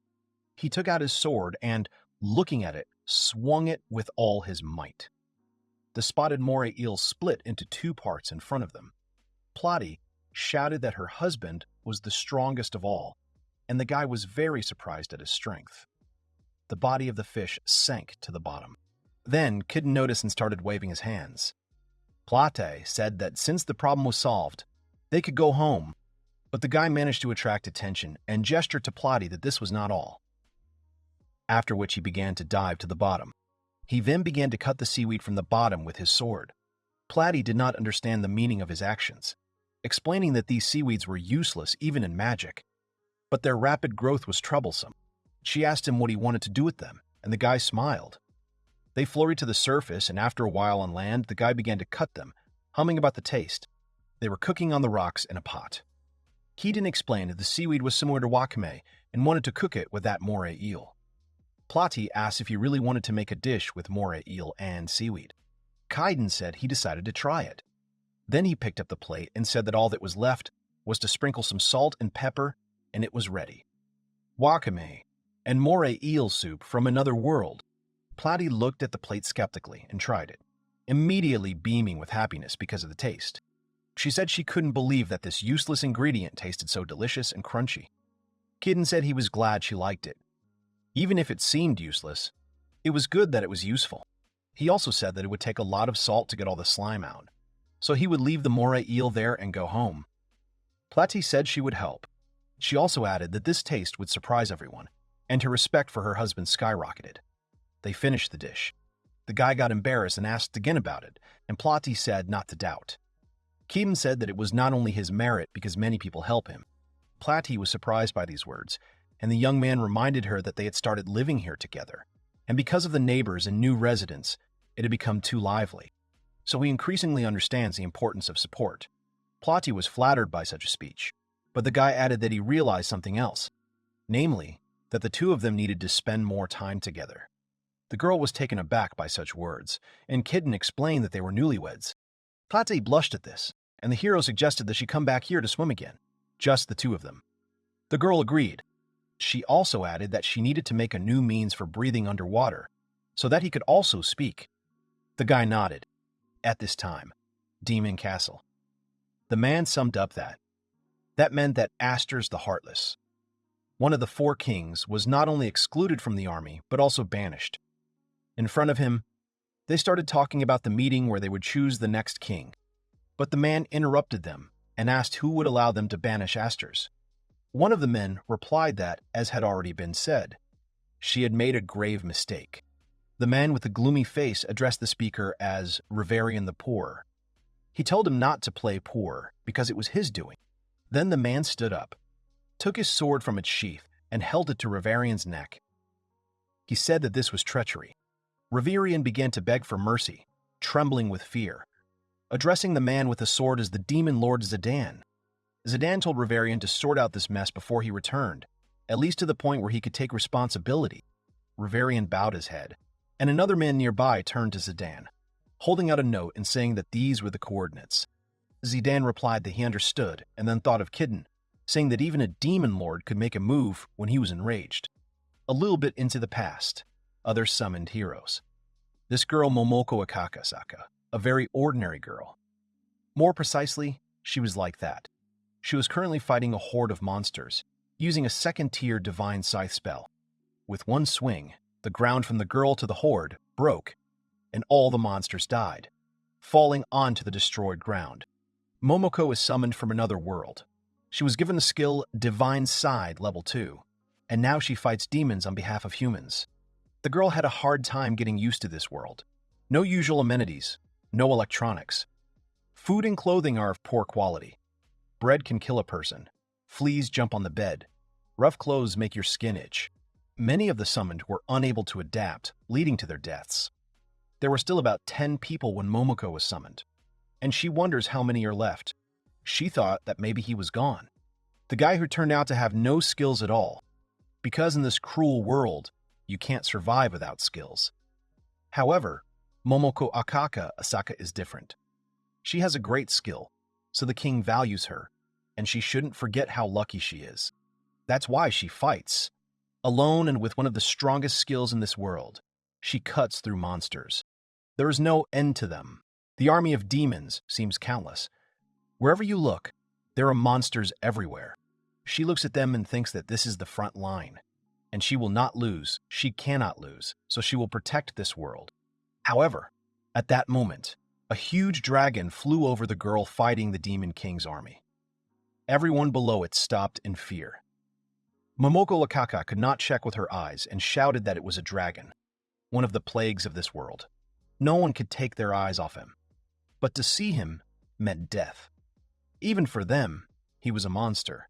S1: He took out his sword and, looking at it, swung it with all his might. The spotted moray eel split into 2 parts in front of them. Plati shouted that her husband was the strongest of all, and the guy was very surprised at his strength. The body of the fish sank to the bottom. Then Kitten noticed and started waving his hands. Plate said that since the problem was solved, they could go home, but the guy managed to attract attention and gestured to Plotty that this was not all. After which he began to dive to the bottom. He then began to cut the seaweed from the bottom with his sword. Platty did not understand the meaning of his actions, explaining that these seaweeds were useless even in magic, but their rapid growth was troublesome. She asked him what he wanted to do with them, and the guy smiled. They floated to the surface, and after a while on land, the guy began to cut them, humming about the taste. They were cooking on the rocks in a pot. Keaton explained that the seaweed was similar to wakame and wanted to cook it with that moray eel. Plotty asked if he really wanted to make a dish with moray eel and seaweed. Kaiden said he decided to try it. Then he picked up the plate and said that all that was left was to sprinkle some salt and pepper, and it was ready. Wakame and moray eel soup from another world. Plotty looked at the plate skeptically and tried it, immediately beaming with happiness because of the taste. She said she couldn't believe that this useless ingredient tasted so delicious and crunchy. Kitten said he was glad she liked it. Even if it seemed useless, it was good that it was useful. He also said that it would take a lot of salt to get all the slime out, so he would leave the moray eel there and go home. Plotty said she would help. She also added that this taste would surprise everyone, and her respect for her husband skyrocketed. They finished the dish. The guy got embarrassed and asked again about it, and Plotty said not to doubt. Kim said that it was not only his merit because many people help him. Plotty was surprised by these words, and the young man reminded her that they had started living here together, and because of the neighbors and new residents, it had become too lively. So he increasingly understands the importance of support. Plotty was flattered by such a speech, but the guy added that he realized something else, namely, that the two of them needed to spend more time together. The girl was taken aback by such words, and Kitten explained that they were newlyweds. Plotty blushed at this, and the hero suggested that she come back here to swim again, just the two of them. The girl agreed. She also added that she needed to make a new means for breathing underwater, so that he could also speak. The guy nodded. At this time, Demon Castle. The man summed up that meant that Astor's the Heartless, one of the four kings, was not only excluded from the army, but also banished. In front of him, they started talking about the meeting where they would choose the next king, but the man interrupted them and asked who would allow them to banish Astor's. One of the men replied that, as had already been said, she had made a grave mistake. The man with the gloomy face addressed the speaker as Riverian the Poor. He told him not to play poor because it was his doing. Then the man stood up, took his sword from its sheath, and held it to Riverian's neck. He said that this was treachery. Riverian began to beg for mercy, trembling with fear, addressing the man with the sword as the demon lord Zidane. Zidane told Riverian to sort out this mess before he returned, at least to the point where he could take responsibility. Riverian bowed his head, and another man nearby turned to Zidane, holding out a note and saying that these were the coordinates. Zidane replied that he understood and then thought of Kitten, saying that even a demon lord could make a move when he was enraged. A little bit into the past, other summoned heroes. This girl Momoko Akakasaka, a very ordinary girl. More precisely, she was like that. She was currently fighting a horde of monsters, using a second-tier divine scythe spell. With one swing, the ground from the girl to the horde broke, and all the monsters died, falling onto the destroyed ground. Momoko is summoned from another world. She was given the skill Divine Side Level 2, and now she fights demons on behalf of humans. The girl had a hard time getting used to this world. No usual amenities, no electronics. Food and clothing are of poor quality. Bread can kill a person. Fleas jump on the bed. Rough clothes make your skin itch. Many of the summoned were unable to adapt, leading to their deaths. There were still about 10 people when Momoko was summoned, and she wonders how many are left. She thought that maybe he was gone. The guy who turned out to have no skills at all, because in this cruel world, you can't survive without skills. However, Momoko Asaka is different. She has a great skill, so the king values her, and she shouldn't forget how lucky she is. That's why she fights. Alone and with one of the strongest skills in this world, she cuts through monsters. There is no end to them. The army of demons seems countless. Wherever you look, There are monsters everywhere. She looks at them and thinks that this is the front line, and she will not lose, she cannot lose, so she will protect this world. However, at that moment, a huge dragon flew over the girl fighting the Demon King's army. Everyone below it stopped in fear. Momoko Lakaka could not check with her eyes and shouted that it was a dragon, one of the plagues of this world. No one could take their eyes off him. But to see him meant death. Even for them, he was a monster.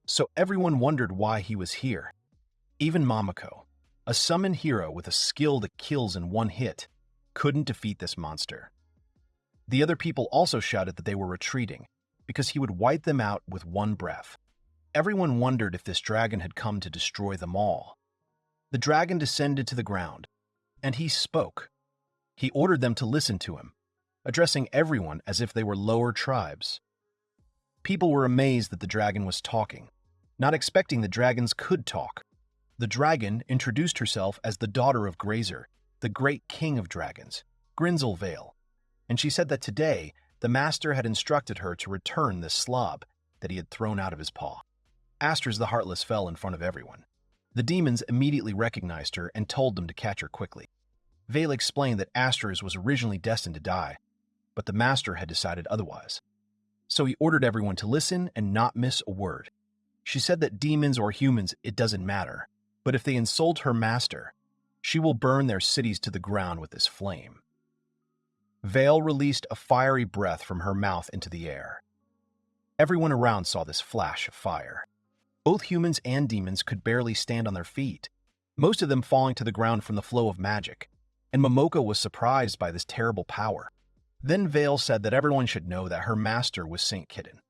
S1: So everyone wondered why he was here. Even Momoko, a summoned hero with a skill that kills in one hit, couldn't defeat this monster. The other people also shouted that they were retreating, because he would wipe them out with one breath. Everyone wondered if this dragon had come to destroy them all. The dragon descended to the ground, and he spoke. He ordered them to listen to him, addressing everyone as if they were lower tribes. People were amazed that the dragon was talking, not expecting the dragons could talk. The dragon introduced herself as the daughter of Grazer, the great king of dragons, Grinzel Vale, and she said that today the master had instructed her to return this slob that he had thrown out of his paw. Asters the Heartless fell in front of everyone. The demons immediately recognized her and told them to catch her quickly. Vale explained that Asters was originally destined to die, but the master had decided otherwise. So he ordered everyone to listen and not miss a word. She said that demons or humans, it doesn't matter, but if they insult her master, she will burn their cities to the ground with this flame. Vale released a fiery breath from her mouth into the air. Everyone around saw this flash of fire. Both humans and demons could barely stand on their feet, most of them falling to the ground from the flow of magic, and Momoko was surprised by this terrible power. Then Vale said that everyone should know that her master was Saint Kitten.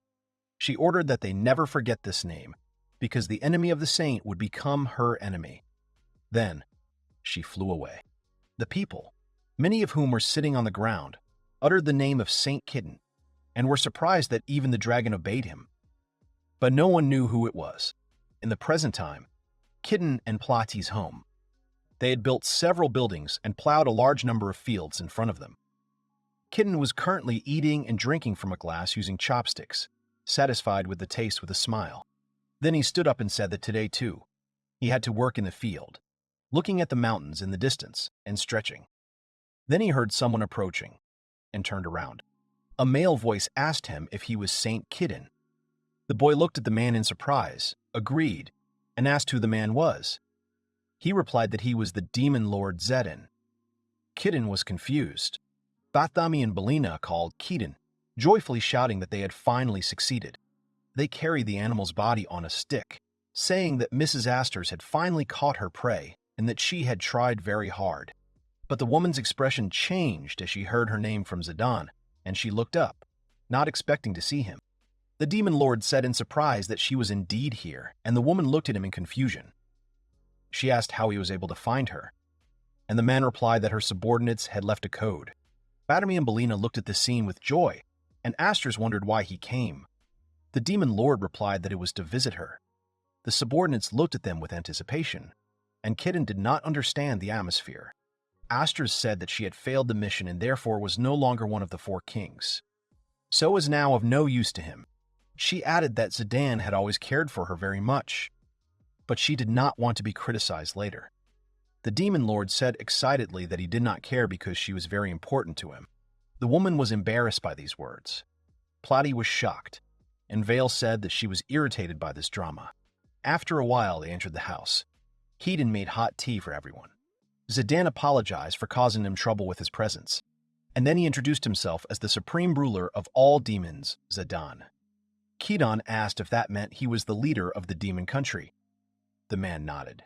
S1: She ordered that they never forget this name, because the enemy of the saint would become her enemy. Then, she flew away. The people, many of whom were sitting on the ground, uttered the name of Saint Kitten, and were surprised that even the dragon obeyed him. But no one knew who it was. In the present time, Kitten and Plati's home. They had built several buildings and plowed a large number of fields in front of them. Kitten was currently eating and drinking from a glass using chopsticks, satisfied with the taste with a smile. Then he stood up and said that today, too, he had to work in the field, looking at the mountains in the distance and stretching. Then he heard someone approaching and turned around. A male voice asked him if he was Saint Kitten. The boy looked at the man in surprise, agreed, and asked who the man was. He replied that he was the demon lord Zedin. Kitten was confused. Bathami and Belina called Keaton, joyfully shouting that they had finally succeeded. They carried the animal's body on a stick, saying that Mrs. Asters had finally caught her prey and that she had tried very hard. But the woman's expression changed as she heard her name from Zidane, and she looked up, not expecting to see him. The demon lord said in surprise that she was indeed here, and the woman looked at him in confusion. She asked how he was able to find her, and the man replied that her subordinates had left a code. Batami and Belina looked at the scene with joy, and Asters wondered why he came. The demon lord replied that it was to visit her. The subordinates looked at them with anticipation, and Kitten did not understand the atmosphere. Asters said that she had failed the mission and therefore was no longer one of the four kings. So was now of no use to him. She added that Zidane had always cared for her very much, but she did not want to be criticized later. The demon lord said excitedly that he did not care because she was very important to him. The woman was embarrassed by these words. Plati was shocked, and Vale said that she was irritated by this drama. After a while, they entered the house. Keaton made hot tea for everyone. Zidane apologized for causing them trouble with his presence, and then he introduced himself as the supreme ruler of all demons, Zidane. Keaton asked if that meant he was the leader of the demon country. The man nodded.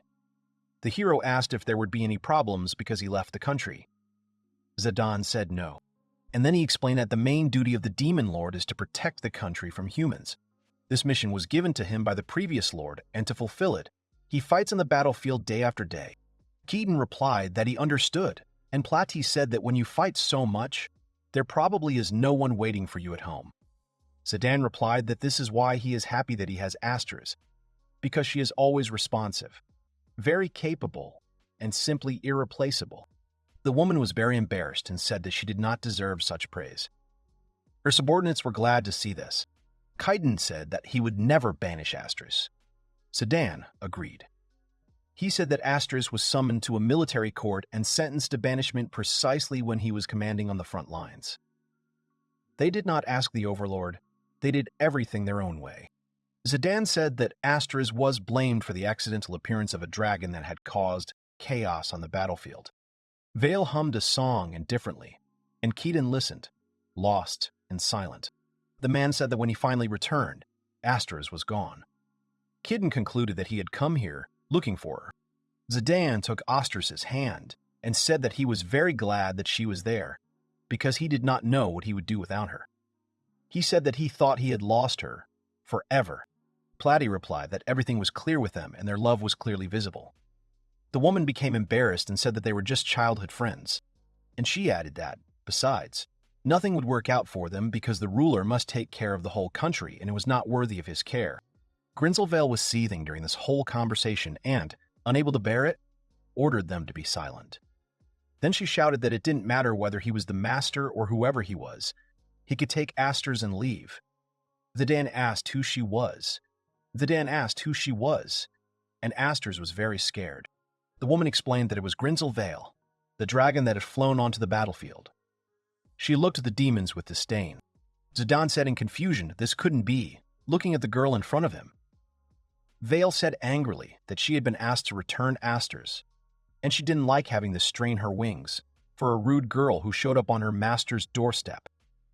S1: The hero asked if there would be any problems because he left the country. Zidane said no, and then he explained that the main duty of the demon lord is to protect the country from humans. This mission was given to him by the previous lord, and to fulfill it, he fights on the battlefield day after day. Keaton replied that he understood, and Plati said that when you fight so much, there probably is no one waiting for you at home. Zidane replied that this is why he is happy that he has Asters, because she is always responsive, very capable, and simply irreplaceable. The woman was very embarrassed and said that she did not deserve such praise. Her subordinates were glad to see this. Kaiden said that he would never banish Astris. Sedan agreed. He said that Astris was summoned to a military court and sentenced to banishment precisely when he was commanding on the front lines. They did not ask the Overlord. They did everything their own way. Sedan said that Astris was blamed for the accidental appearance of a dragon that had caused chaos on the battlefield. Vale hummed a song indifferently, and Keaton listened, lost and silent. The man said that when he finally returned, Astris was gone. Keaton concluded that he had come here looking for her. Sedan took Astris's hand and said that he was very glad that she was there, because he did not know what he would do without her. He said that he thought he had lost her forever. Platy replied that everything was clear with them and their love was clearly visible. The woman became embarrassed and said that they were just childhood friends. And she added that, besides, nothing would work out for them because the ruler must take care of the whole country and it was not worthy of his care. Grinzelvale was seething during this whole conversation and, unable to bear it, ordered them to be silent. Then she shouted that it didn't matter whether he was the master or whoever he was. He could take Astris and leave. Sedan asked who she was. And Astris was very scared. The woman explained that it was Grinzelvale, the dragon that had flown onto the battlefield. She looked at the demons with disdain. Sedan said in confusion this couldn't be, looking at the girl in front of him. Vale said angrily that she had been asked to return Astris, and she didn't like having to strain her wings for a rude girl who showed up on her master's doorstep.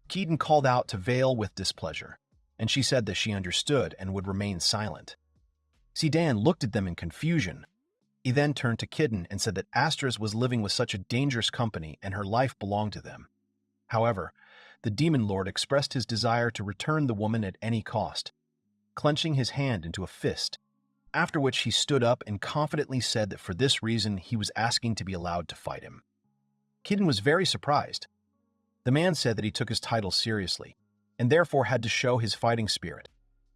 S1: Keaton called out to Vale with displeasure, and she said that she understood and would remain silent. Sedan looked at them in confusion. He then turned to Keaton and said that Astris was living with such a dangerous company and her life belonged to them. However, the demon lord expressed his desire to return the woman at any cost, clenching his hand into a fist, after which he stood up and confidently said that for this reason he was asking to be allowed to fight him. Keaton was very surprised. The man said that he took his title seriously, and therefore had to show his fighting spirit.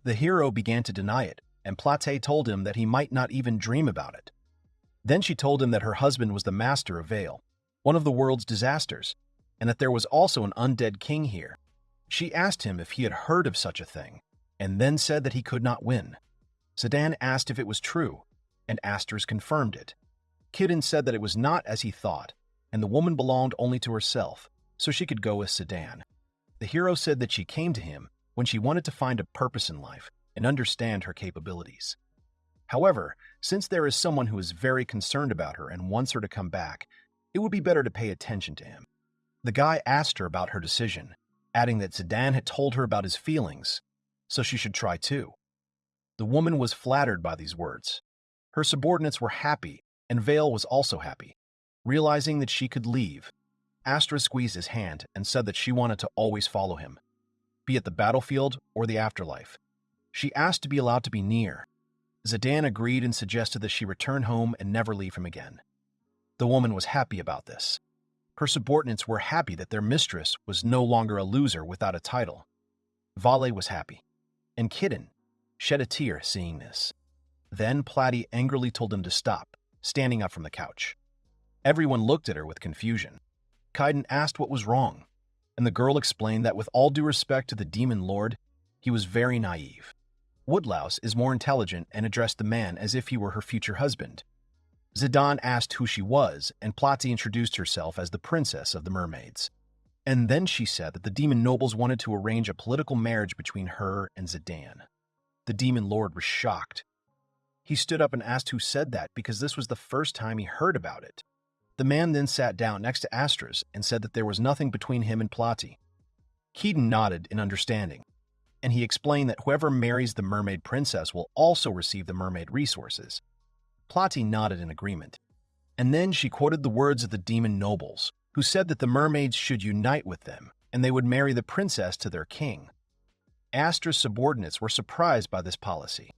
S1: The hero began to deny it, and Plate told him that he might not even dream about it. Then she told him that her husband was the master of Vale, one of the world's disasters, and that there was also an undead king here. She asked him if he had heard of such a thing, and then said that he could not win. Sedan asked if it was true, and Astris confirmed it. Keaton said that it was not as he thought, and the woman belonged only to herself, so she could go with Sedan. The hero said that she came to him when she wanted to find a purpose in life and understand her capabilities. However, since there is someone who is very concerned about her and wants her to come back, it would be better to pay attention to him. The guy asked her about her decision, adding that Sedan had told her about his feelings, so she should try too. The woman was flattered by these words. Her subordinates were happy, and Vale was also happy. Realizing that she could leave, Astra squeezed his hand and said that she wanted to always follow him, be it the battlefield or the afterlife. She asked to be allowed to be near. Sedan agreed and suggested that she return home and never leave him again. The woman was happy about this. Her subordinates were happy that their mistress was no longer a loser without a title. Vale was happy, and Keaton shed a tear seeing this. Then Platy angrily told him to stop, standing up from the couch. Everyone looked at her with confusion. Kaiden asked what was wrong, and the girl explained that with all due respect to the demon lord, he was very naive. Woodlouse is more intelligent and addressed the man as if he were her future husband. Zidane asked who she was, and Platy introduced herself as the princess of the mermaids. And then she said that the demon nobles wanted to arrange a political marriage between her and Zidane. The demon lord was shocked. He stood up and asked who said that because this was the first time he heard about it. The man then sat down next to Astras and said that there was nothing between him and Platy. Keaton nodded in understanding, and he explained that whoever marries the mermaid princess will also receive the mermaid resources. Platy nodded in agreement, and then she quoted the words of the demon nobles, who said that the mermaids should unite with them, and they would marry the princess to their king. Astra's subordinates were surprised by this policy.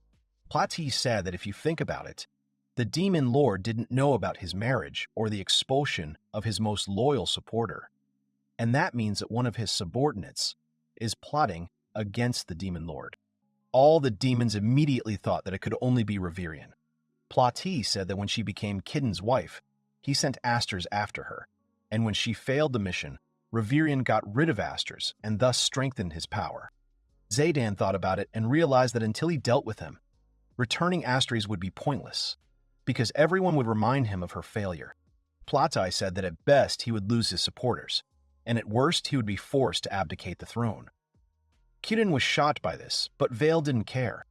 S1: Platy said that if you think about it, the demon lord didn't know about his marriage or the expulsion of his most loyal supporter, and that means that one of his subordinates is plotting against the demon lord. All the demons immediately thought that it could only be Reverian. Platy said that when she became Kidden's wife, he sent Asters after her, and when she failed the mission, Reverian got rid of Asters and thus strengthened his power. Zaydan thought about it and realized that until he dealt with him, returning Astries would be pointless, because everyone would remind him of her failure. Platai said that at best he would lose his supporters, and at worst he would be forced to abdicate the throne. Kirin was shocked by this, but Vale didn't care,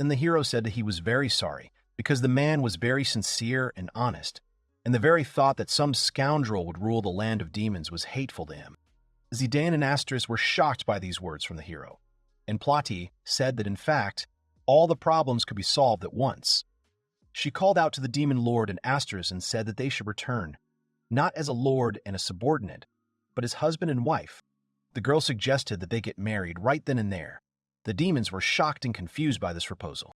S1: and the hero said that he was very sorry because the man was very sincere and honest, and the very thought that some scoundrel would rule the land of demons was hateful to him. Zaydan and Astris were shocked by these words from the hero, and Plati said that in fact, all the problems could be solved at once. She called out to the demon lord and Astris and said that they should return, not as a lord and a subordinate, but as husband and wife. The girl suggested that they get married right then and there. The demons were shocked and confused by this proposal.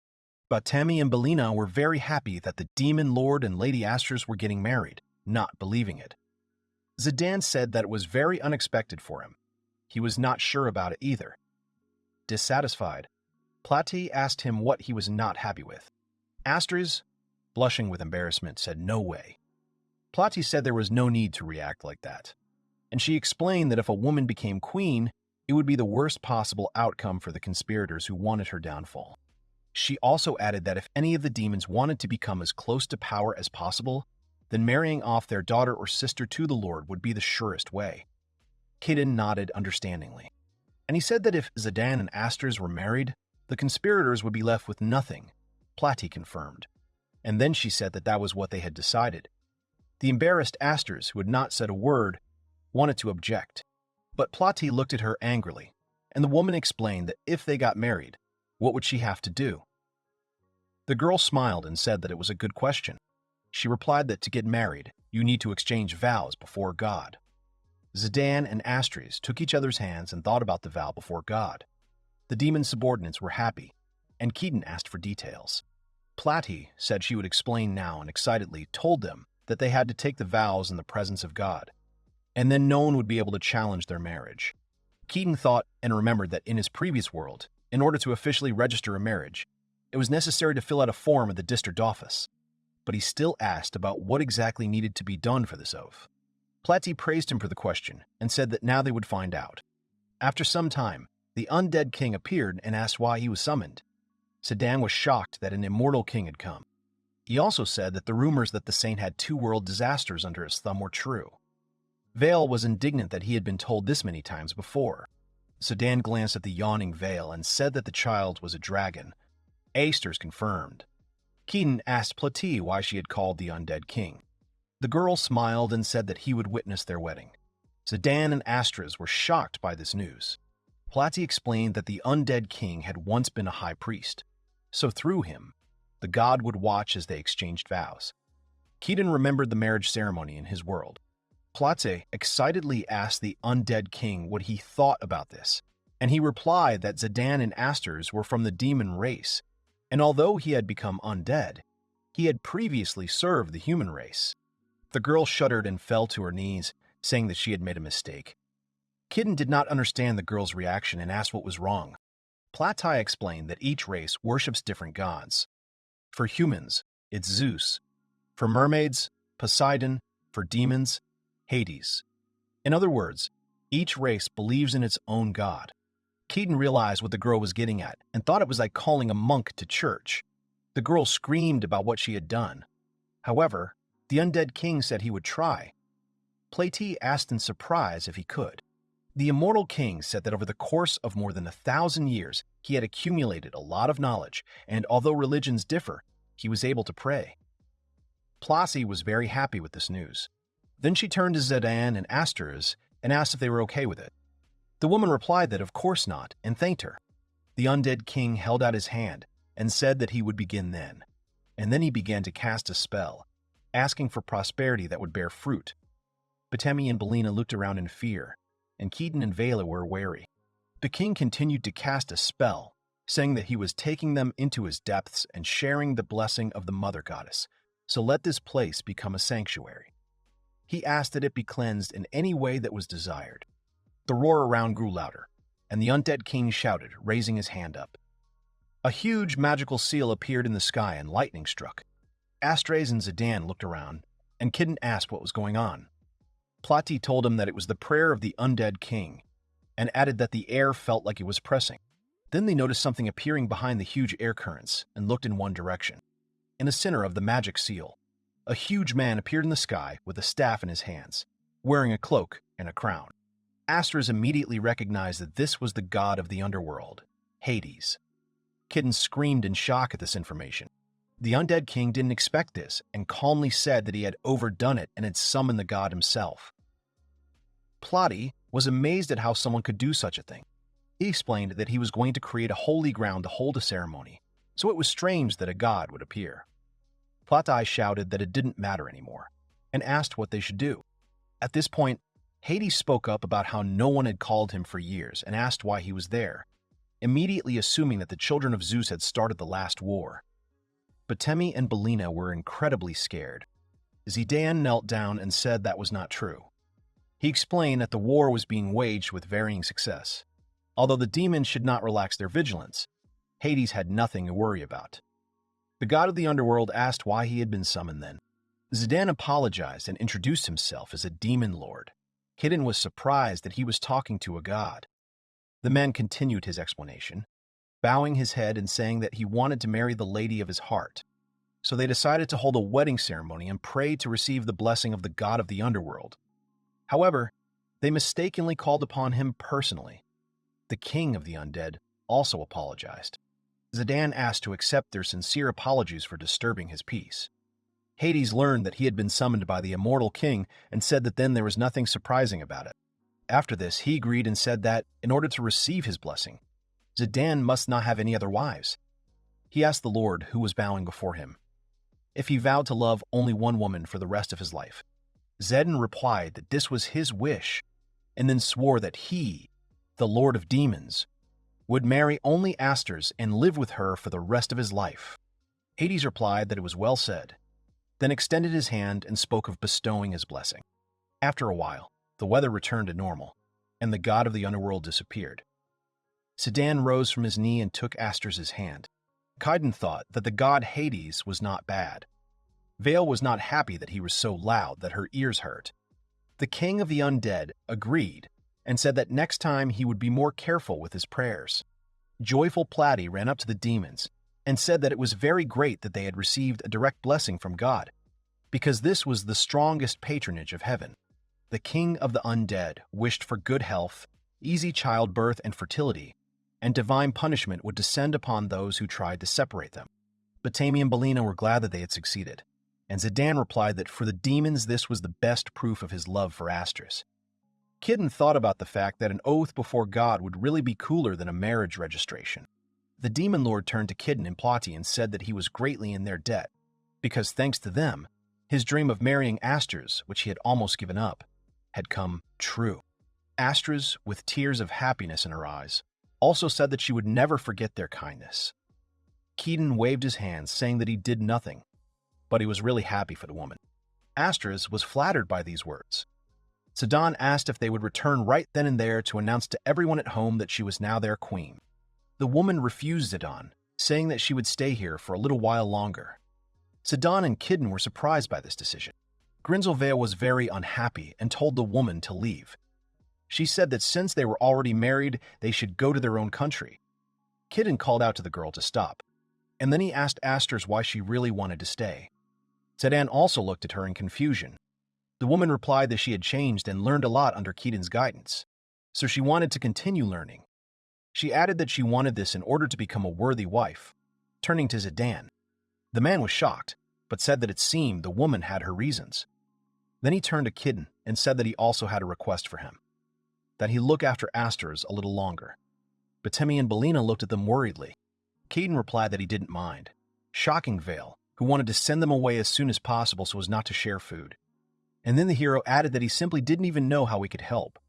S1: But Tammy and Belina were very happy that the demon lord and Lady Astris were getting married, not believing it. Zaydan said that it was very unexpected for him. He was not sure about it either. Dissatisfied, Plati asked him what he was not happy with. Astris, blushing with embarrassment, said no way. Plati said there was no need to react like that, and she explained that if a woman became queen, it would be the worst possible outcome for the conspirators who wanted her downfall. She also added that if any of the demons wanted to become as close to power as possible, then marrying off their daughter or sister to the Lord would be the surest way. Kirin nodded understandingly, and he said that if Zaydan and Astris were married, the conspirators would be left with nothing. Plati confirmed, and then she said that that was what they had decided. The embarrassed Astris, who had not said a word, wanted to object, but Plati looked at her angrily, and the woman explained that if they got married, what would she have to do? The girl smiled and said that it was a good question. She replied that to get married, you need to exchange vows before God. Zaydan and Astris took each other's hands and thought about the vow before God. The demon subordinates were happy, and Keaton asked for details. Plati said she would explain now and excitedly told them that they had to take the vows in the presence of God, and then no one would be able to challenge their marriage. Keaton thought and remembered that in his previous world, in order to officially register a marriage, it was necessary to fill out a form at the district office, but he still asked about what exactly needed to be done for this oath. Plati praised him for the question and said that now they would find out. After some time, the undead king appeared and asked why he was summoned. Zaydan was shocked that an immortal king had come. He also said that the rumors that the saint had 2 world disasters under his thumb were true. Vale was indignant that he had been told this many times before. Zaydan glanced at the yawning Vale and said that the child was a dragon. Asters confirmed. Keaton asked Plati why she had called the undead king. The girl smiled and said that he would witness their wedding. Zaydan and Astris were shocked by this news. Plati explained that the undead king had once been a high priest, so through him, the god would watch as they exchanged vows. Keaton remembered the marriage ceremony in his world. Plati excitedly asked the undead king what he thought about this, and he replied that Zaydan and Astris were from the demon race, and although he had become undead, he had previously served the human race. The girl shuddered and fell to her knees, saying that she had made a mistake. Keaton did not understand the girl's reaction and asked what was wrong. Plati explained that each race worships different gods. For humans, it's Zeus. For mermaids, Poseidon. For demons, Hades. In other words, each race believes in its own god. Keaton realized what the girl was getting at and thought it was like calling a monk to church. The girl screamed about what she had done. However, the undead king said he would try. Plati asked in surprise if he could. The immortal king said that over the course of more than 1,000 years, he had accumulated a lot of knowledge, and although religions differ, he was able to pray. Plati was very happy with this news. Then she turned to Zaydan and Astris and asked if they were okay with it. The woman replied that of course not, and thanked her. The undead king held out his hand and said that he would begin then, and then he began to cast a spell, asking for prosperity that would bear fruit. Batemi and Belina looked around in fear, and Keaton and Vela were wary. The king continued to cast a spell, saying that he was taking them into his depths and sharing the blessing of the Mother Goddess, so let this place become a sanctuary. He asked that it be cleansed in any way that was desired. The roar around grew louder, and the undead king shouted, raising his hand up. A huge magical seal appeared in the sky and lightning struck. Astris and Zaydan looked around, and Keaton asked what was going on. Plati told him that it was the prayer of the undead king, and added that the air felt like it was pressing. Then they noticed something appearing behind the huge air currents and looked in one direction. In the center of the magic seal, a huge man appeared in the sky with a staff in his hands, wearing a cloak and a crown. Astras immediately recognized that this was the god of the underworld, Hades. Kitten screamed in shock at this information. The undead king didn't expect this and calmly said that he had overdone it and had summoned the god himself. Plotty was amazed at how someone could do such a thing. He explained that he was going to create a holy ground to hold a ceremony, so it was strange that a god would appear. Plotty shouted that it didn't matter anymore, and asked what they should do. At this point, Hades spoke up about how no one had called him for years and asked why he was there, immediately assuming that the children of Zeus had started the last war. Batemi and Belina were incredibly scared. Zidane knelt down and said that was not true. He explained that the war was being waged with varying success. Although the demons should not relax their vigilance, Hades had nothing to worry about. The god of the underworld asked why he had been summoned then. Zidane apologized and introduced himself as a demon lord. Hidden was surprised that he was talking to a god. The man continued his explanation, bowing his head and saying that he wanted to marry the lady of his heart. So they decided to hold a wedding ceremony and pray to receive the blessing of the god of the underworld. However, they mistakenly called upon him personally. The king of the undead also apologized. Zidane asked to accept their sincere apologies for disturbing his peace. Hades learned that he had been summoned by the immortal king and said that then there was nothing surprising about it. After this, he agreed and said that, in order to receive his blessing, Zidane must not have any other wives. He asked the Lord, who was bowing before him, if he vowed to love only one woman for the rest of his life. Zidane replied that this was his wish, and then swore that he, the Lord of Demons, would marry only Asters and live with her for the rest of his life. Hades replied that it was well said, then extended his hand and spoke of bestowing his blessing. After a while, the weather returned to normal, and the god of the underworld disappeared. Zidane rose from his knee and took Asters' hand. Kaiden thought that the god Hades was not bad. Vale was not happy that he was so loud that her ears hurt. The king of the undead agreed and said that next time he would be more careful with his prayers. Joyful Platy ran up to the demons and said that it was very great that they had received a direct blessing from God, because this was the strongest patronage of heaven. The king of the undead wished for good health, easy childbirth and fertility, and divine punishment would descend upon those who tried to separate them. Batami and Belina were glad that they had succeeded, and Zidane replied that for the demons this was the best proof of his love for Astras. Kitten thought about the fact that an oath before God would really be cooler than a marriage registration. The demon lord turned to Kitten and Plotty and said that he was greatly in their debt, because thanks to them, his dream of marrying Astras, which he had almost given up, had come true. Astras, with tears of happiness in her eyes, also said that she would never forget their kindness. Keaton waved his hands, saying that he did nothing, but he was really happy for the woman. Astras was flattered by these words. Zidane asked if they would return right then and there to announce to everyone at home that she was now their queen. The woman refused Zidane, saying that she would stay here for a little while longer. Zidane and Kidden were surprised by this decision. Grinzelvale was very unhappy and told the woman to leave. She said that since they were already married, they should go to their own country. Kidden called out to the girl to stop, and then he asked Asters why she really wanted to stay. Zidane also looked at her in confusion. The woman replied that she had changed and learned a lot under Keaton's guidance, so she wanted to continue learning. She added that she wanted this in order to become a worthy wife. Turning to Zidane, the man was shocked, but said that it seemed the woman had her reasons. Then he turned to Kidden and said that he also had a request for him, that he look after Asters a little longer. Batemi and Belina looked at them worriedly. Keaton replied that he didn't mind, shocking Vale, who wanted to send them away as soon as possible so as not to share food. And then the hero added that he simply didn't even know how he could help,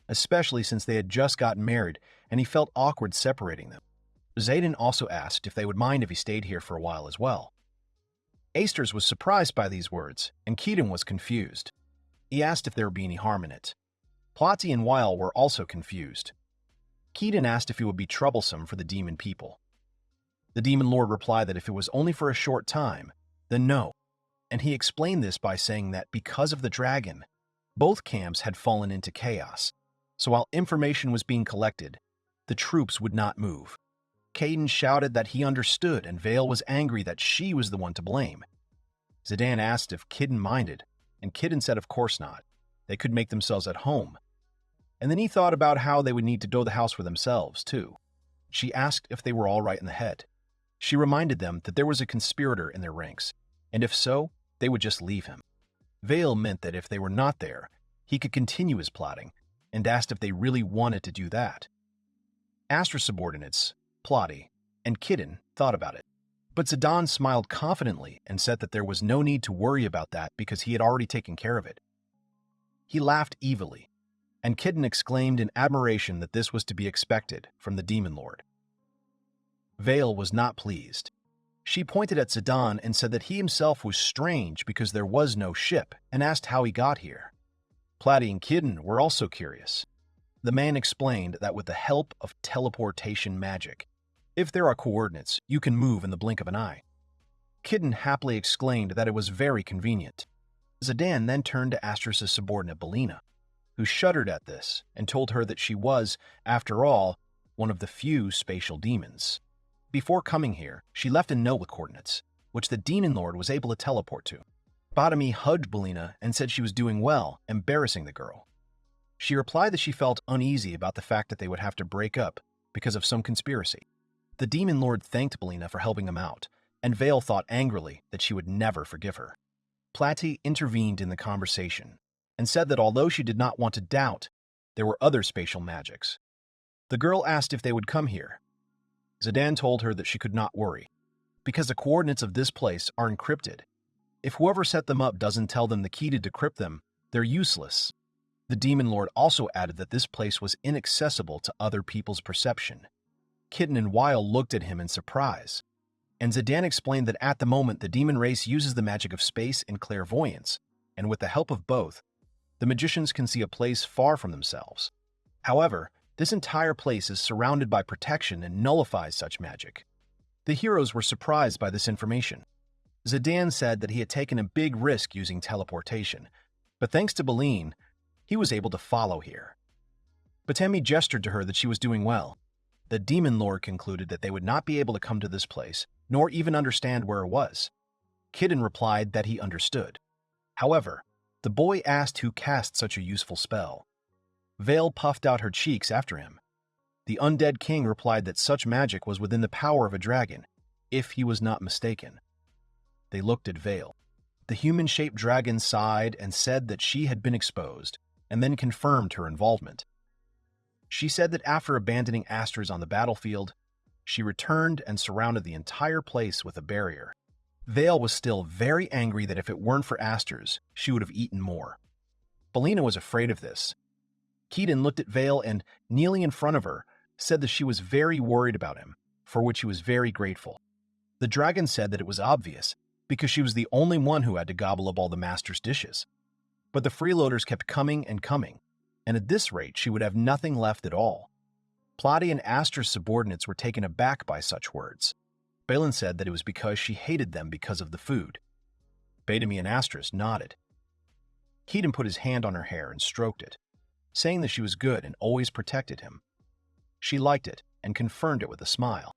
S1: especially since they had just gotten married and he felt awkward separating them. Zayden also asked if they would mind if he stayed here for a while as well. Asters was surprised by these words, and Keaton was confused. He asked if there would be any harm in it. Plotty and Weil were also confused. Keaton asked if it would be troublesome for the demon people. The demon lord replied that if it was only for a short time, then no, and he explained this by saying that because of the dragon, both camps had fallen into chaos, so while information was being collected, the troops would not move. Caden shouted that he understood, and Vale was angry that she was the one to blame. Zidane asked if Kidden minded, and Kidden said of course not. They could make themselves at home. And then he thought about how they would need to do the house for themselves, too. She asked if they were all right in the head. She reminded them that there was a conspirator in their ranks, and if so, they would just leave him. Vale meant that if they were not there, he could continue his plotting, and asked if they really wanted to do that. Astra's subordinates, Plotty, and Kidden thought about it. But Zidane smiled confidently and said that there was no need to worry about that because he had already taken care of it. He laughed evilly, and Kidden exclaimed in admiration that this was to be expected from the Demon Lord. Vale was not pleased. She pointed at Zidane and said that he himself was strange because there was no ship, and asked how he got here. Plotty and Kidden were also curious. The man explained that with the help of teleportation magic, if there are coordinates, you can move in the blink of an eye. Kidden happily exclaimed that it was very convenient. Zidane then turned to Astra's subordinate Belina, who shuddered at this and told her that she was, after all, one of the few spatial demons. Before coming here, she left a note with coordinates, which the Demon Lord was able to teleport to. Bottomy hugged Belina and said she was doing well, embarrassing the girl. She replied that she felt uneasy about the fact that they would have to break up because of some conspiracy. The Demon Lord thanked Belina for helping him out, and Vale thought angrily that she would never forgive her. Plotty intervened in the conversation and said that although she did not want to doubt, there were other spatial magics. The girl asked if they would come here. Zidane told her that she could not worry, because the coordinates of this place are encrypted. If whoever set them up doesn't tell them the key to decrypt them, they're useless. The Demon Lord also added that this place was inaccessible to other people's perception. Kitten and Weil looked at him in surprise, and Zidane explained that at the moment the demon race uses the magic of space and clairvoyance, and with the help of both, the magicians can see a place far from themselves. However, this entire place is surrounded by protection and nullifies such magic. The heroes were surprised by this information. Zidane said that he had taken a big risk using teleportation, but thanks to Beline, he was able to follow here. Batemi gestured to her that she was doing well. The Demon Lord concluded that they would not be able to come to this place, nor even understand where it was. Kidden replied that he understood. However, the boy asked who cast such a useful spell. Vale puffed out her cheeks after him. The undead king replied that such magic was within the power of a dragon, if he was not mistaken. They looked at Vale. The human-shaped dragon sighed and said that she had been exposed, and then confirmed her involvement. She said that after abandoning Astras on the battlefield, she returned and surrounded the entire place with a barrier. Vale was still very angry that if it weren't for Astras, she would have eaten more. Belina was afraid of this. Keaton looked at Vale and, kneeling in front of her, said that she was very worried about him, for which he was very grateful. The dragon said that it was obvious, because she was the only one who had to gobble up all the master's dishes. But the freeloaders kept coming and coming, and at this rate she would have nothing left at all. Plotty and Astra's subordinates were taken aback by such words. Balin said that it was because she hated them because of the food. Betami and Astras nodded. Keaton put his hand on her hair and stroked it, saying that she was good and always protected him. She liked it and confirmed it with a smile.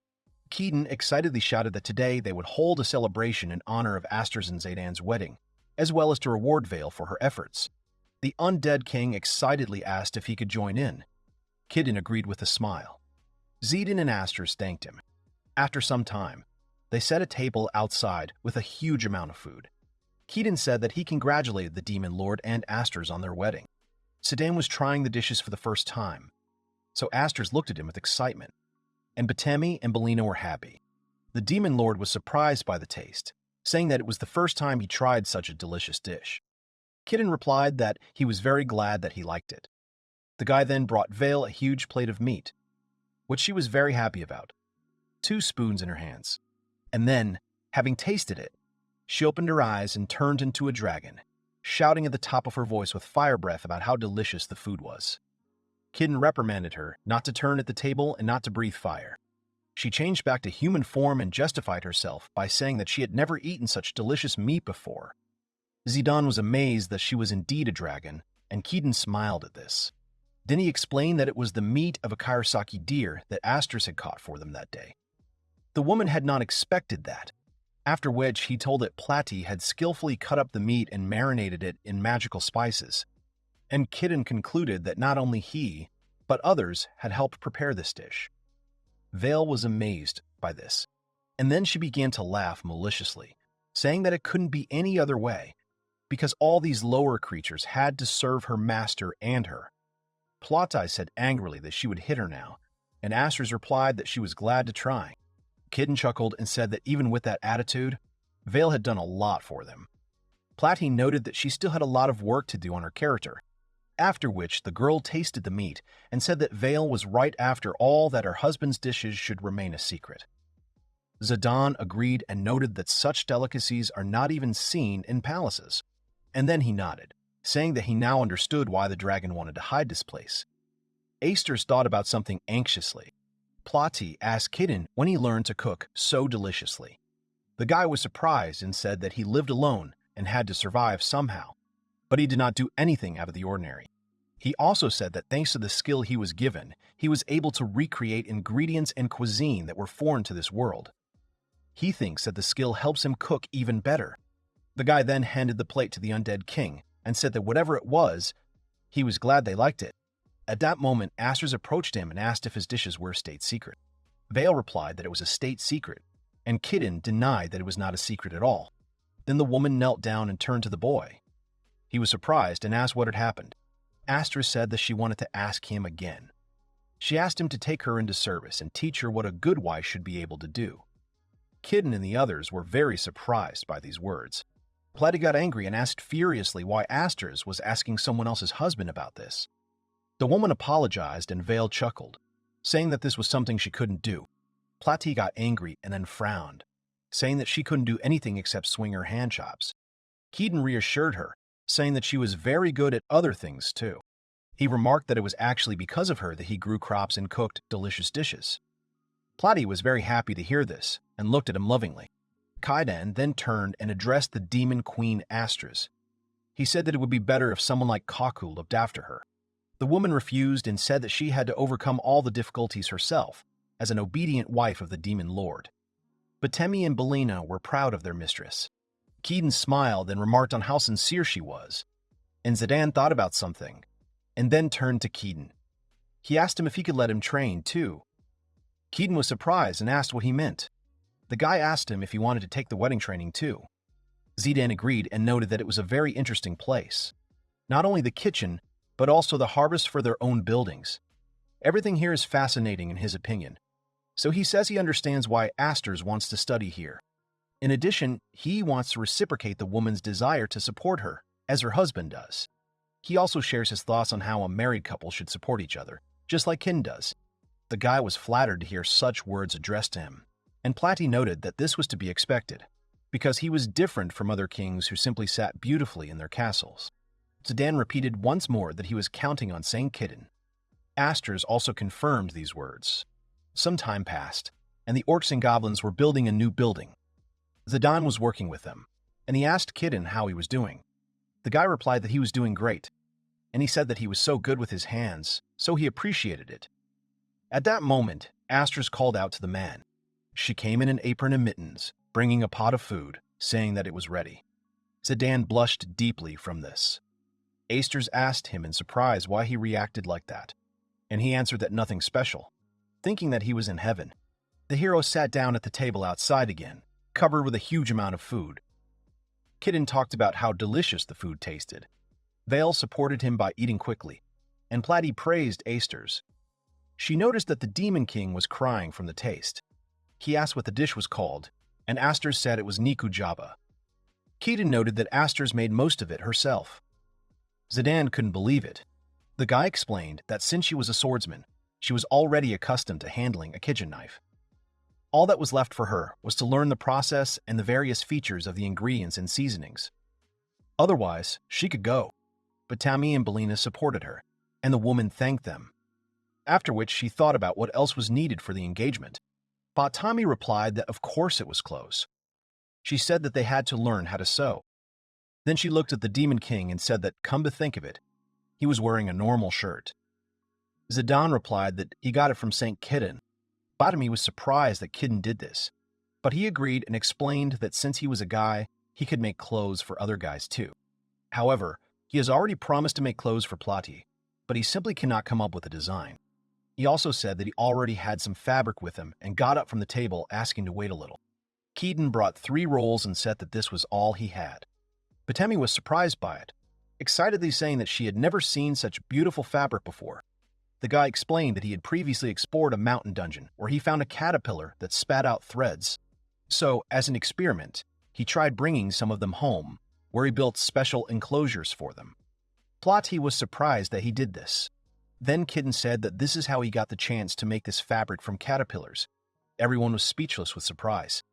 S1: Keaton excitedly shouted that today they would hold a celebration in honor of Astras and Zidane's wedding, as well as to reward Vale for her efforts. The undead king excitedly asked if he could join in. Keaton agreed with a smile. Zidane and Astras thanked him. After some time, they set a table outside with a huge amount of food. Keaton said that he congratulated the Demon Lord and Astras on their wedding. Zidane was trying the dishes for the first time, so Astras looked at him with excitement, and Batemi and Belina were happy. The Demon Lord was surprised by the taste, saying that it was the first time he tried such a delicious dish. Keaton replied that he was very glad that he liked it. The guy then brought Vale a huge plate of meat, which she was very happy about, 2 spoons in her hands. And then, having tasted it, she opened her eyes and turned into a dragon, shouting at the top of her voice with fire breath about how delicious the food was. Kidden reprimanded her not to turn at the table and not to breathe fire. She changed back to human form and justified herself by saying that she had never eaten such delicious meat before. Zidane was amazed that she was indeed a dragon, and Keaton smiled at this. Then he explained that it was the meat of a Kairasaki deer that Astras had caught for them that day. The woman had not expected that, after which he told that Platy had skillfully cut up the meat and marinated it in magical spices, and Kitten concluded that not only he, but others had helped prepare this dish. Vale was amazed by this, and then she began to laugh maliciously, saying that it couldn't be any other way, because all these lower creatures had to serve her master and her. Platy said angrily that she would hit her now, and Asters replied that she was glad to try. Kitten chuckled and said that even with that attitude, Vale had done a lot for them. Platy noted that she still had a lot of work to do on her character, after which the girl tasted the meat and said that Vale was right after all that her husband's dishes should remain a secret. Zidane agreed and noted that such delicacies are not even seen in palaces, and then he nodded, saying that he now understood why the dragon wanted to hide this place. Asters thought about something anxiously. Platy asked Kitten when he learned to cook so deliciously. The guy was surprised and said that he lived alone and had to survive somehow, but he did not do anything out of the ordinary. He also said that thanks to the skill he was given, he was able to recreate ingredients and cuisine that were foreign to this world. He thinks that the skill helps him cook even better. The guy then handed the plate to the undead king and said that whatever it was, he was glad they liked it. At that moment, Asters approached him and asked if his dishes were a state secret. Vale replied that it was a state secret, and Kitten denied that it was not a secret at all. Then the woman knelt down and turned to the boy. He was surprised and asked what had happened. Asters said that she wanted to ask him again. She asked him to take her into service and teach her what a good wife should be able to do. Kitten and the others were very surprised by these words. Platy got angry and asked furiously why Asters was asking someone else's husband about this. The woman apologized and Vale chuckled, saying that this was something she couldn't do. Platy got angry and then frowned, saying that she couldn't do anything except swing her hand chops. Kitten reassured her, saying that she was very good at other things too. He remarked that it was actually because of her that he grew crops and cooked delicious dishes. Platy was very happy to hear this and looked at him lovingly. Kaidan then turned and addressed the demon queen Asters. He said that it would be better if someone like Kaku looked after her. The woman refused and said that she had to overcome all the difficulties herself as an obedient wife of the demon lord. But Temi and Belina were proud of their mistress. Keaton smiled and remarked on how sincere she was, and Zidane thought about something, and then turned to Keaton. He asked him if he could let him train, too. Keaton was surprised and asked what he meant. The guy asked him if he wanted to take the wedding training, too. Zidane agreed and noted that it was a very interesting place. Not only the kitchen, but also the harvest for their own buildings. Everything here is fascinating in his opinion, so he says he understands why Asters wants to study here. In addition, he wants to reciprocate the woman's desire to support her, as her husband does. He also shares his thoughts on how a married couple should support each other, just like Kin does. The guy was flattered to hear such words addressed to him, and Platy noted that this was to be expected, because he was different from other kings who simply sat beautifully in their castles. Zidane repeated once more that he was counting on Saint Kitten. Asters also confirmed these words. Some time passed, and the orcs and goblins were building a new building. Zidane was working with them, and he asked Kitten how he was doing. The guy replied that he was doing great, and he said that he was so good with his hands, so he appreciated it. At that moment, Asters called out to the man. She came in an apron and mittens, bringing a pot of food, saying that it was ready. Zidane blushed deeply from this. Asters asked him in surprise why he reacted like that, and he answered that nothing special, thinking that he was in heaven. The hero sat down at the table outside again, covered with a huge amount of food. Kitten talked about how delicious the food tasted. Vale supported him by eating quickly, and Platy praised Asters. She noticed that the Demon King was crying from the taste. He asked what the dish was called, and Asters said it was Nikujaba. Kitten noted that Asters made most of it herself. Zidane couldn't believe it. The guy explained that since she was a swordsman, she was already accustomed to handling a kitchen knife. All that was left for her was to learn the process and the various features of the ingredients and seasonings. Otherwise, she could go. But Tami and Belina supported her, and the woman thanked them. After which she thought about what else was needed for the engagement. But Tami replied that of course it was clothes. She said that they had to learn how to sew. Then she looked at the Demon King and said that, come to think of it, he was wearing a normal shirt. Zidane replied that he got it from St. Kitten. Batami was surprised that Kiden did this, but he agreed and explained that since he was a guy, he could make clothes for other guys too. However, he has already promised to make clothes for Plati, but he simply cannot come up with a design. He also said that he already had some fabric with him and got up from the table asking to wait a little. Kiden brought 3 rolls and said that this was all he had. Batemi was surprised by it, excitedly saying that she had never seen such beautiful fabric before. The guy explained that he had previously explored a mountain dungeon where he found a caterpillar that spat out threads. So, as an experiment, he tried bringing some of them home, where he built special enclosures for them. Plati was surprised that he did this. Then Kiden said that this is how he got the chance to make this fabric from caterpillars. Everyone was speechless with surprise.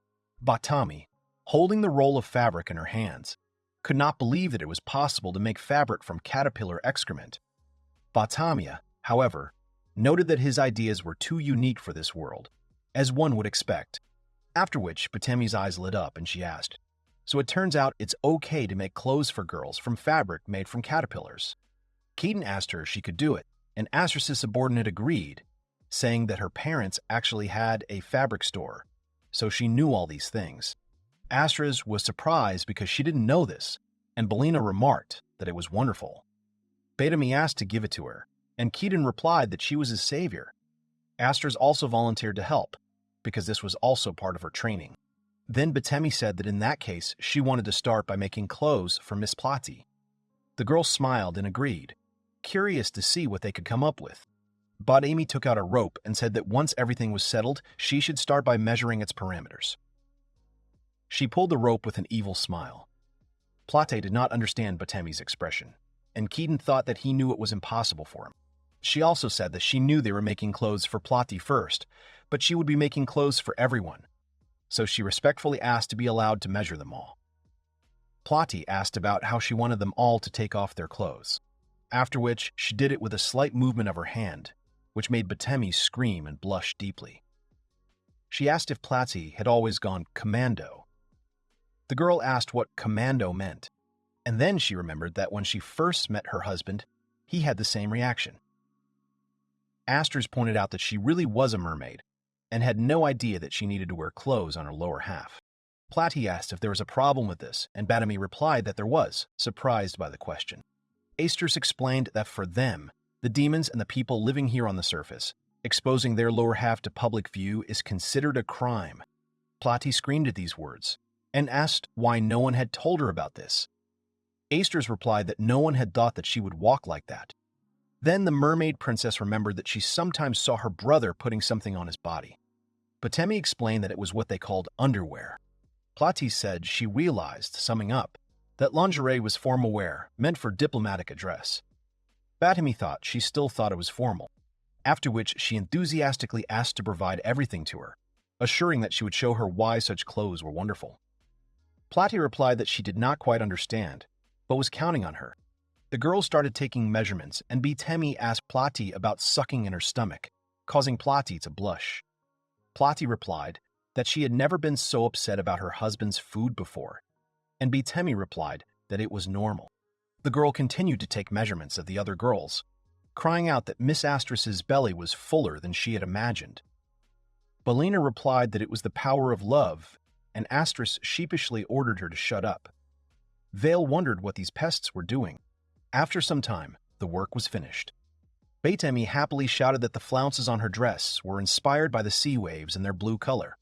S1: Batami, holding the roll of fabric in her hands, could not believe that it was possible to make fabric from caterpillar excrement. Batamia, however, noted that his ideas were too unique for this world, as one would expect. After which, Batemi's eyes lit up and she asked, "So it turns out it's okay to make clothes for girls from fabric made from caterpillars?" Keaton asked her if she could do it, and Astrus's subordinate agreed, saying that her parents actually had a fabric store, so she knew all these things. Astrus was surprised because she didn't know this, and Belina remarked that it was wonderful. Batami asked to give it to her, and Keaton replied that she was his savior. Astrus also volunteered to help, because this was also part of her training. Then Batemi said that in that case, she wanted to start by making clothes for Miss Plati. The girl smiled and agreed, curious to see what they could come up with. Batami took out a rope and said that once everything was settled, she should start by measuring its parameters. She pulled the rope with an evil smile. Plate did not understand Batemi's expression, and Keaton thought that he knew it was impossible for him. She also said that she knew they were making clothes for Plati first, but she would be making clothes for everyone, so she respectfully asked to be allowed to measure them all. Plati asked about how she wanted them all to take off their clothes, after which she did it with a slight movement of her hand, which made Batemi scream and blush deeply. She asked if Plati had always gone commando. The girl asked what commando meant, and then she remembered that when she first met her husband, he had the same reaction. Astrus pointed out that she really was a mermaid, and had no idea that she needed to wear clothes on her lower half. Plati asked if there was a problem with this, and Batami replied that there was, surprised by the question. Astrus explained that for them, the demons and the people living here on the surface, exposing their lower half to public view is considered a crime. Plati screamed at these words, and asked why no one had told her about this. Astrus replied that no one had thought that she would walk like that. Then the mermaid princess remembered that she sometimes saw her brother putting something on his body. Batemi explained that it was what they called underwear. Plati said she realized, summing up, that lingerie was formal wear, meant for diplomatic address. Batemi thought she still thought it was formal, after which she enthusiastically asked to provide everything to her, assuring that she would show her why such clothes were wonderful. Plati replied that she did not quite understand, but was counting on her. The girl started taking measurements, and Batemi asked Plati about sucking in her stomach, causing Plati to blush. Plati replied that she had never been so upset about her husband's food before, and Batemi replied that it was normal. The girl continued to take measurements of the other girls, crying out that Miss Astrus's belly was fuller than she had imagined. Belina replied that it was the power of love, and Astrus sheepishly ordered her to shut up. Vale wondered what these pests were doing. After some time, the work was finished. Batemi happily shouted that the flounces on her dress were inspired by the sea waves in their blue color,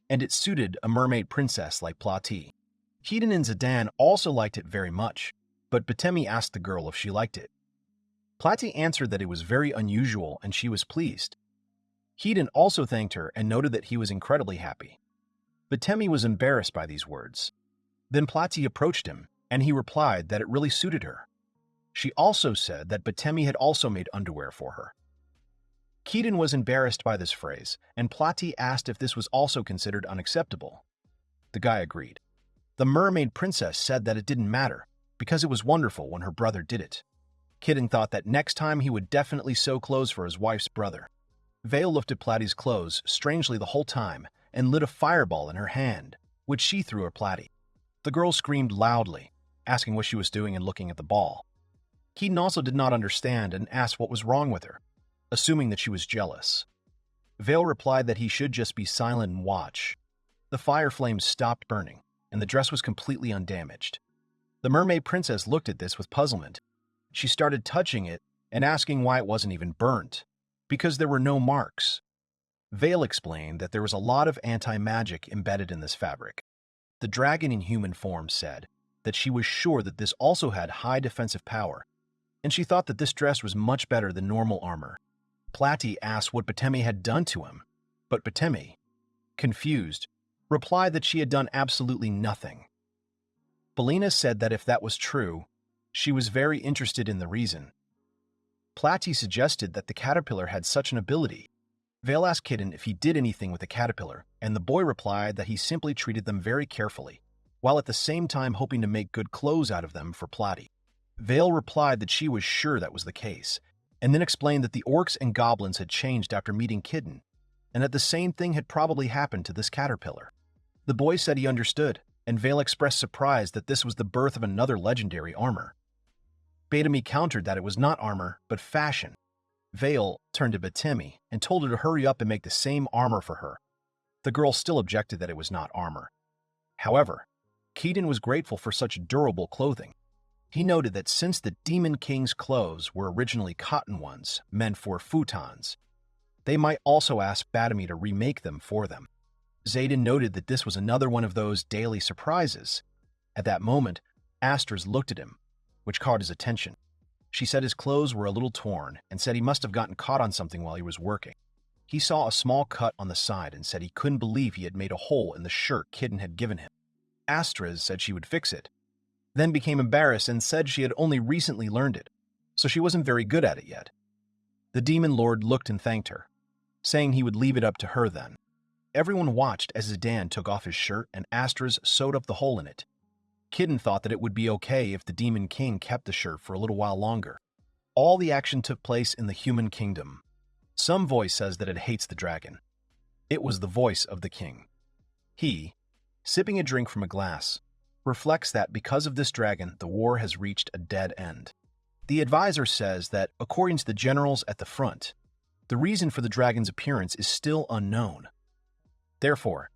S1: and it suited a mermaid princess like Plati. Keaton and Zidane also liked it very much, but Batemi asked the girl if she liked it. Plati answered that it was very unusual and she was pleased. Keaton also thanked her and noted that he was incredibly happy. Batemi was embarrassed by these words. Then Plati approached him, and he replied that it really suited her. She also said that Batemi had also made underwear for her. Keaton was embarrassed by this phrase, and Plati asked if this was also considered unacceptable. The guy agreed. The mermaid princess said that it didn't matter, because it was wonderful when her brother did it. Keaton thought that next time he would definitely sew clothes for his wife's brother. Vale looked at Plati's clothes strangely the whole time and lit a fireball in her hand, which she threw at Plati. The girl screamed loudly, asking what she was doing and looking at the ball. Keaton also did not understand and asked what was wrong with her, assuming that she was jealous. Vale replied that he should just be silent and watch. The fire flames stopped burning, and the dress was completely undamaged. The mermaid princess looked at this with puzzlement. She started touching it and asking why it wasn't even burnt, because there were no marks. Vale explained that there was a lot of anti-magic embedded in this fabric. The dragon in human form said that she was sure that this also had high defensive power, and she thought that this dress was much better than normal armor. Platy asked what Batemi had done to him, but Batemi, confused, replied that she had done absolutely nothing. Belina said that if that was true, she was very interested in the reason. Platy suggested that the caterpillar had such an ability. Vale asked Kitten if he did anything with the caterpillar, and the boy replied that he simply treated them very carefully, while at the same time hoping to make good clothes out of them for Platy. Vale replied that she was sure that was the case, and then explained that the orcs and goblins had changed after meeting Kitten, and that the same thing had probably happened to this caterpillar. The boy said he understood, and Vale expressed surprise that this was the birth of another legendary armor. Batemi countered that it was not armor, but fashion. Vale turned to Batemi and told her to hurry up and make the same armor for her. The girl still objected that it was not armor. However, Keaton was grateful for such durable clothing. He noted that since the Demon King's clothes were originally cotton ones meant for futons, they might also ask Batemi to remake them for them. Zayden noted that this was another one of those daily surprises. At that moment, Asters looked at him, which caught his attention. She said his clothes were a little torn and said he must have gotten caught on something while he was working. He saw a small cut on the side and said he couldn't believe he had made a hole in the shirt Kitten had given him. Astrid said she would fix it, then became embarrassed and said she had only recently learned it, so she wasn't very good at it yet. The Demon Lord looked and thanked her, saying he would leave it up to her then. Everyone watched as Zidane took off his shirt and Astrid sewed up the hole in it. Kitten thought that it would be okay if the Demon King kept the shirt for a little while longer. All the action took place in the human kingdom. Some voice says that it hates the dragon. It was the voice of the king. He, sipping a drink from a glass, reflects that because of this dragon, the war has reached a dead end. The advisor says that, according to the generals at the front, the reason for the dragon's appearance is still unknown. Therefore,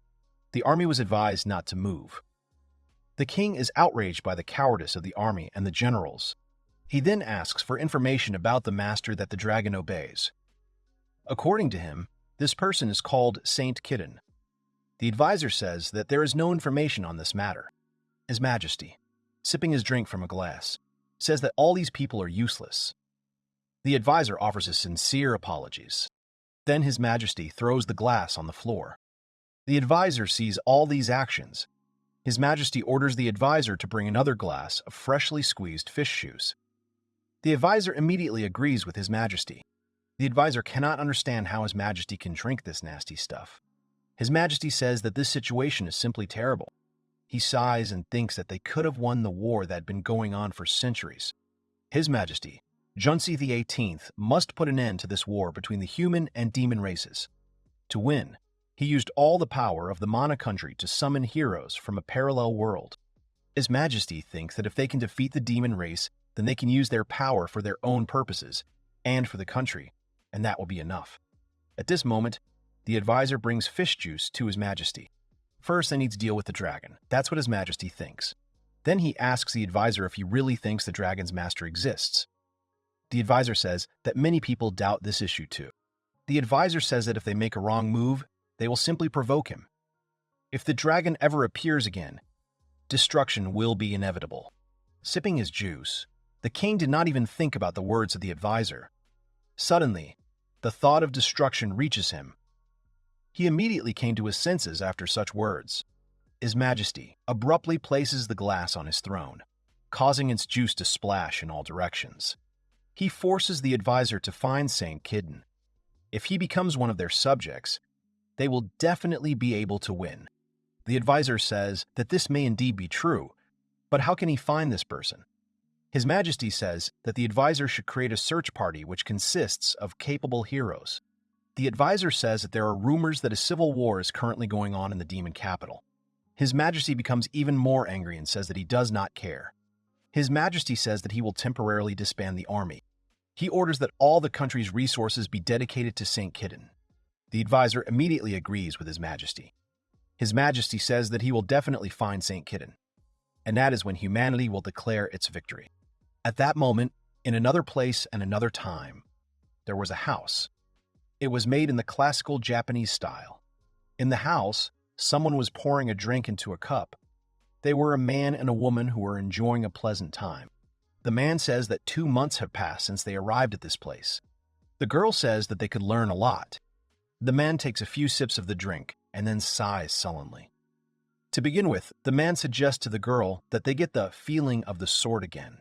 S1: the army was advised not to move. The king is outraged by the cowardice of the army and the generals. He then asks for information about the master that the dragon obeys. According to him, this person is called Saint Kitten. The advisor says that there is no information on this matter. His Majesty, sipping his drink from a glass, says that all these people are useless. The advisor offers his sincere apologies. Then His Majesty throws the glass on the floor. The advisor sees all these actions. His Majesty orders the advisor to bring another glass of freshly squeezed fish juice. The advisor immediately agrees with His Majesty. The advisor cannot understand how His Majesty can drink this nasty stuff. His Majesty says that this situation is simply terrible. He sighs and thinks that they could have won the war that had been going on for centuries. His Majesty, Junsi the 18th, must put an end to this war between the human and demon races. To win, he used all the power of the Mana country to summon heroes from a parallel world. His Majesty thinks that if they can defeat the demon race, then they can use their power for their own purposes and for the country, and that will be enough. At this moment, the advisor brings fish juice to His Majesty. First, they need to deal with the dragon. That's what His Majesty thinks. Then he asks the advisor if he really thinks the dragon's master exists. The advisor says that many people doubt this issue too. The advisor says that if they make a wrong move, they will simply provoke him. If the dragon ever appears again, destruction will be inevitable. Sipping his juice, the king did not even think about the words of the advisor. Suddenly, the thought of destruction reaches him. He immediately came to his senses after such words. His Majesty abruptly places the glass on his throne, causing its juice to splash in all directions. He forces the advisor to find Saint Kitten. If he becomes one of their subjects, they will definitely be able to win. The advisor says that this may indeed be true, but how can he find this person? His Majesty says that the advisor should create a search party which consists of capable heroes. The advisor says that there are rumors that a civil war is currently going on in the demon capital. His Majesty becomes even more angry and says that he does not care. His Majesty says that he will temporarily disband the army. He orders that all the country's resources be dedicated to Saint Kitten. The advisor immediately agrees with His Majesty. His Majesty says that he will definitely find Saint Kitten, and that is when humanity will declare its victory. At that moment, in another place and another time, there was a house. It was made in the classical Japanese style. In the house, someone was pouring a drink into a cup. They were a man and a woman who were enjoying a pleasant time. The man says that 2 months have passed since they arrived at this place. The girl says that they could learn a lot. The man takes a few sips of the drink and then sighs sullenly. To begin with, the man suggests to the girl that they get the feeling of the sword again.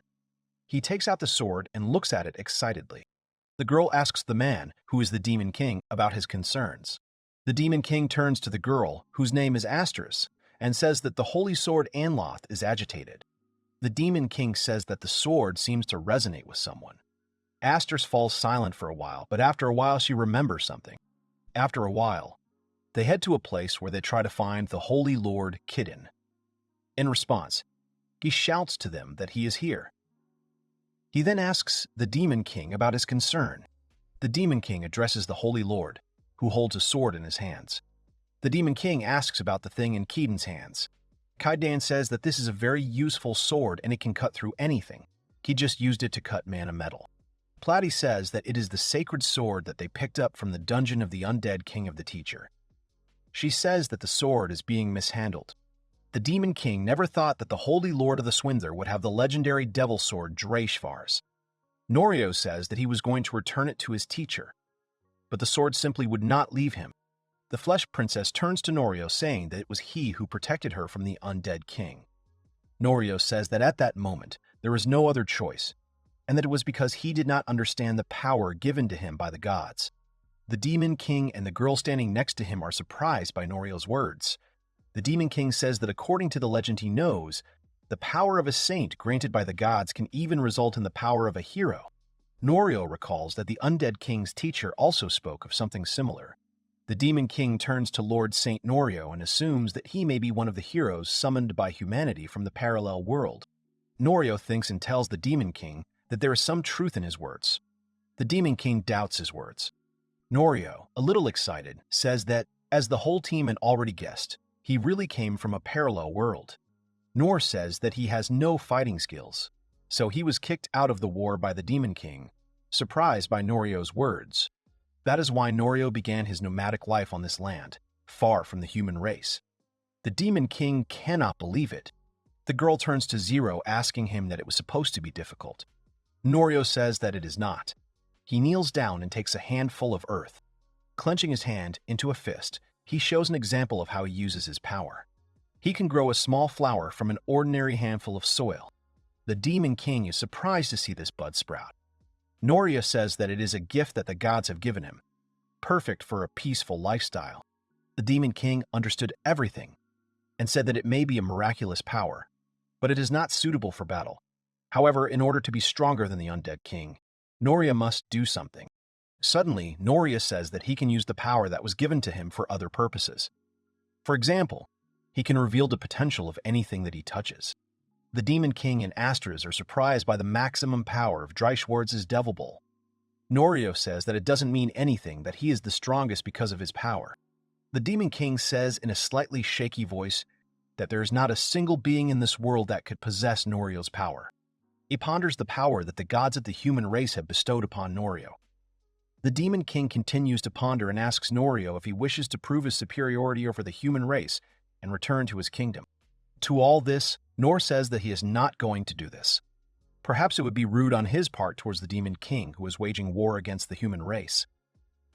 S1: He takes out the sword and looks at it excitedly. The girl asks the man, who is the Demon King, about his concerns. The Demon King turns to the girl, whose name is Asteris, and says that the holy sword Anloth is agitated. The Demon King says that the sword seems to resonate with someone. Asteris falls silent for a while, but after a while she remembers something. After a while, they head to a place where they try to find the Holy Lord Kitten. In response, he shouts to them that he is here. He then asks the Demon King about his concern. The Demon King addresses the Holy Lord, who holds a sword in his hands. The Demon King asks about the thing in Keaton's hands. Kaidan says that this is a very useful sword and it can cut through anything. He just used it to cut mana metal. Platy says that it is the sacred sword that they picked up from the dungeon of the undead king of the teacher. She says that the sword is being mishandled. The Demon King never thought that the Holy Lord of the Swindler would have the legendary devil sword Dreshvar's. Norio says that he was going to return it to his teacher, but the sword simply would not leave him. The Flesh Princess turns to Norio saying that it was he who protected her from the undead king. Norio says that at that moment there was no other choice, and that it was because he did not understand the power given to him by the gods. The Demon King and the girl standing next to him are surprised by Norio's words. The Demon King says that according to the legend he knows, the power of a saint granted by the gods can even result in the power of a hero. Norio recalls that the undead king's teacher also spoke of something similar. The Demon King turns to Lord Saint Norio and assumes that he may be one of the heroes summoned by humanity from the parallel world. Norio thinks and tells the Demon King that there is some truth in his words. The Demon King doubts his words. Norio, a little excited, says that, as the whole team had already guessed, he really came from a parallel world. Nor says that he has no fighting skills, so he was kicked out of the war by the Demon King, surprised by Norio's words. That is why Norio began his nomadic life on this land, far from the human race. The Demon King cannot believe it. The girl turns to Zero, asking him that it was supposed to be difficult. Norio says that it is not. He kneels down and takes a handful of earth. Clenching his hand into a fist, he shows an example of how he uses his power. He can grow a small flower from an ordinary handful of soil. The Demon King is surprised to see this bud sprout. Norio says that it is a gift that the gods have given him, perfect for a peaceful lifestyle. The Demon King understood everything and said that it may be a miraculous power, but it is not suitable for battle. However, in order to be stronger than the undead king, Norio must do something. Suddenly, Norio says that he can use the power that was given to him for other purposes. For example, he can reveal the potential of anything that he touches. The Demon King and Astras are surprised by the maximum power of Dreshvar's Devil Bowl. Norio says that it doesn't mean anything, that he is the strongest because of his power. The Demon King says in a slightly shaky voice that there is not a single being in this world that could possess Norio's power. He ponders the power that the gods of the human race have bestowed upon Norio. The Demon King continues to ponder and asks Norio if he wishes to prove his superiority over the human race and return to his kingdom. To all this, Nor says that he is not going to do this. Perhaps it would be rude on his part towards the Demon King, who is waging war against the human race.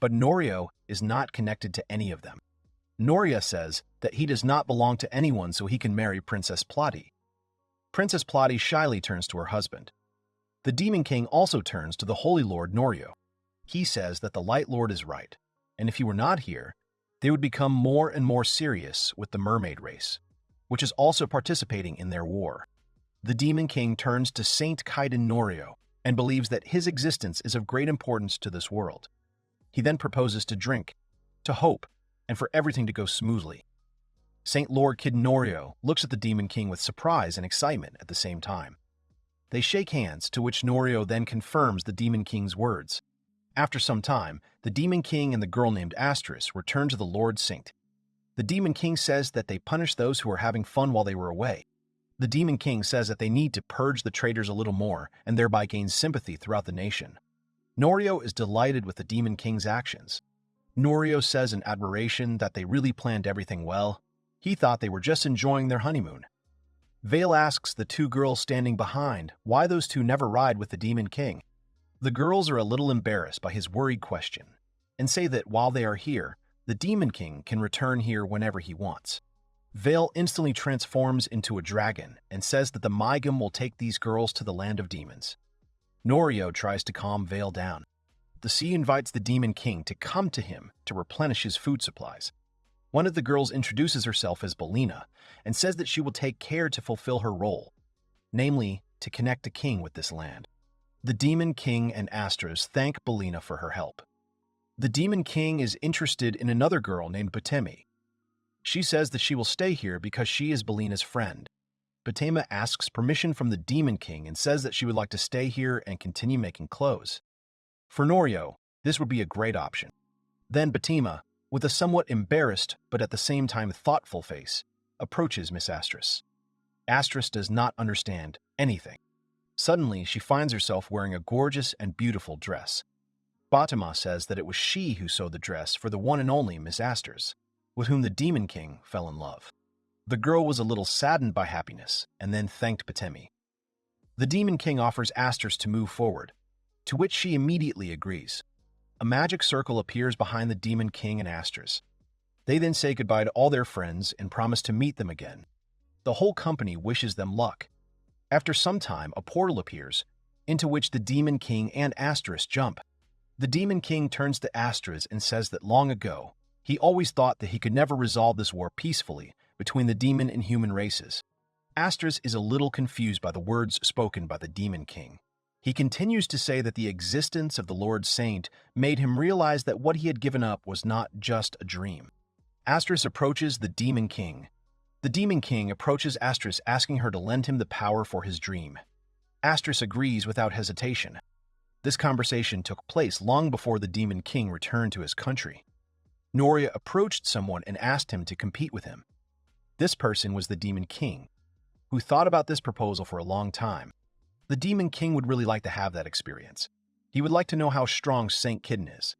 S1: But Norio is not connected to any of them. Norio says that he does not belong to anyone, so he can marry Princess Platy. Princess Platy shyly turns to her husband. The Demon King also turns to the Holy Lord Norio. He says that the Light Lord is right, and if he were not here, they would become more and more serious with the Mermaid race, which is also participating in their war. The Demon King turns to Saint Kaiden Norio and believes that his existence is of great importance to this world. He then proposes to drink, to hope, and for everything to go smoothly. Saint Lord Kid Norio looks at the Demon King with surprise and excitement at the same time. They shake hands, to which Norio then confirms the Demon King's words. After some time, the Demon King and the girl named Astris return to the Lord Saint. The Demon King says that they punish those who are having fun while they were away. The Demon King says that they need to purge the traitors a little more and thereby gain sympathy throughout the nation. Norio is delighted with the Demon King's actions. Norio says in admiration that they really planned everything well. He thought they were just enjoying their honeymoon. Vale asks the two girls standing behind why those two never ride with the Demon King. The girls are a little embarrassed by his worried question and say that while they are here, the Demon King can return here whenever he wants. Vale instantly transforms into a dragon and says that the Mygam will take these girls to the land of demons. Norio tries to calm Vale down. The sea invites the Demon King to come to him to replenish his food supplies. One of the girls introduces herself as Belina and says that she will take care to fulfill her role, namely, to connect the king with this land. The Demon King and Astros thank Belina for her help. The Demon King is interested in another girl named Batemi. She says that she will stay here because she is Belina's friend. Batema asks permission from the Demon King and says that she would like to stay here and continue making clothes. For Norio, this would be a great option. Then Batema, with a somewhat embarrassed but at the same time thoughtful face, approaches Miss Astris. Astris does not understand anything. Suddenly, she finds herself wearing a gorgeous and beautiful dress. Batema says that it was she who sewed the dress for the one and only Miss Astris, with whom the Demon King fell in love. The girl was a little saddened by happiness and then thanked Batemi. The Demon King offers Astris to move forward, to which she immediately agrees. A magic circle appears behind the Demon King and Astris. They then say goodbye to all their friends and promise to meet them again. The whole company wishes them luck. After some time, a portal appears, into which the Demon King and Astris jump. The Demon King turns to Astris and says that long ago, he always thought that he could never resolve this war peacefully between the demon and human races. Astris is a little confused by the words spoken by the Demon King. He continues to say that the existence of the Lord Saint made him realize that what he had given up was not just a dream. Astris approaches the Demon King. The Demon King approaches Astris asking her to lend him the power for his dream. Astris agrees without hesitation. This conversation took place long before the Demon King returned to his country. Norio approached someone and asked him to compete with him. This person was the Demon King, who thought about this proposal for a long time. The Demon King would really like to have that experience. He would like to know how strong Saint Kitten is.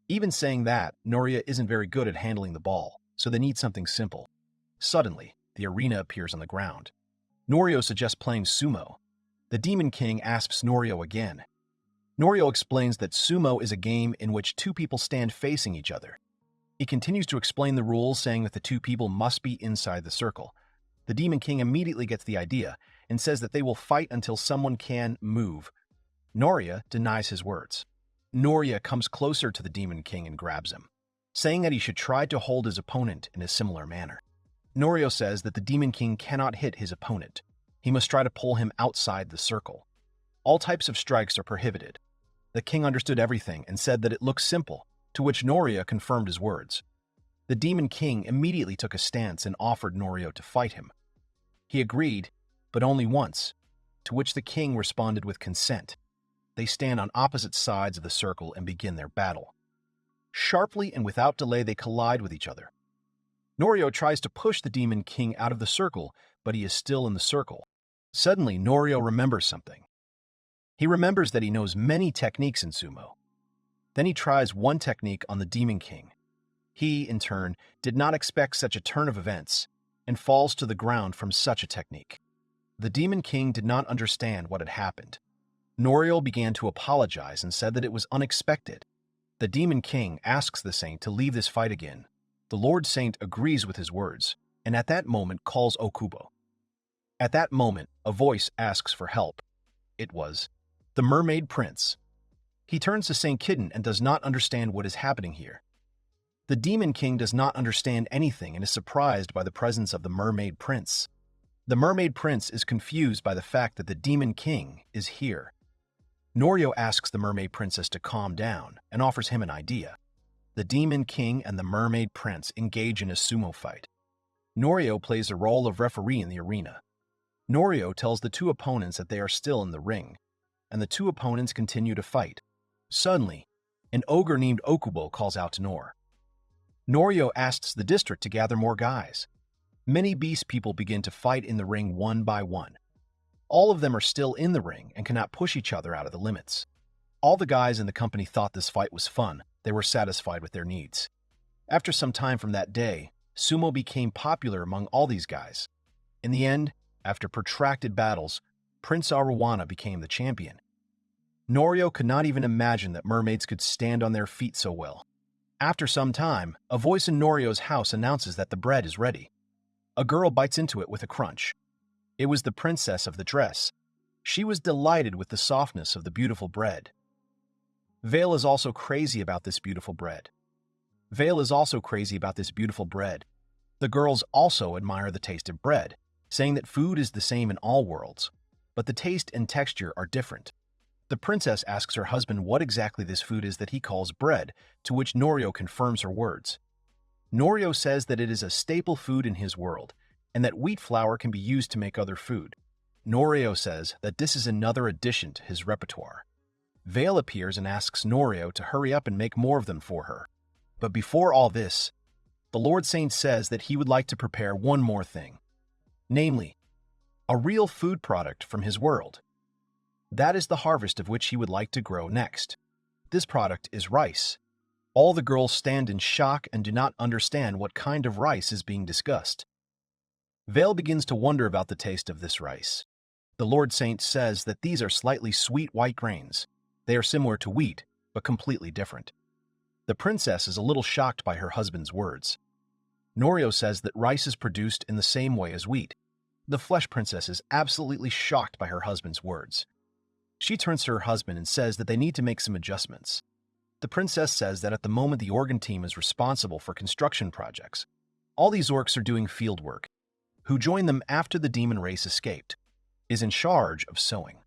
S1: Even saying that, Norio isn't very good at handling the ball, so they need something simple. Suddenly, the arena appears on the ground. Norio suggests playing sumo. The Demon King asks Norio again. Norio explains that sumo is a game in which two people stand facing each other. He continues to explain the rules, saying that the two people must be inside the circle. The Demon King immediately gets the idea and says that they will fight until someone can move. Norio denies his words. Norio comes closer to the Demon King and grabs him, saying that he should try to hold his opponent in a similar manner. Norio says that the Demon King cannot hit his opponent. He must try to pull him outside the circle. All types of strikes are prohibited. The king understood everything and said that it looked simple, to which Norio confirmed his words. The Demon King immediately took a stance and offered Norio to fight him. He agreed, but only once, to which the king responded with consent. They stand on opposite sides of the circle and begin their battle. Sharply and without delay, they collide with each other. Norio tries to push the Demon King out of the circle, but he is still in the circle. Suddenly, Norio remembers something. He remembers that he knows many techniques in sumo. Then he tries one technique on the Demon King. He, in turn, did not expect such a turn of events and falls to the ground from such a technique. The Demon King did not understand what had happened. Norio began to apologize and said that it was unexpected. The Demon King asks the saint to leave this fight again. The Lord Saint agrees with his words, and at that moment calls Okubo. At that moment, a voice asks for help. It was the Mermaid Prince. He turns to Saint Kitten and does not understand what is happening here. The Demon King does not understand anything and is surprised by the presence of the Mermaid Prince. The Mermaid Prince is confused by the fact that the Demon King is here. Norio asks the Mermaid Princess to calm down and offers him an idea. The Demon King and the Mermaid Prince engage in a sumo fight. Norio plays the role of referee in the arena. Norio tells the two opponents that they are still in the ring, and the two opponents continue to fight. Suddenly, An ogre named Okubo calls out to Norio asks the district to gather more guys. Many beast people begin to fight in the ring one by one. All of them are still in the ring and cannot push each other out of the limits. All the guys in the company thought this fight was fun. They were satisfied with their needs. After some time from that day, sumo became popular among all these guys. In the end, after protracted battles, Prince Arowana became the champion. Norio could not even imagine that mermaids could stand on their feet so well. After some time, a voice in Norio's house announces that the bread is ready. A girl bites into it with a crunch. It was the princess of the dress. She was delighted with the softness of the beautiful bread. Vale is also crazy about this beautiful bread. The girls also admire the taste of bread, saying that food is the same in all worlds, but the taste and texture are different. The princess asks her husband what exactly this food is that he calls bread, to which Norio confirms her words. Norio says that it is a staple food in his world, and that wheat flour can be used to make other food. Norio says that this is another addition to his repertoire. Vale appears and asks Norio to hurry up and make more of them for her. But before all this, the Lord Saint says that he would like to prepare one more thing, namely, a real food product from his world. That is the harvest of which he would like to grow next. This product is rice. All the girls stand in shock and do not understand what kind of rice is being discussed. Vale begins to wonder about the taste of this rice. The Lord Saint says that these are slightly sweet white grains. They are similar to wheat, but completely different. The princess is a little shocked by her husband's words. Norio says that rice is produced in the same way as wheat. The flesh princess is absolutely shocked by her husband's words. She turns to her husband and says that they need to make some adjustments. The princess says that at the moment the organ team is responsible for construction projects. All these orcs are doing field work. Who joined them after the demon race escaped, is in charge of sewing.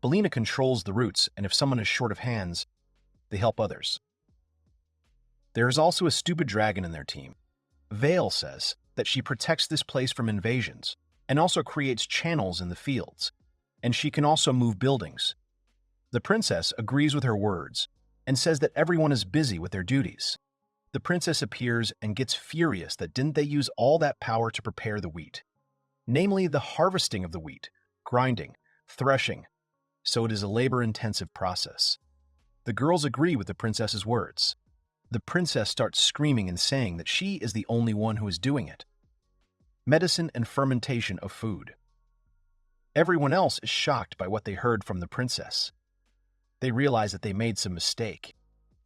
S1: Belina controls the roots, and if someone is short of hands, they help others. There is also a stupid dragon in their team. Vale says that she protects this place from invasions, and also creates channels in the fields, and she can also move buildings. The princess agrees with her words, and says that everyone is busy with their duties. The princess appears and gets furious that didn't they use all that power to prepare the wheat, namely the harvesting of the wheat, grinding, threshing, so it is a labor-intensive process. The girls agree with the princess's words. The princess starts screaming and saying that she is the only one who is doing it. Medicine and fermentation of food. Everyone else is shocked by what they heard from the princess. They realize that they made some mistake.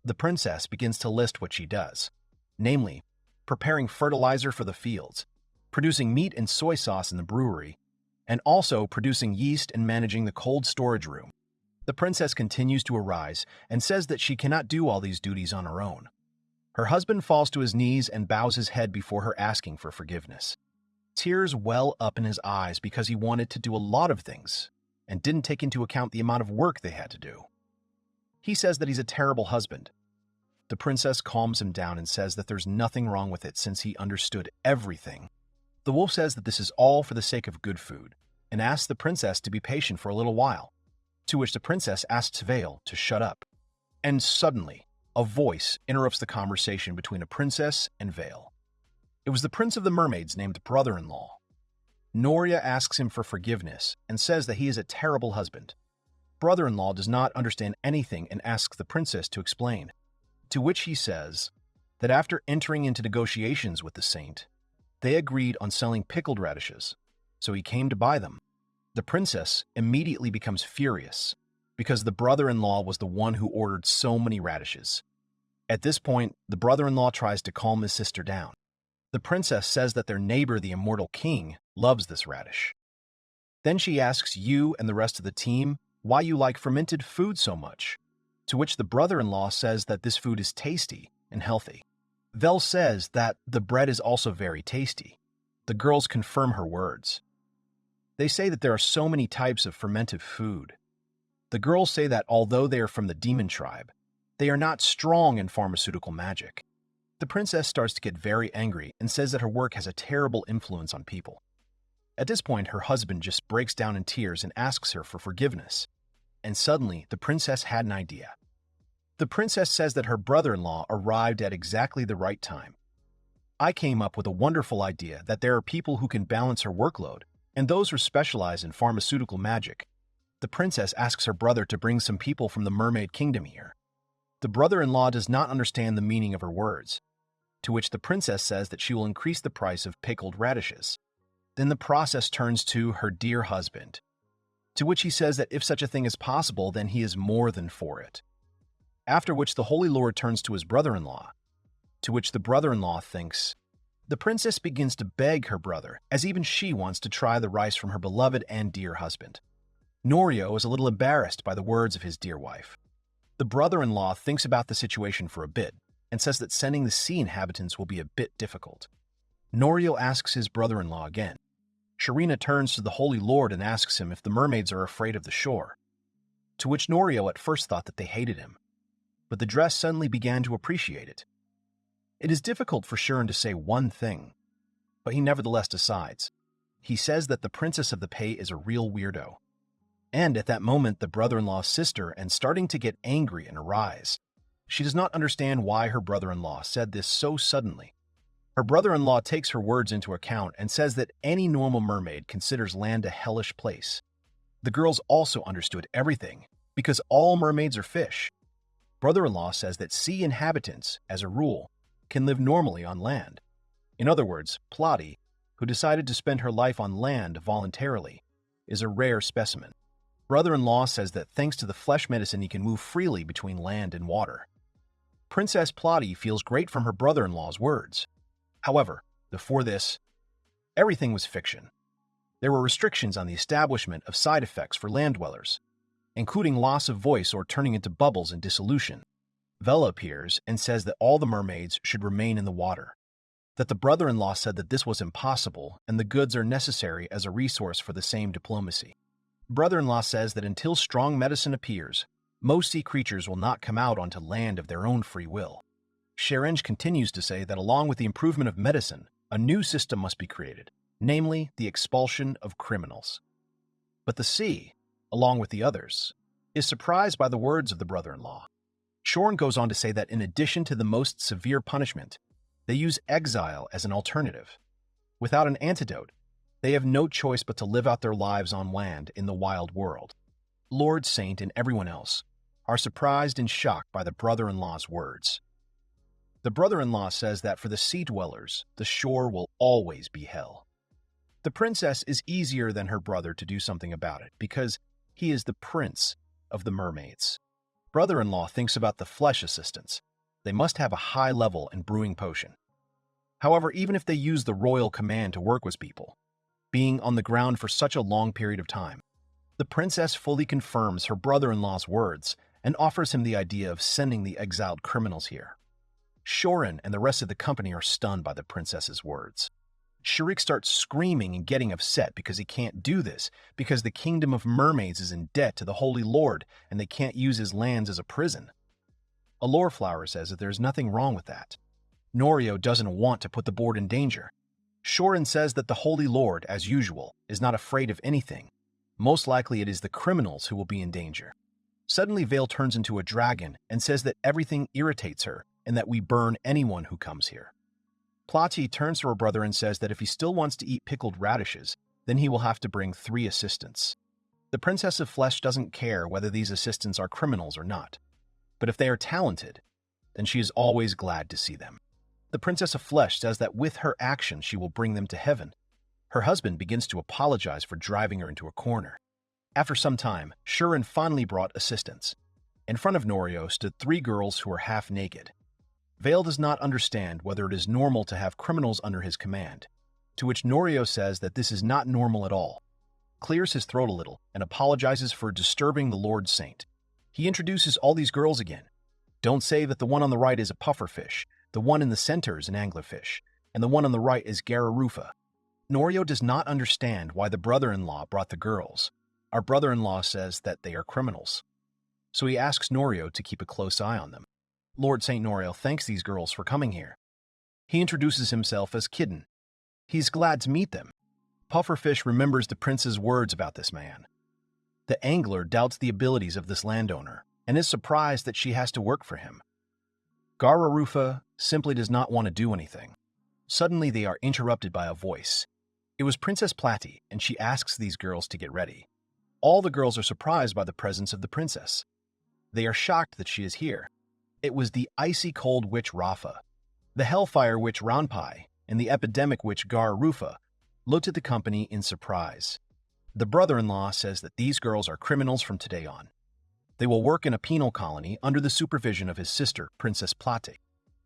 S1: The princess begins to list what she does, namely, preparing fertilizer for the fields, producing meat and soy sauce in the brewery, and also producing yeast and managing the cold storage room. The princess continues to arise and says that she cannot do all these duties on her own. Her husband falls to his knees and bows his head before her, asking for forgiveness. Tears well up in his eyes because he wanted to do a lot of things and didn't take into account the amount of work they had to do. He says that he's a terrible husband. The princess calms him down and says that there's nothing wrong with it since he understood everything. The wolf says that this is all for the sake of good food and asks the princess to be patient for a little while, to which the princess asks Vale to shut up. And suddenly, a voice interrupts the conversation between a princess and Vale. It was the prince of the mermaids named brother-in-law. Noria asks him for forgiveness and says that he is a terrible husband. Brother-in-law does not understand anything and asks the princess to explain, to which he says that after entering into negotiations with the saint, they agreed on selling pickled radishes, so he came to buy them. The princess immediately becomes furious because the brother-in-law was the one who ordered so many radishes. At this point, the brother-in-law tries to calm his sister down. The princess says that their neighbor, the immortal king, loves this radish. Then she asks you and the rest of the team why you like fermented food so much, to which the brother-in-law says that this food is tasty and healthy. Vel says that the bread is also very tasty. The girls confirm her words. They say that there are so many types of fermented food. The girls say that although they are from the demon tribe, they are not strong in pharmaceutical magic. The princess starts to get very angry and says that her work has a terrible influence on people. At this point, her husband just breaks down in tears and asks her for forgiveness. And suddenly, the princess had an idea. The princess says that her brother-in-law arrived at exactly the right time. I came up with a wonderful idea that there are people who can balance her workload, and those who specialize in pharmaceutical magic. The princess asks her brother to bring some people from the Mermaid Kingdom here. The brother-in-law does not understand the meaning of her words, to which the princess says that she will increase the price of pickled radishes. Then the process turns to her dear husband, to which he says that if such a thing is possible, then he is more than for it. After which the Holy Lord turns to his brother-in-law, to which the brother-in-law thinks. The princess begins to beg her brother, as even she wants to try the rice from her beloved and dear husband. Norio is a little embarrassed by the words of his dear wife. The brother-in-law thinks about the situation for a bit, and says that sending the sea inhabitants will be a bit difficult. Norio asks his brother-in-law again. Sharina turns to the Holy Lord and asks him if the mermaids are afraid of the shore, to which Norio at first thought that they hated him, but the dress suddenly began to appreciate it. It is difficult for Shuren to say one thing, but he nevertheless decides. He says that the Princess of the Pei is a real weirdo. And at that moment, the brother-in-law's sister and starting to get angry and arise. She does not understand why her brother-in-law said this so suddenly. Her brother-in-law takes her words into account and says that any normal mermaid considers land a hellish place. The girls also understood everything, because all mermaids are fish. Brother-in-law says that sea inhabitants, as a rule, can live normally on land. In other words, Plotty, who decided to spend her life on land voluntarily, is a rare specimen. Brother-in-law says that thanks to the flesh medicine he can move freely between land and water. Princess Plotty feels great from her brother-in-law's words. However, before this, everything was fiction. There were restrictions on the establishment of side effects for land dwellers, including loss of voice or turning into bubbles and dissolution. Vela appears and says that all the mermaids should remain in the water, that the brother-in-law said that this was impossible and the goods are necessary as a resource for the same diplomacy. Brother-in-law says that until strong medicine appears, most sea creatures will not come out onto land of their own free will. Sherenge continues to say that along with the improvement of medicine, a new system must be created, namely the expulsion of criminals. But the sea, along with the others, is surprised by the words of the brother-in-law. Shoren goes on to say that in addition to the most severe punishment, they use exile as an alternative. Without an antidote, they have no choice but to live out their lives on land in the wild world. Lord Saint and everyone else are surprised and shocked by the brother-in-law's words. The brother-in-law says that for the sea dwellers, the shore will always be hell. The princess is easier than her brother to do something about it because he is the prince of the mermaids. Brother-in-law thinks about the flesh assistants. They must have a high level in brewing potion. However, even if they use the royal command to work with people, being on the ground for such a long period of time, the princess fully confirms her brother-in-law's words and offers him the idea of sending the exiled criminals here. Shoren and the rest of the company are stunned by the princess's words. Shirik starts screaming and getting upset because he can't do this, because the kingdom of mermaids is in debt to the Holy Lord and they can't use his lands as a prison. Allure Flower says that there's nothing wrong with that. Norio doesn't want to put the board in danger. Shoren says that the Holy Lord, as usual, is not afraid of anything. Most likely it is the criminals who will be in danger. Suddenly Vale turns into a dragon and says that everything irritates her and that we burn anyone who comes here. Plotty turns to her brother and says that if he still wants to eat pickled radishes, then he will have to bring 3 assistants. The Princess of Flesh doesn't care whether these assistants are criminals or not, but if they are talented, then she is always glad to see them. The Princess of Flesh says that with her action she will bring them to heaven. Her husband begins to apologize for driving her into a corner. After some time, Shuren finally brought assistants. In front of Norio stood 3 girls who were half naked. Vale does not understand whether it is normal to have criminals under his command, to which Norio says that this is not normal at all, clears his throat a little, and apologizes for disturbing the Lord Saint. He introduces all these girls again. Don't say that the one on the right is a pufferfish, the one in the center is an anglerfish, and the one on the right is Gararufa. Norio does not understand why the brother-in-law brought the girls. Our brother-in-law says that they are criminals. So he asks Norio to keep a close eye on them. Lord St. Norio thanks these girls for coming here. He introduces himself as Kidden. He's glad to meet them. Pufferfish remembers the prince's words about this man. The angler doubts the abilities of this landowner and is surprised that she has to work for him. Gara Rufa simply does not want to do anything. Suddenly, they are interrupted by a voice. It was Princess Platy, and she asks these girls to get ready. All the girls are surprised by the presence of the princess. They are shocked that she is here. It was the icy cold witch Rafa, the hellfire witch Ranpai, and the epidemic witch Gara Rufa looked at the company in surprise. The brother-in-law says that these girls are criminals from today on. They will work in a penal colony under the supervision of his sister, Princess Platy.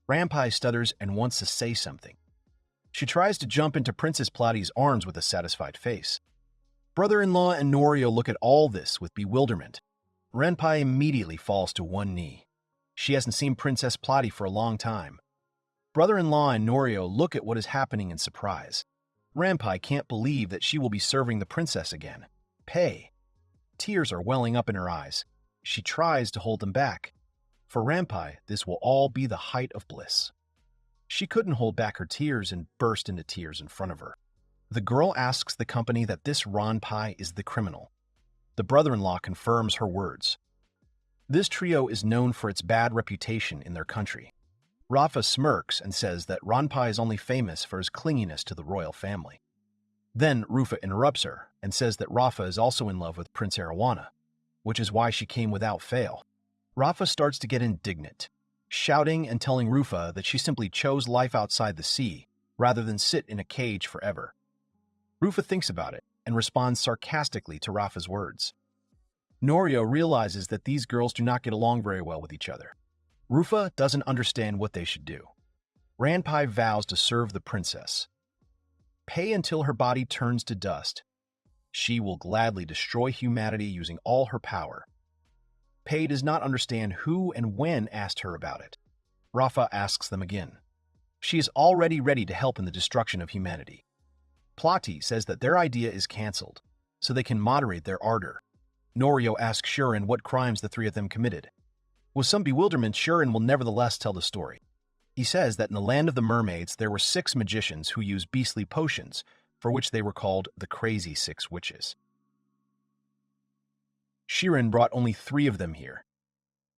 S1: Ranpai stutters and wants to say something. She tries to jump into Princess Platy's arms with a satisfied face. Brother-in-law and Norio look at all this with bewilderment. Ranpai immediately falls to one knee. She hasn't seen Princess Platy for a long time. Brother-in-law and Norio look at what is happening in surprise. Ranpai can't believe that she will be serving the princess again. Pei. Tears are welling up in her eyes. She tries to hold them back. For Ranpai, this will all be the height of bliss. She couldn't hold back her tears and burst into tears in front of her. The girl asks the company that this Ranpai is the criminal. The brother-in-law confirms her words. This trio is known for its bad reputation in their country. Rafa smirks and says that Ranpai is only famous for his clinginess to the royal family. Then Rufa interrupts her and says that Rafa is also in love with Prince Arowana, which is why she came without fail. Rafa starts to get indignant, shouting and telling Rufa that she simply chose life outside the sea rather than sit in a cage forever. Rufa thinks about it and responds sarcastically to Rafa's words. Norio realizes that these girls do not get along very well with each other. Rufa doesn't understand what they should do. Ranpai vows to serve the princess. Pay until her body turns to dust. She will gladly destroy humanity using all her power. Pei does not understand who and when asked her about it. Rafa asks them again. She is already ready to help in the destruction of humanity. Platy says that their idea is cancelled, so they can moderate their ardor. Norio asks Shuren what crimes the three of them committed. With some bewilderment, Shuren will nevertheless tell the story. He says that in the land of the mermaids there were 6 magicians who used beastly potions, for which they were called the Crazy 6 Witches. Shuren brought only 3 of them here.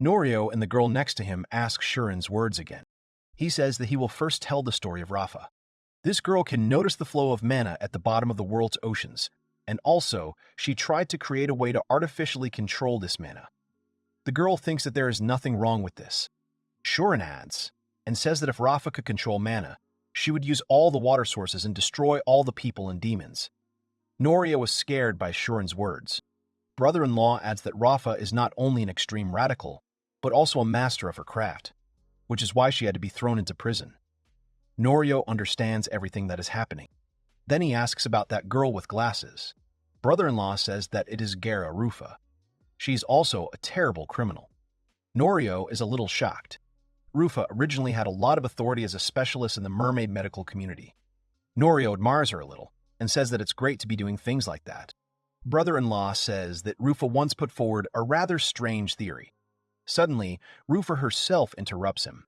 S1: Norio and the girl next to him ask Shuren's words again. He says that he will first tell the story of Rafa. This girl can notice the flow of mana at the bottom of the world's oceans, and also she tried to create a way to artificially control this mana. The girl thinks that there is nothing wrong with this. Shuren adds, and says that if Rafa could control mana, she would use all the water sources and destroy all the people and demons. Norio is scared by Shuren's words. Brother-in-law adds that Rafa is not only an extreme radical, but also a master of her craft, which is why she had to be thrown into prison. Norio understands everything that is happening. Then he asks about that girl with glasses. Brother-in-law says that it is Gara Rufa. She's also a terrible criminal. Norio is a little shocked. Rufa originally had a lot of authority as a specialist in the mermaid medical community. Norio admires her a little and says that it's great to be doing things like that. Brother-in-law says that Rufa once put forward a rather strange theory. Suddenly, Rufa herself interrupts him.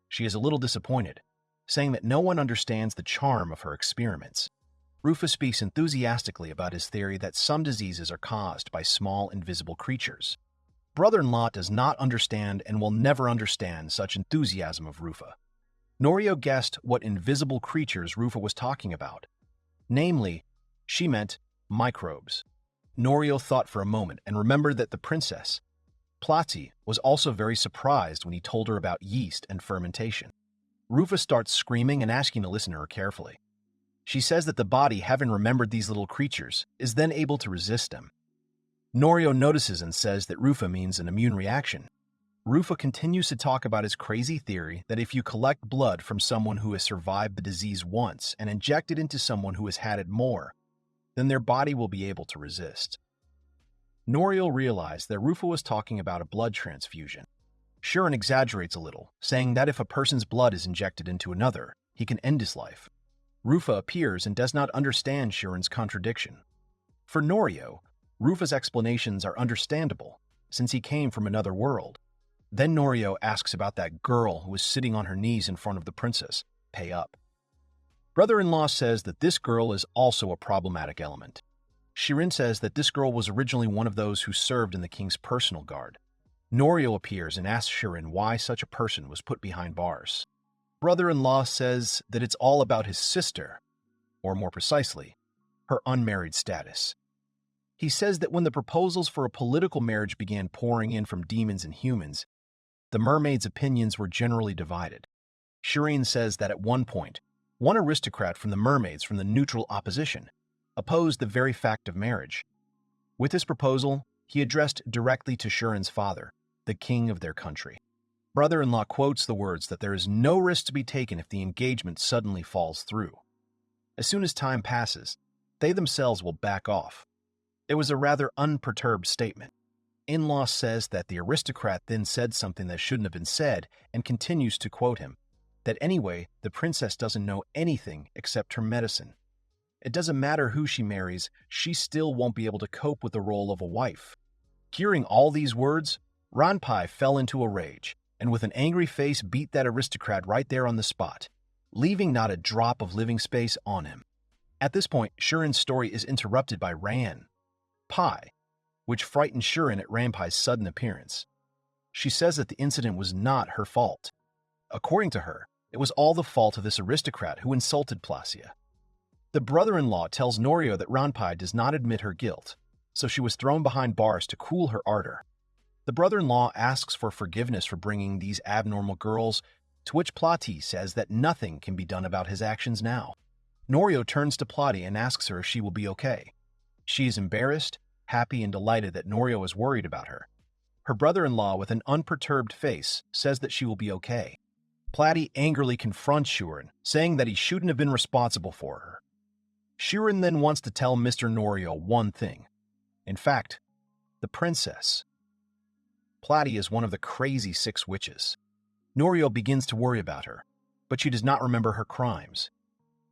S1: She is a little disappointed, saying that no one understands the charm of her experiments. Rufa speaks enthusiastically about his theory that some diseases are caused by small invisible creatures. Brother-in-law does not understand and will never understand such enthusiasm of Rufa. Norio guessed what invisible creatures Rufa was talking about. Namely, she meant microbes. Norio thought for a moment and remembered that the princess, Platy, was also very surprised when he told her about yeast and fermentation. Rufa starts screaming and asking to listen to her carefully. She says that the body, having remembered these little creatures, is then able to resist them. Norio notices and says that Rufa means an immune reaction. Rufa continues to talk about his crazy theory that if you collect blood from someone who has survived the disease once and inject it into someone who has had it more, then their body will be able to resist. Norio realized that Rufa was talking about a blood transfusion. Shuren exaggerates a little, saying that if a person's blood is injected into another, he can end his life. Rufa appears and does not understand Shuren's contradiction. For Norio, Rufa's explanations are understandable, since he came from another world. Then Norio asks about that girl who was sitting on her knees in front of the princess. Pay up. Brother-in-law says that this girl is also a problematic element. Shuren says that this girl was originally one of those who served in the king's personal guard. Norio appears and asks Shirin why such a person was put behind bars. Brother-in-law says that it's all about his sister, or more precisely, her unmarried status. He says that when the proposals for a political marriage began pouring in from demons and humans, the mermaid's opinions were generally divided. Shirin says that at one point, one aristocrat from the mermaids from the neutral opposition opposed the very fact of marriage. With this proposal, he addressed directly to Shirin's father, the king of their country. Brother-in-law quotes the words that there is no risk to be taken if the engagement suddenly falls through. As soon as time passes, they themselves will back off. It was a rather unperturbed statement. In-law says that the aristocrat then said something that shouldn't have been said and continues to quote him, that anyway, the princess doesn't know anything except her medicine. It doesn't matter who she marries, she still won't be able to cope with the role of a wife. Hearing all these words, Ranpai fell into a rage, and with an angry face beat that aristocrat right there on the spot, leaving not a drop of living space on him. At this point, Shirin's story is interrupted by Pai, which frightened Shirin at Ranpai's sudden appearance. She says that the incident was not her fault. According to her, it was all the fault of this aristocrat who insulted Placia. The brother-in-law tells Norio that Ranpai does not admit her guilt, so she was thrown behind bars to cool her ardor. The brother-in-law asks for forgiveness for bringing these abnormal girls, to which Plati says that nothing can be done about his actions now. Norio turns to Plati and asks her if she will be okay. She is embarrassed, happy, and delighted that Norio is worried about her. Her brother-in-law, with an unperturbed face, says that she will be okay. Plati angrily confronts Shirin, saying that he shouldn't have been responsible for her. Shirin then wants to tell Mr. Norio one thing. In fact, the princess. Plati is one of the crazy 6 witches. Norio begins to worry about her, but she does not remember her crimes.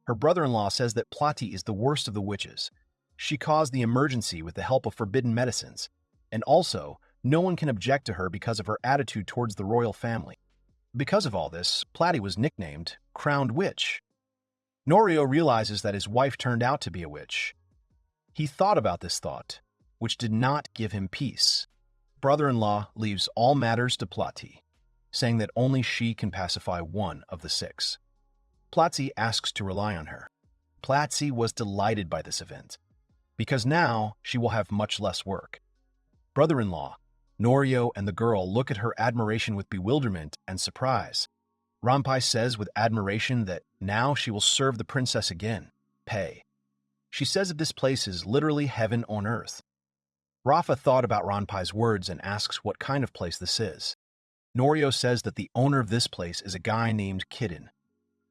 S1: Her brother-in-law says that Plati is the worst of the witches. She caused the emergency with the help of forbidden medicines, and also, no one can object to her because of her attitude towards the royal family. Because of all this, Plati was nicknamed Crowned Witch. Norio realizes that his wife turned out to be a witch. He thought about this thought, which did not give him peace. Brother-in-law leaves all matters to Plati, saying that only she can pacify one of the 6. Plati asks to rely on her. Plati was delighted by this event, because now she will have much less work. Brother-in-law, Norio, and the girl look at her admiration with bewilderment and surprise. Ranpai says with admiration that now she will serve the princess again, Pei. She says that this place is literally heaven on earth. Rafa thought about Ranpai's words and asks what kind of place this is. Norio says that the owner of this place is a guy named Kidden.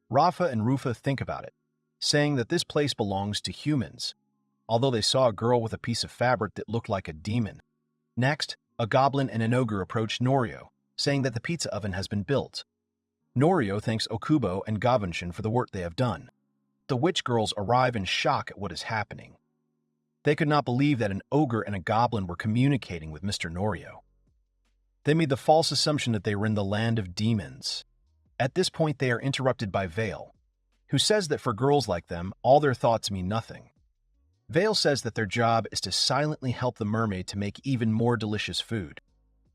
S1: Rafa and Rufa think about it, saying that this place belongs to humans, although they saw a girl with a piece of fabric that looked like a demon. Next, a goblin and an ogre approach Norio, saying that the pizza oven has been built. Norio thanks Okubo and Gavanshin for the work they have done. The witch girls arrive in shock at what is happening. They could not believe that an ogre and a goblin were communicating with Mr. Norio. They made the false assumption that they were in the land of demons. At this point, they are interrupted by Vale, who says that for girls like them, all their thoughts mean nothing. Vale says that their job is to silently help the mermaid to make even more delicious food.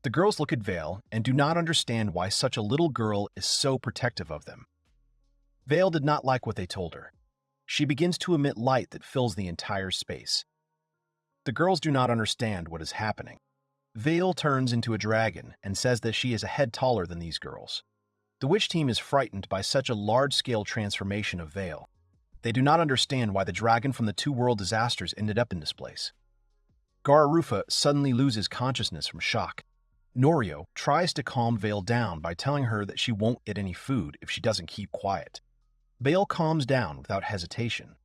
S1: The girls look at Vale and do not understand why such a little girl is so protective of them. Vale did not like what they told her. She begins to emit light that fills the entire space. The girls do not understand what is happening. Vale turns into a dragon and says that she is a head taller than these girls. The witch team is frightened by such a large-scale transformation of Vale. They do not understand why the dragon from the 2 world disasters ended up in this place. Gararufa suddenly loses consciousness from shock. Norio tries to calm Vale down by telling her that she won't get any food if she doesn't keep quiet. Vale calms down without hesitation.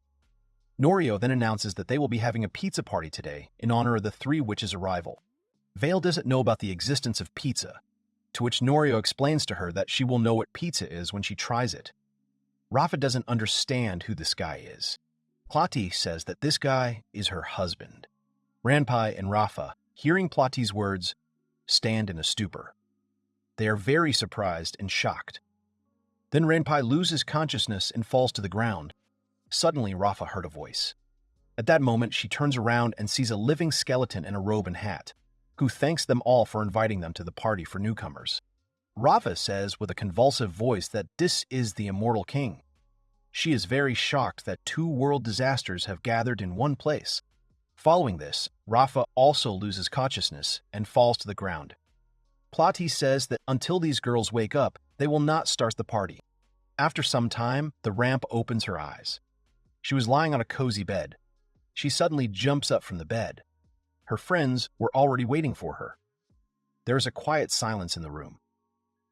S1: Norio then announces that they will be having a pizza party today in honor of the 3 witches' arrival. Vale doesn't know about the existence of pizza, to which Norio explains to her that she will know what pizza is when she tries it. Rafa doesn't understand who this guy is. Plati says that this guy is her husband. Ranpai and Rafa, hearing Plati's words, stand in a stupor. They are very surprised and shocked. Then Ranpai loses consciousness and falls to the ground. Suddenly, Rafa heard a voice. At that moment, she turns around and sees a living skeleton in a robe and hat. who thanks them all for inviting them to the party for newcomers. Rafa says with a convulsive voice that this is the immortal king. She is very shocked that two world disasters have gathered in one place. Following this, Rafa also loses consciousness and falls to the ground. Plati says that until these girls wake up, they will not start the party. After some time, the ramp opens her eyes. She was lying on a cozy bed. She suddenly jumps up from the bed. Her friends were already waiting for her. There is a quiet silence in the room.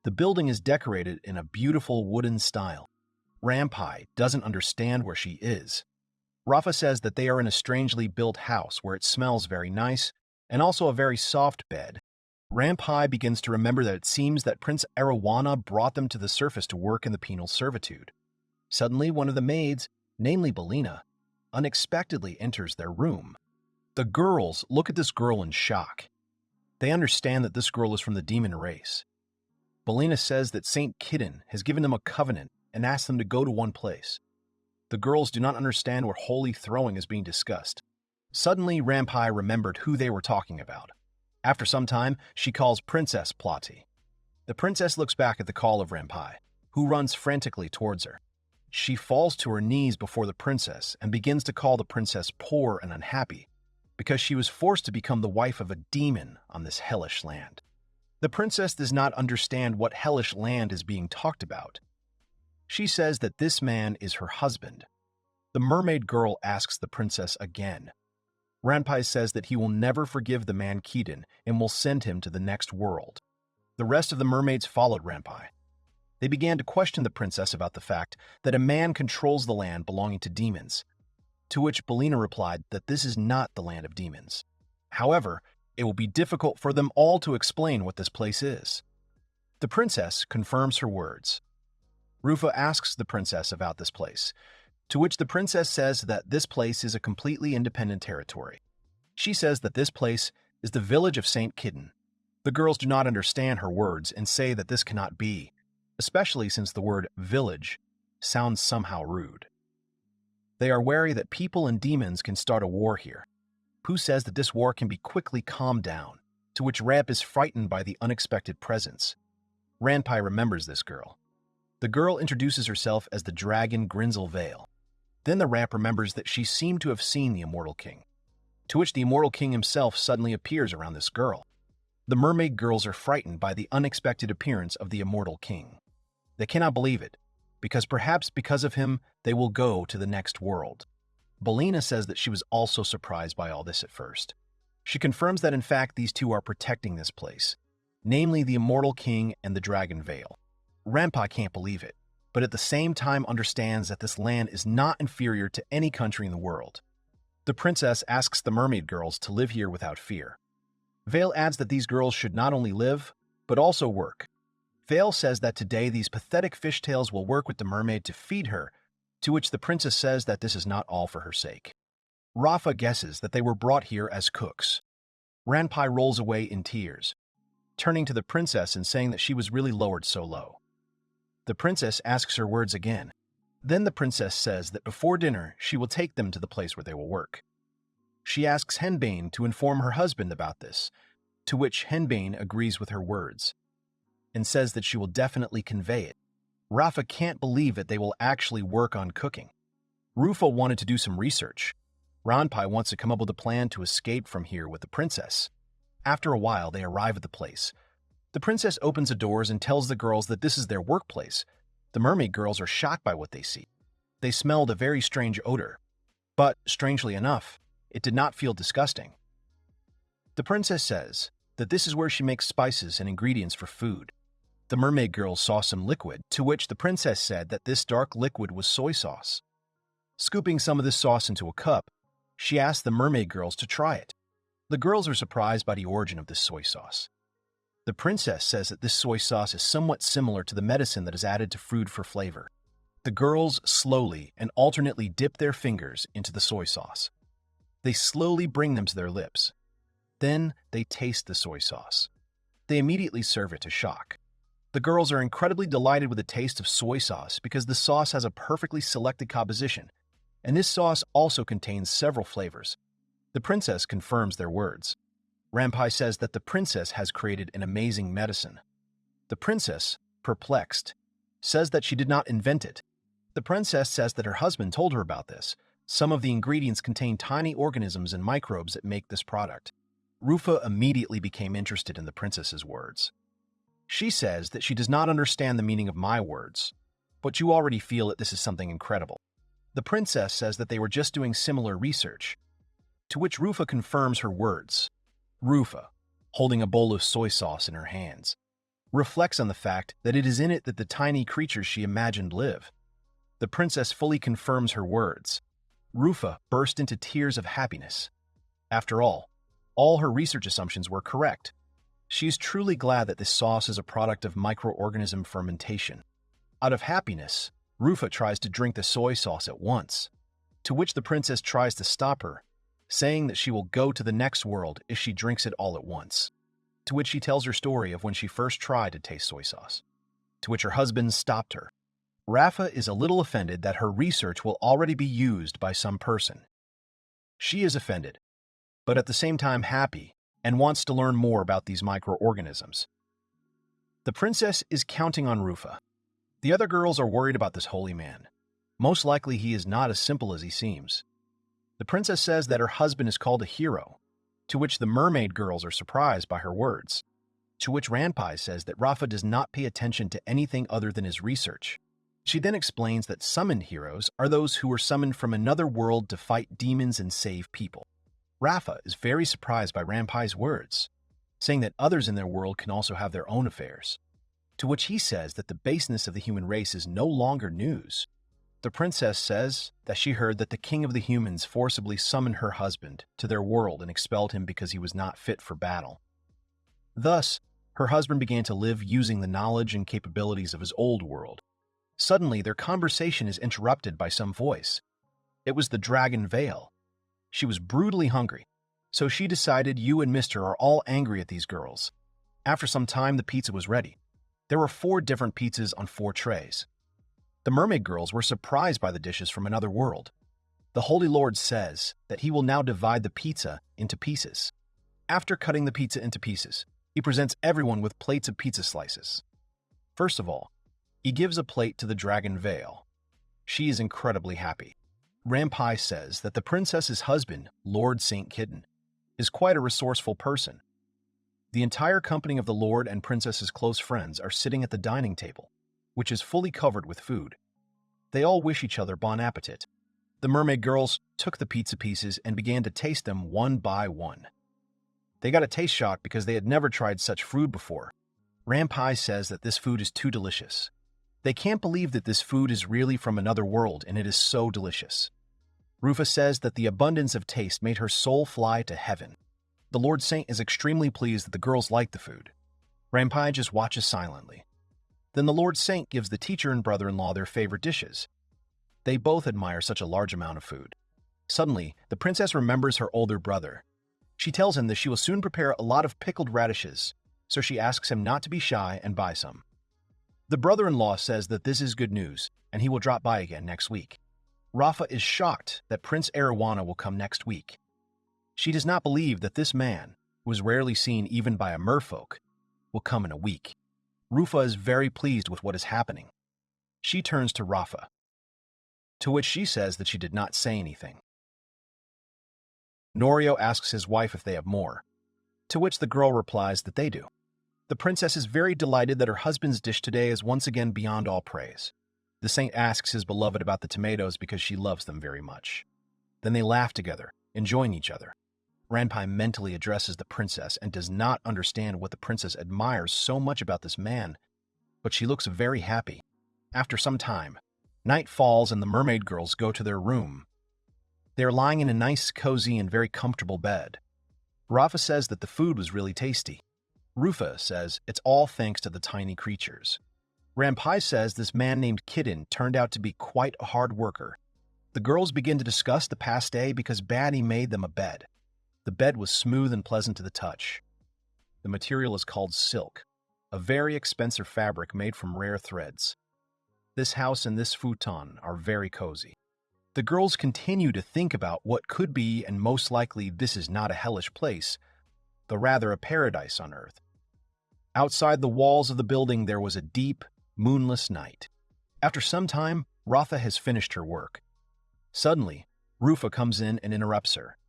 S1: The building is decorated in a beautiful wooden style. Rampai doesn't understand where she is. Rafa says that they are in a strangely built house where it smells very nice and also a very soft bed. Rampai begins to remember that it seems that Prince Arowana brought them to the surface to work in the penal servitude. Suddenly, one of the maids, namely Belina, unexpectedly enters their room. The girls look at this girl in shock. They understand that this girl is from the demon race. Belina says that Saint Kidden has given them a covenant and asked them to go to one place. The girls do not understand what holy throwing is being discussed. Suddenly, Rampai remembered who they were talking about. After some time, she calls Princess Plati. The princess looks back at the call of Rampai, who runs frantically towards her. She falls to her knees before the princess and begins to call the princess poor and unhappy because she was forced to become the wife of a demon on this hellish land. The princess does not understand what hellish land is being talked about. She says that this man is her husband. The mermaid girl asks the princess again. Ranpai says that he will never forgive the man Kiden and will send him to the next world. The rest of the mermaids followed Ranpai. They began to question the princess about the fact that a man controls the land belonging to demons, to which Belina replied that this is not the land of demons. However, it will be difficult for them all to explain what this place is. The princess confirms her words. Rufa asks the princess about this place, to which the princess says that this place is a completely independent territory. She says that this place is the village of Saint Kidden. The girls do not understand her words and say that this cannot be, especially since the word village sounds somehow rude. They are wary that people and demons can start a war here. Pooh says that this war can be quickly calmed down, to which Ramp is frightened by the unexpected presence. Ranpai remembers this girl. The girl introduces herself as the dragon Grinzel Vale. Then the Ramp remembers that she seemed to have seen the Immortal King, to which the Immortal King himself suddenly appears around this girl. The mermaid girls are frightened by the unexpected appearance of the Immortal King. They cannot believe it, because perhaps because of him, they will go to the next world. Belina says that she was also surprised by all this at first. She confirms that in fact these two are protecting this place, namely the Immortal King and the Dragon Vale. Rampa can't believe it, but at the same time understands that this land is not inferior to any country in the world. The princess asks the mermaid girls to live here without fear. Vale adds that these girls should not only live, but also work. Vale says that today these pathetic fishtails will work with the mermaid to feed her, to which the princess says that this is not all for her sake. Rafa guesses that they were brought here as cooks. Ranpai rolls away in tears, turning to the princess and saying that she was really lowered so low. The princess asks her words again. Then the princess says that before dinner she will take them to the place where they will work. She asks Henbane to inform her husband about this, to which Henbane agrees with her words, and says that she will definitely convey it. Rafa can't believe that they will actually work on cooking. Rufa wanted to do some research. Ranpai wants to come up with a plan to escape from here with the princess. After a while, they arrive at the place. The princess opens the doors and tells the girls that this is their workplace. The mermaid girls are shocked by what they see. They smelled a very strange odor, but, strangely enough, it did not feel disgusting. The princess says that this is where she makes spices and ingredients for food. The mermaid girls saw some liquid, to which the princess said that this dark liquid was soy sauce. Scooping some of this sauce into a cup, she asked the mermaid girls to try it. The girls are surprised by the origin of this soy sauce. The princess says that this soy sauce is somewhat similar to the medicine that is added to food for flavor. The girls slowly and alternately dip their fingers into the soy sauce. They slowly bring them to their lips. Then they taste the soy sauce. They immediately serve it to shock. The girls are incredibly delighted with the taste of soy sauce because the sauce has a perfectly selected composition, and this sauce also contains several flavors. The princess confirms their words. Rampai says that the princess has created an amazing medicine. The princess, perplexed, says that she did not invent it. The princess says that her husband told her about this. Some of the ingredients contain tiny organisms and microbes that make this product. Rufa immediately became interested in the princess's words. She says that she does not understand the meaning of my words, but you already feel that this is something incredible. The princess says that they were just doing similar research, to which Rufa confirms her words. Rufa, holding a bowl of soy sauce in her hands, reflects on the fact that it is in it that the tiny creatures she imagined live. The princess fully confirms her words. Rufa burst into tears of happiness. After all her research assumptions were correct. She is truly glad that this sauce is a product of microorganism fermentation. Out of happiness, Rufa tries to drink the soy sauce at once, to which the princess tries to stop her, saying that she will go to the next world if she drinks it all at once. To which she tells her story of when she first tried to taste soy sauce, to which her husband stopped her. Rafa is a little offended that her research will already be used by some person. She is offended, but at the same time happy, and wants to learn more about these microorganisms. The princess is counting on Rufa. The other girls are worried about this holy man. Most likely he is not as simple as he seems. The princess says that her husband is called a hero, to which the mermaid girls are surprised by her words, to which Ranpai says that Rafa does not pay attention to anything other than his research. She then explains that summoned heroes are those who were summoned from another world to fight demons and save people. Rafa is very surprised by Rampai's words, saying that others in their world can also have their own affairs, to which he says that the baseness of the human race is no longer news. The princess says that she heard that the king of the humans forcibly summoned her husband to their world and expelled him because he was not fit for battle. Thus, her husband began to live using the knowledge and capabilities of his old world. Suddenly, their conversation is interrupted by some voice. It was the Dragon Veil. She was brutally hungry, so she decided you and Mister are all angry at these girls. After some time, the pizza was ready. There were 4 different pizzas on 4 trays. The mermaid girls were surprised by the dishes from another world. The Holy Lord says that he will now divide the pizza into pieces. After cutting the pizza into pieces, he presents everyone with plates of pizza slices. First of all, he gives a plate to the Dragon Veil. She is incredibly happy. Rampai says that the princess's husband, Lord St. Kitten, is quite a resourceful person. The entire company of the Lord and princess's close friends are sitting at the dining table, which is fully covered with food. They all wish each other bon appetit. The mermaid girls took the pizza pieces and began to taste them one by one. They got a taste shock because they had never tried such food before. Rampai says that this food is too delicious. They can't believe that this food is really from another world and it is so delicious. Rufa says that the abundance of taste made her soul fly to heaven. The Lord Saint is extremely pleased that the girls like the food. Rampai just watches silently. Then the Lord Saint gives the teacher and brother-in-law their favorite dishes. They both admire such a large amount of food. Suddenly, the princess remembers her older brother. She tells him that she will soon prepare a lot of pickled radishes, so she asks him not to be shy and buy some. The brother-in-law says that this is good news, and he will drop by again next week. Rafa is shocked that Prince Arowana will come next week. She does not believe that this man, who is rarely seen even by a merfolk, will come in a week. Rufa is very pleased with what is happening. She turns to Rafa, to which she says that she did not say anything. Norio asks his wife if they have more, to which the girl replies that they do. The princess is very delighted that her husband's dish today is once again beyond all praise. The saint asks his beloved about the tomatoes because she loves them very much. Then they laugh together, enjoying each other. Ranpai mentally addresses the princess and does not understand what the princess admires so much about this man, but she looks very happy. After some time, night falls and the mermaid girls go to their room. They are lying in a nice, cozy, and very comfortable bed. Rafa says that the food was really tasty. Rufa says it's all thanks to the tiny creatures. Rampai says this man named Kitten turned out to be quite a hard worker. The girls begin to discuss the past day because Batty made them a bed. The bed was smooth and pleasant to the touch. The material is called silk, a very expensive fabric made from rare threads. This house and this futon are very cozy. The girls continue to think about what could be, and most likely this is not a hellish place, but rather a paradise on earth. Outside the walls of the building there was a deep, moonless night. After some time, Rafa has finished her work. Suddenly, Rufa comes in and interrupts her.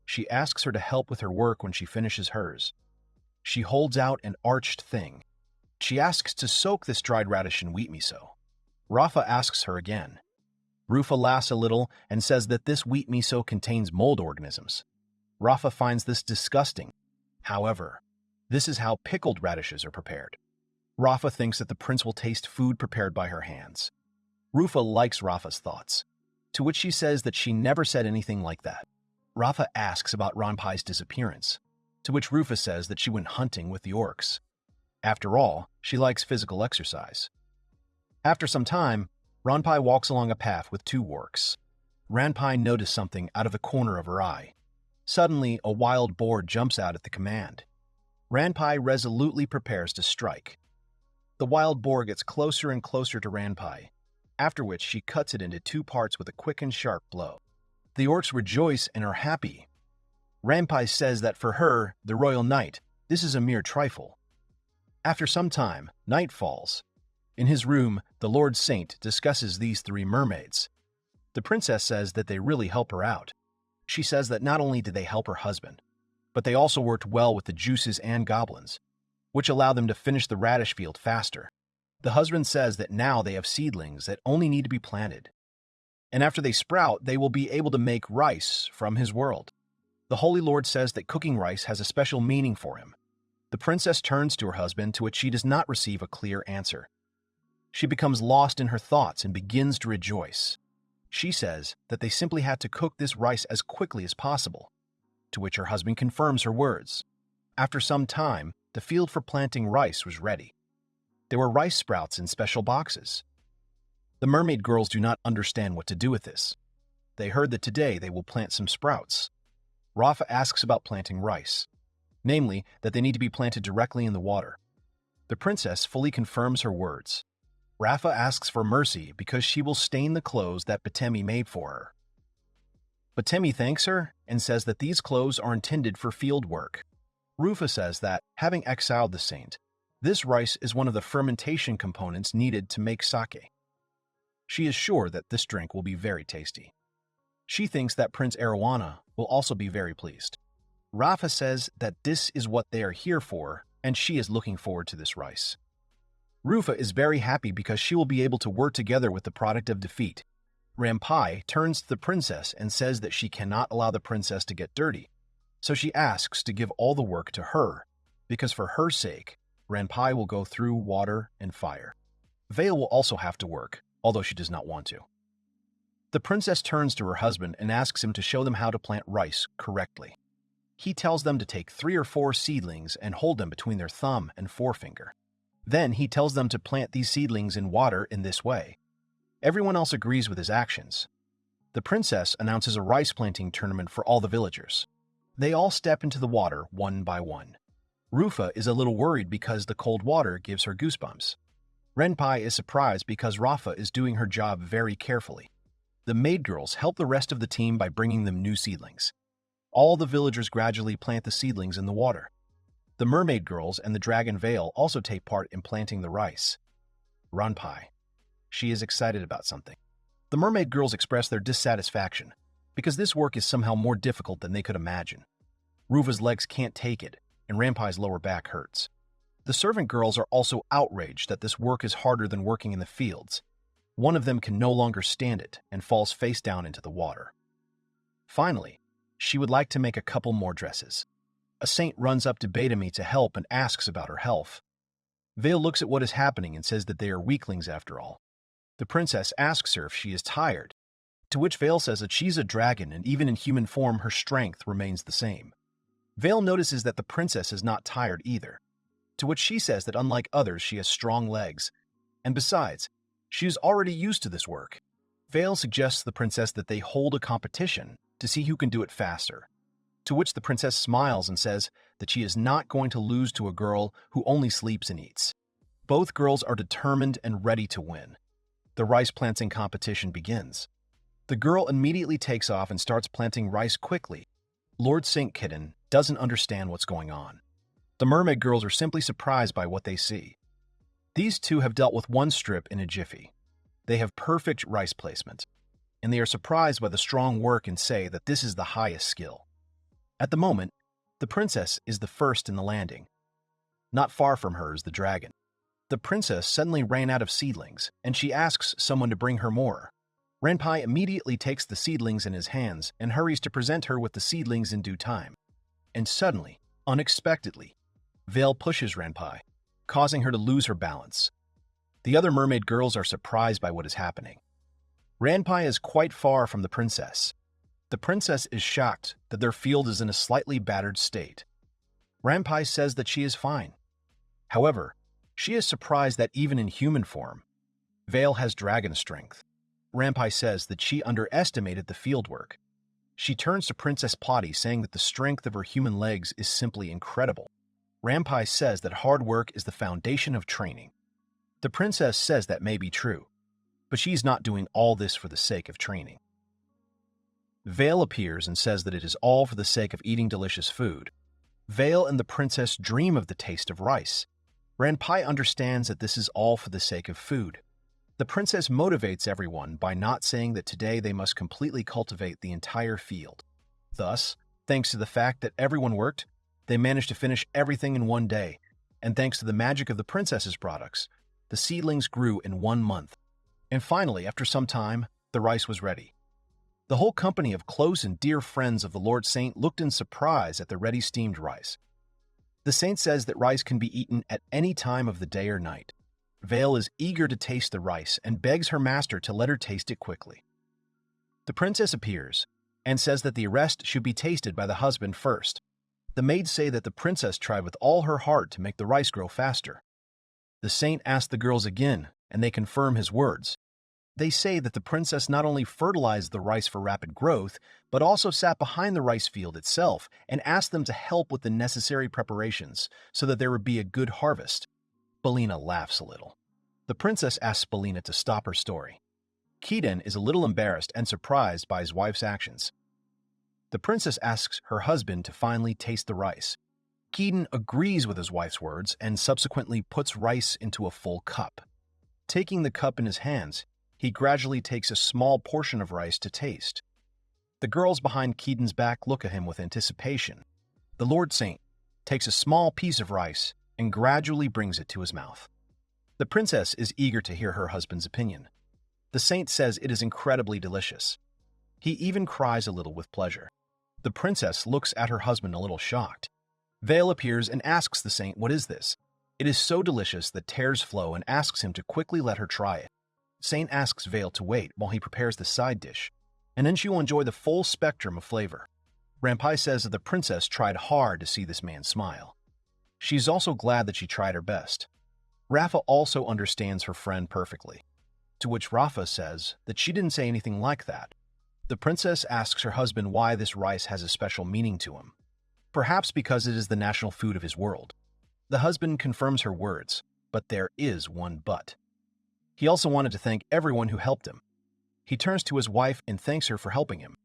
S1: She asks her to help with her work when she finishes hers. She holds out an arched thing. She asks to soak this dried radish in wheat miso. Rafa asks her again. Rufa laughs a little and says that this wheat miso contains mold organisms. Rafa finds this disgusting. However, this is how pickled radishes are prepared. Rafa thinks that the prince will taste food prepared by her hands. Rufa likes Rafa's thoughts, to which she says that she never said anything like that. Rafa asks about Ranpai's disappearance, to which Rufa says that she went hunting with the orcs. After all, she likes physical exercise. After some time, Ranpai walks along a path with two orcs. Ranpai noticed something out of the corner of her eye. Suddenly, a wild boar jumps out at the command. Ranpai resolutely prepares to strike. The wild boar gets closer and closer to Ranpai, after which she cuts it into two parts with a quick and sharp blow. The orcs rejoice and are happy. Ranpai says that for her, the royal knight, this is a mere trifle. After some time, night falls. In his room, the Lord Saint discusses these three mermaids. The princess says that they really help her out. She says that not only did they help her husband, but they also worked well with the juices and goblins, which allow them to finish the radish field faster. The husband says that now they have seedlings that only need to be planted. And after they sprout, they will be able to make rice from his world. The Holy Lord says that cooking rice has a special meaning for him. The princess turns to her husband, to which she does not receive a clear answer. She becomes lost in her thoughts and begins to rejoice. She says that they simply had to cook this rice as quickly as possible, to which her husband confirms her words. After some time, the field for planting rice was ready. There were rice sprouts in special boxes. The mermaid girls do not understand what to do with this. They heard that today they will plant some sprouts. Rafa asks about planting rice, namely that they need to be planted directly in the water. The princess fully confirms her words. Rafa asks for mercy because she will stain the clothes that Batemi made for her. Batemi thanks her and says that these clothes are intended for field work. Rufa says that, having exiled the saint, this rice is one of the fermentation components needed to make sake. She is sure that this drink will be very tasty. She thinks that Prince Arowana will also be very pleased. Rafa says that this is what they are here for, and she is looking forward to this rice. Rufa is very happy because she will be able to work together with the product of defeat. Ranpai turns to the princess and says that she cannot allow the princess to get dirty, so she asks to give all the work to her, because for her sake, Ranpai will go through water and fire. Vale will also have to work, although she does not want to. The princess turns to her husband and asks him to show them how to plant rice correctly. He tells them to take 3 or 4 seedlings and hold them between their thumb and forefinger. Then he tells them to plant these seedlings in water in this way. Everyone else agrees with his actions. The princess announces a rice planting tournament for all the villagers. They all step into the water one by one. Rufa is a little worried because the cold water gives her goosebumps. Renpai is surprised because Rafa is doing her job very carefully. The maid girls help the rest of the team by bringing them new seedlings. All the villagers gradually plant the seedlings in the water. The mermaid girls and the dragon veil also take part in planting the rice. Ranpai. She is excited about something. The mermaid girls express their dissatisfaction because this work is somehow more difficult than they could imagine. Ruva's legs can't take it, and Ranpai's lower back hurts. The servant girls are also outraged that this work is harder than working in the fields. One of them can no longer stand it and falls face down into the water. Finally, she would like to make a couple more dresses. A saint runs up to Betami to help and asks about her health. Vale looks at what is happening and says that they are weaklings after all. The princess asks her if she is tired, to which Vale says that she's a dragon and even in human form her strength remains the same. Vale notices that the princess is not tired either, to which she says that unlike others she has strong legs, and besides, she is already used to this work. Vale suggests to the princess that they hold a competition to see who can do it faster, to which the princess smiles and says that she is not going to lose to a girl who only sleeps and eats. Both girls are determined and ready to win. The rice planting competition begins. The girl immediately takes off and starts planting rice quickly. Lord Saint Kitten doesn't understand what's going on. The mermaid girls are simply surprised by what they see. These two have dealt with one strip in a jiffy. They have perfect rice placement, and they are surprised by the strong work and say that this is the highest skill. At the moment, the princess is the first in the landing. Not far from her is the dragon. The princess suddenly ran out of seedlings, and she asks someone to bring her more. Renpai immediately takes the seedlings in his hands and hurries to present her with the seedlings in due time. And suddenly, unexpectedly, Veil pushes Renpai, causing her to lose her balance. The other mermaid girls are surprised by what is happening. Renpai is quite far from the princess. The princess is shocked that their field is in a slightly battered state. Renpai says that she is fine. However, she is surprised that even in human form, Veil has dragon strength. Renpai says that she underestimated the fieldwork. She turns to Princess Plotty saying that the strength of her human legs is simply incredible. Renpai says that hard work is the foundation of training. The princess says that may be true, but she's not doing all this for the sake of training. Veil appears and says that it is all for the sake of eating delicious food. Veil and the princess dream of the taste of rice. Renpai understands that this is all for the sake of food. The princess motivates everyone by not saying that today they must completely cultivate the entire field. Thus, thanks to the fact that everyone worked, they managed to finish everything in one day, and thanks to the magic of the princess's products, the seedlings grew in 1 month. And finally, after some time, the rice was ready. The whole company of close and dear friends of the Lord Saint looked in surprise at the ready steamed rice. The saint says that rice can be eaten at any time of the day or night. Veil is eager to taste the rice and begs her master to let her taste it quickly. The princess appears and says that the rest should be tasted by the husband first. The maids say that the princess tried with all her heart to make the rice grow faster. The saint asks the girls again, and they confirm his words. They say that the princess not only fertilized the rice for rapid growth, but also sat behind the rice field itself and asked them to help with the necessary preparations so that there would be a good harvest. Belina laughs a little. The princess asks Belina to stop her story. Keaton is a little embarrassed and surprised by his wife's actions. The princess asks her husband to finally taste the rice. Keaton agrees with his wife's words and subsequently puts rice into a full cup. Taking the cup in his hands, he gradually takes a small portion of rice to taste. The girls behind Keaton's back look at him with anticipation. The Lord Saint takes a small piece of rice and gradually brings it to his mouth. The princess is eager to hear her husband's opinion. The saint says it is incredibly delicious. He even cries a little with pleasure. The princess looks at her husband a little shocked. Veil appears and asks the saint, "What is this?" It is so delicious that tears flow and asks him to quickly let her try it. Saint asks Veil to wait while he prepares the side dish, and then she will enjoy the full spectrum of flavor. Renpai says that the princess tried hard to see this man smile. She's also glad that she tried her best. Rafa also understands her friend perfectly, to which Rafa says that she didn't say anything like that. The princess asks her husband why this rice has a special meaning to him. Perhaps because it is the national food of his world. The husband confirms her words, but there is one but. He also wanted to thank everyone who helped him. He turns to his wife and thanks her for helping him.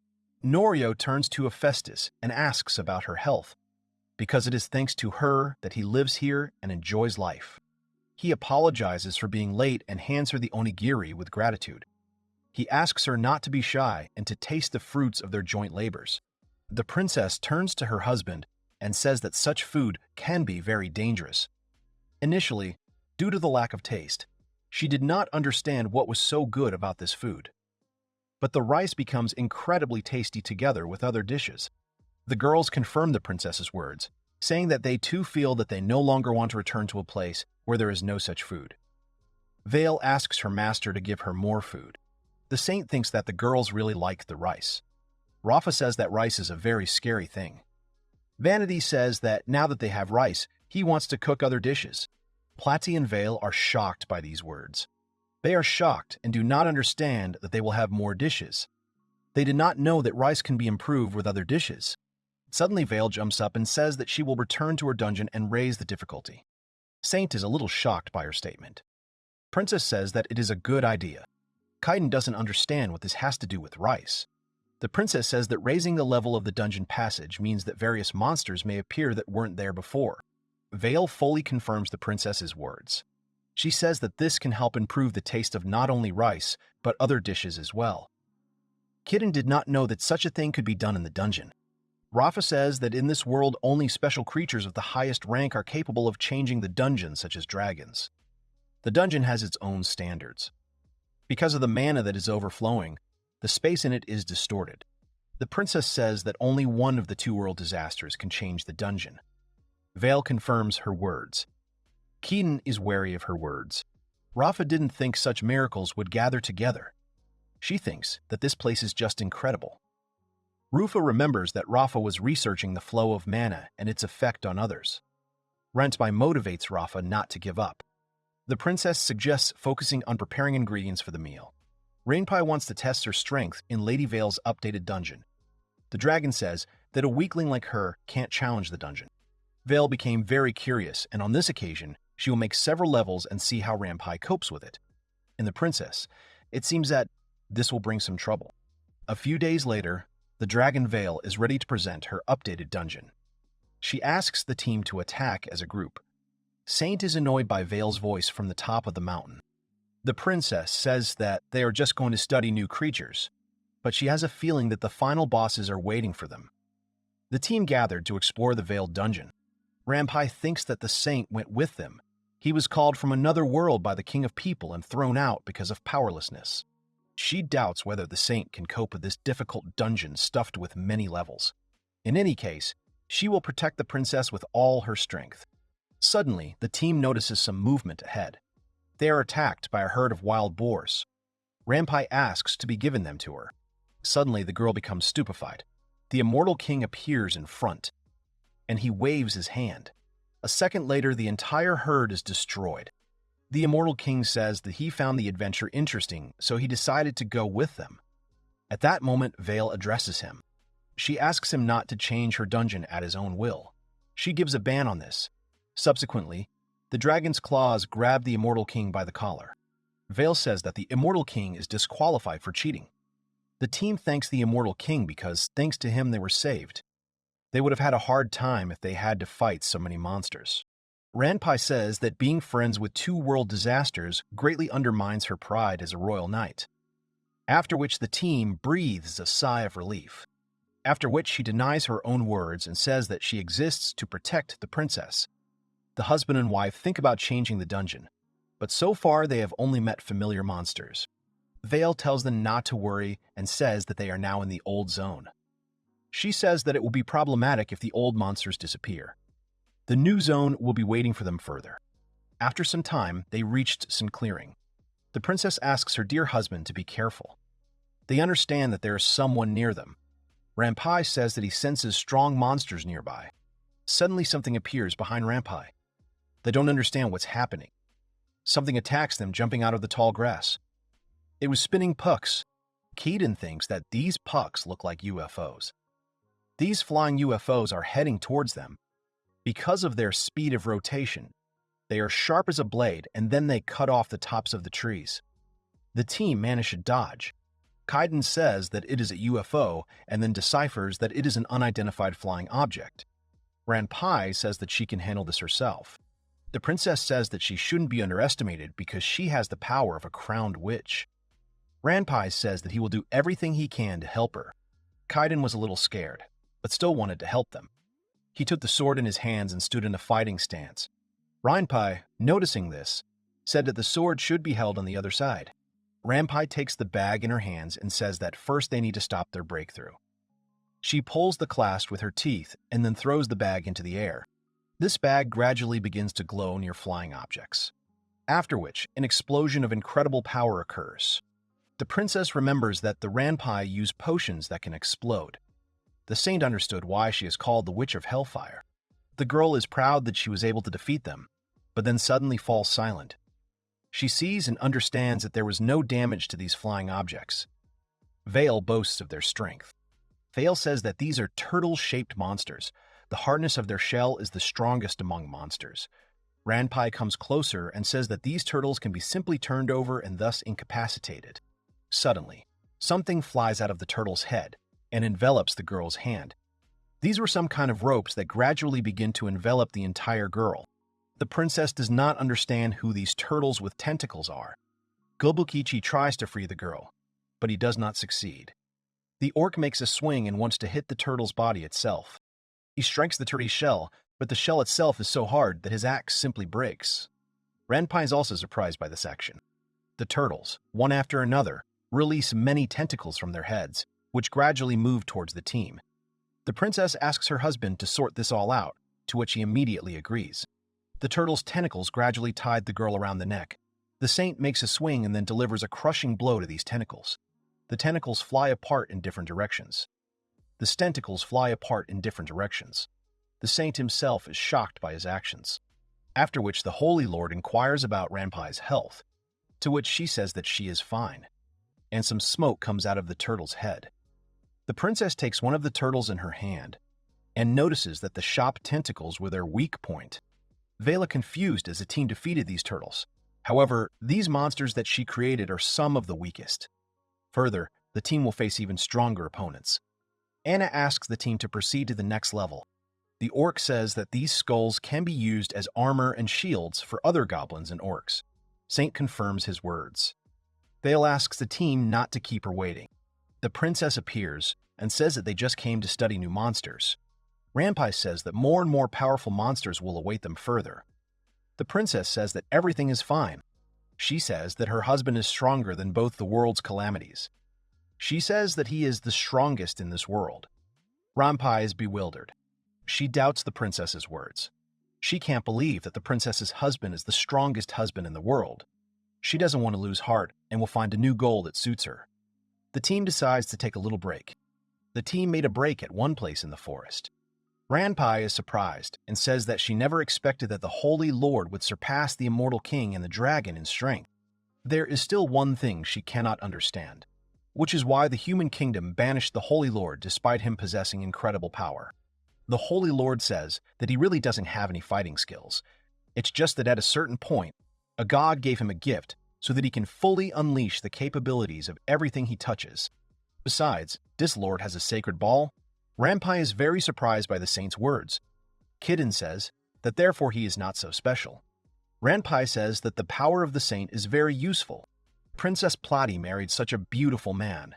S1: Norio turns to Hephaestus and asks about her health, because it is thanks to her that he lives here and enjoys life. He apologizes for being late and hands her the onigiri with gratitude. He asks her not to be shy and to taste the fruits of their joint labors. The princess turns to her husband and says that such food can be very dangerous. Initially, due to the lack of taste, she did not understand what was so good about this food. But the rice becomes incredibly tasty together with other dishes. The girls confirm the princess's words, saying that they too feel that they no longer want to return to a place where there is no such food. Veil asks her master to give her more food. The saint thinks that the girls really like the rice. Rafa says that rice is a very scary thing. Vanity says that now that they have rice, he wants to cook other dishes. Platy and Veil are shocked by these words. They are shocked and do not understand that they will have more dishes. They did not know that rice can be improved with other dishes. Suddenly Veil jumps up and says that she will return to her dungeon and raise the difficulty. Saint is a little shocked by her statement. Princess says that it is a good idea. Kaiden doesn't understand what this has to do with rice. The princess says that raising the level of the dungeon passage means that various monsters may appear that weren't there before. Vale fully confirms the princess's words. She says that this can help improve the taste of not only rice, but other dishes as well. Kitten did not know that such a thing could be done in the dungeon. Rafa says that in this world only special creatures of the highest rank are capable of changing the dungeon, such as dragons. The dungeon has its own standards. Because of the mana that is overflowing, the space in it is distorted. The princess says that only one of the two world disasters can change the dungeon. Vale confirms her words. Keaton is wary of her words. Rafa didn't think such miracles would gather together. She thinks that this place is just incredible. Rufa remembers that Rafa was researching the flow of mana and its effect on others. Renpai motivates Rafa not to give up. The princess suggests focusing on preparing ingredients for the meal. Renpai wants to test her strength in Lady Vale's updated dungeon. The dragon says that a weakling like her can't challenge the dungeon. Vale became very curious, and on this occasion, she will make several levels and see how Renpai copes with it. In the princess, it seems that this will bring some trouble. A few days later, the dragon Vale is ready to present her updated dungeon. She asks the team to attack as a group. Saint is annoyed by Vale's voice from the top of the mountain. The princess says that they are just going to study new creatures, but she has a feeling that the final bosses are waiting for them. The team gathered to explore the Veiled Dungeon. Renpai thinks that the saint went with them. He was called from another world by the king of people and thrown out because of powerlessness. She doubts whether the saint can cope with this difficult dungeon stuffed with many levels. In any case, she will protect the princess with all her strength. Suddenly, the team notices some movement ahead. They are attacked by a herd of wild boars. Renpai asks to be given them to her. Suddenly, the girl becomes stupefied. The immortal king appears in front, and he waves his hand. A second later, the entire herd is destroyed. The immortal king says that he found the adventure interesting, so he decided to go with them. At that moment, Vale addresses him. She asks him not to change her dungeon at his own will. She gives a ban on this. Subsequently, the dragon's claws grab the immortal king by the collar. Vale says that the immortal king is disqualified for cheating. The team thanks the immortal king because, thanks to him, they were saved. They would have had a hard time if they had to fight so many monsters. Renpai says that being friends with two world disasters greatly undermines her pride as a royal knight. After which the team breathes a sigh of relief. After which she denies her own words and says that she exists to protect the princess. The husband and wife think about changing the dungeon, but so far they have only met familiar monsters. Vale tells them not to worry and says that they are now in the old zone. She says that it will be problematic if the old monsters disappear. The new zone will be waiting for them further. After some time, they reached some clearing. The princess asks her dear husband to be careful. They understand that there is someone near them. Renpai says that he senses strong monsters nearby. Suddenly something appears behind Renpai. They don't understand what's happening. Something attacks them jumping out of the tall grass. It was spinning pucks. Keaton thinks that these pucks look like UFOs. These flying UFOs are heading towards them. Because of their speed of rotation, they are sharp as a blade and then they cut off the tops of the trees. The team managed to dodge. Kaiden says that it is a UFO and then deciphers that it is an unidentified flying object. Renpai says that she can handle this herself. The princess says that she shouldn't be underestimated because she has the power of a crowned witch. Renpai says that he will do everything he can to help her. Kaiden was a little scared, but still wanted to help them. He took the sword in his hands and stood in a fighting stance. Renpai, noticing this, said that the sword should be held on the other side. Renpai takes the bag in her hands and says that first they need to stop their breakthrough. She pulls the clasp with her teeth and then throws the bag into the air. This bag gradually begins to glow near flying objects. After which, an explosion of incredible power occurs. The princess remembers that the Renpai use potions that can explode. The saint understood why she is called the Witch of Hellfire. The girl is proud that she was able to defeat them, but then suddenly falls silent. She sees and understands that there was no damage to these flying objects. Vale boasts of their strength. Vale says that these are turtle-shaped monsters. The hardness of their shell is the strongest among monsters. Renpai comes closer and says that these turtles can be simply turned over and thus incapacitated. Suddenly, something flies out of the turtle's head. and envelops the girl's hand. These were some kind of ropes that gradually begin to envelop the entire girl. The princess does not understand who these turtles with tentacles are. Gobukichi tries to free the girl, but he does not succeed. The orc makes a swing and wants to hit the turtle's body itself. He strikes the turtle's shell, but the shell itself is so hard that his axe simply breaks. Renpai is also surprised by this action. The turtles, one after another, release many tentacles from their heads, which gradually move towards the team. The princess asks her husband to sort this all out, to which he immediately agrees. The turtle's tentacles gradually tied the girl around the neck. The saint makes a swing and then delivers a crushing blow to these tentacles. The tentacles fly apart in different directions. The tentacles fly apart in different directions. The saint himself is shocked by his actions. After which the Holy Lord inquires about Renpai's health, to which she says that she is fine, and some smoke comes out of the turtle's head. The princess takes one of the turtles in her hand and notices that the sharp tentacles were their weak point. Vela confused as the team defeated these turtles. However, these monsters that she created are some of the weakest. Further, the team will face even stronger opponents. Anna asks the team to proceed to the next level. The orc says that these skulls can be used as armor and shields for other goblins and orcs. Saint confirms his words. Vale asks the team not to keep her waiting. The princess appears and says that they just came to study new monsters. Renpai says that more and more powerful monsters will await them further. The princess says that everything is fine. She says that her husband is stronger than both the world's calamities. She says that he is the strongest in this world. Renpai is bewildered. She doubts the princess's words. She can't believe that the princess's husband is the strongest husband in the world. She doesn't want to lose heart and will find a new goal that suits her. The team decides to take a little break. The team made a break at one place in the forest. Renpai is surprised and says that she never expected that the Holy Lord would surpass the immortal king and the dragon in strength. There is still one thing she cannot understand, which is why the human kingdom banished the Holy Lord despite him possessing incredible power. The Holy Lord says that he really doesn't have any fighting skills. It's just that at a certain point, a god gave him a gift so that he can fully unleash the capabilities of everything he touches. Besides, this lord has a sacred ball. Renpai is very surprised by the saint's words. Kiden says that therefore he is not so special. Renpai says that the power of the saint is very useful. Princess Plati married such a beautiful man.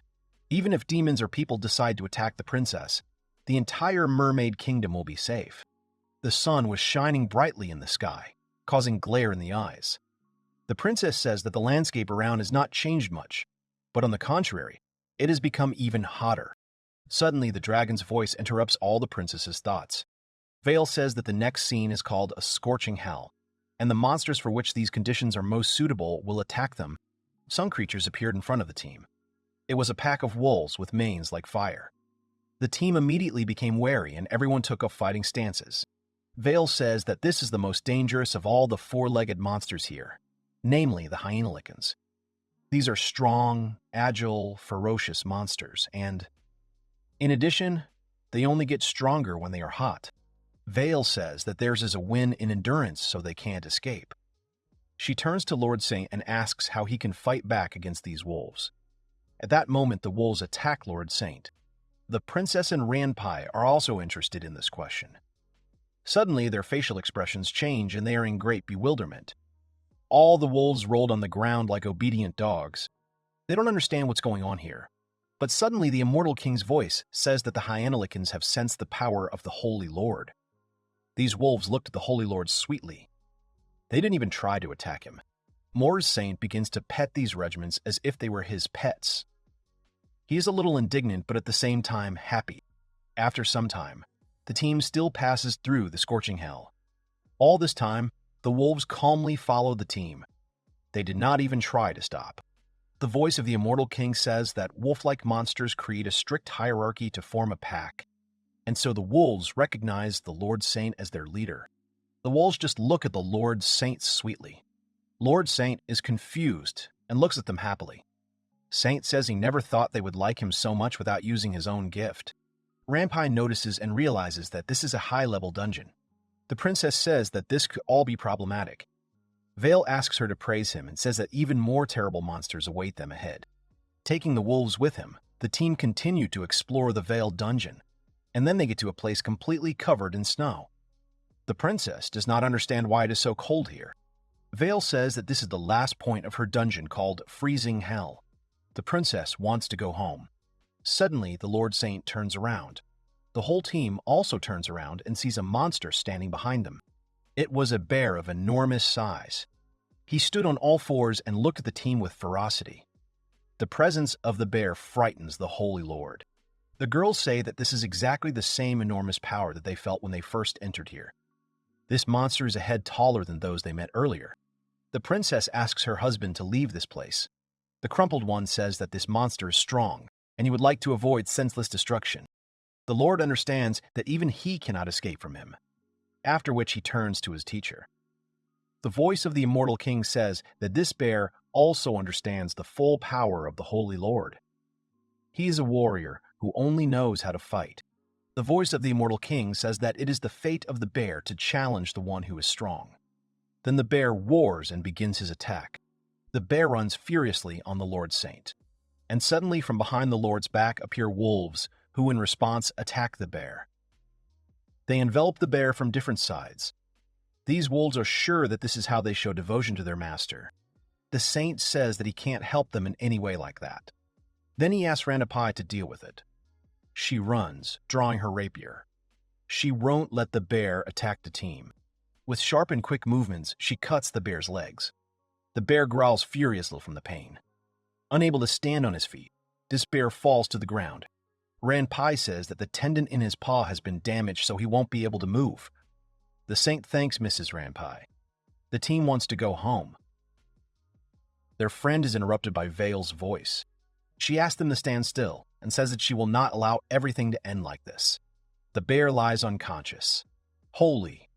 S1: Even if demons or people decide to attack the princess, the entire mermaid kingdom will be safe. The sun was shining brightly in the sky, causing glare in the eyes. The princess says that the landscape around has not changed much, but on the contrary, it has become even hotter. Suddenly, the dragon's voice interrupts all the princess's thoughts. Vale says that the next scene is called a scorching hell, and the monsters for which these conditions are most suitable will attack them. Some creatures appeared in front of the team. It was a pack of wolves with manes like fire. The team immediately became wary and everyone took up fighting stances. Vale says that this is the most dangerous of all the four-legged monsters here, namely the hyenalicans. These are strong, agile, ferocious monsters, and in addition, they only get stronger when they are hot. Vale says that theirs is a win in endurance so they can't escape. She turns to Lord Saint and asks how he can fight back against these wolves. At that moment, the wolves attack Lord Saint. The princess and Renpai are also interested in this question. Suddenly, their facial expressions change and they are in great bewilderment. All the wolves rolled on the ground like obedient dogs. They don't understand what's going on here. But suddenly, the immortal king's voice says that the hyenalicans have sensed the power of the Holy Lord. These wolves looked at the Holy Lord sweetly. They didn't even try to attack him. Moore's Saint begins to pet these regiments as if they were his pets. He is a little indignant, but at the same time happy. After some time, the team still passes through the scorching hell. All this time, the wolves calmly follow the team. They did not even try to stop. The voice of the immortal king says that wolf-like monsters create a strict hierarchy to form a pack, and so the wolves recognize the Lord Saint as their leader. The wolves just look at the Lord Saint sweetly. Lord Saint is confused and looks at them happily. Saint says he never thought they would like him so much without using his own gift. Renpai notices and realizes that this is a high-level dungeon. The princess says that this could all be problematic. Vale asks her to praise him and says that even more terrible monsters await them ahead. Taking the wolves with him, The team continue to explore the Veiled Dungeon, and then they get to a place completely covered in snow. The princess does not understand why it is so cold here. Veil says that this is the last point of her dungeon called Freezing Hell. The princess wants to go home. Suddenly, the Lord Saint turns around. The whole team also turns around and sees a monster standing behind them. It was a bear of enormous size. He stood on all fours and looked at the team with ferocity. The presence of the bear frightens the Holy Lord. The girls say that this is exactly the same enormous power that they felt when they first entered here. This monster is a head taller than those they met earlier. The princess asks her husband to leave this place. The crumpled one says that this monster is strong, and he would like to avoid senseless destruction. The Lord understands that even he cannot escape from him, after which he turns to his teacher. The voice of the immortal king says that this bear also understands the full power of the Holy Lord. He is a warrior who only knows how to fight. The voice of the immortal king says that it is the fate of the bear to challenge the one who is strong. Then the bear roars and begins his attack. The bear runs furiously on the Lord Saint. And suddenly from behind the Lord's back appear wolves, who in response attack the bear. They envelop the bear from different sides. These wolves are sure that this is how they show devotion to their master. The saint says that he can't help them in any way like that. Then he asks Ranpai to deal with it. She runs, drawing her rapier. She won't let the bear attack the team. With sharp and quick movements, she cuts the bear's legs. The bear growls furiously from the pain. Unable to stand on his feet, this bear falls to the ground. Ranpai says that the tendon in his paw has been damaged so he won't be able to move. The saint thanks Mrs. Ranpai. The team wants to go home. Their friend is interrupted by Veil's voice. She asks them to stand still and says that she will not allow everything to end like this. The bear lies unconscious. Holy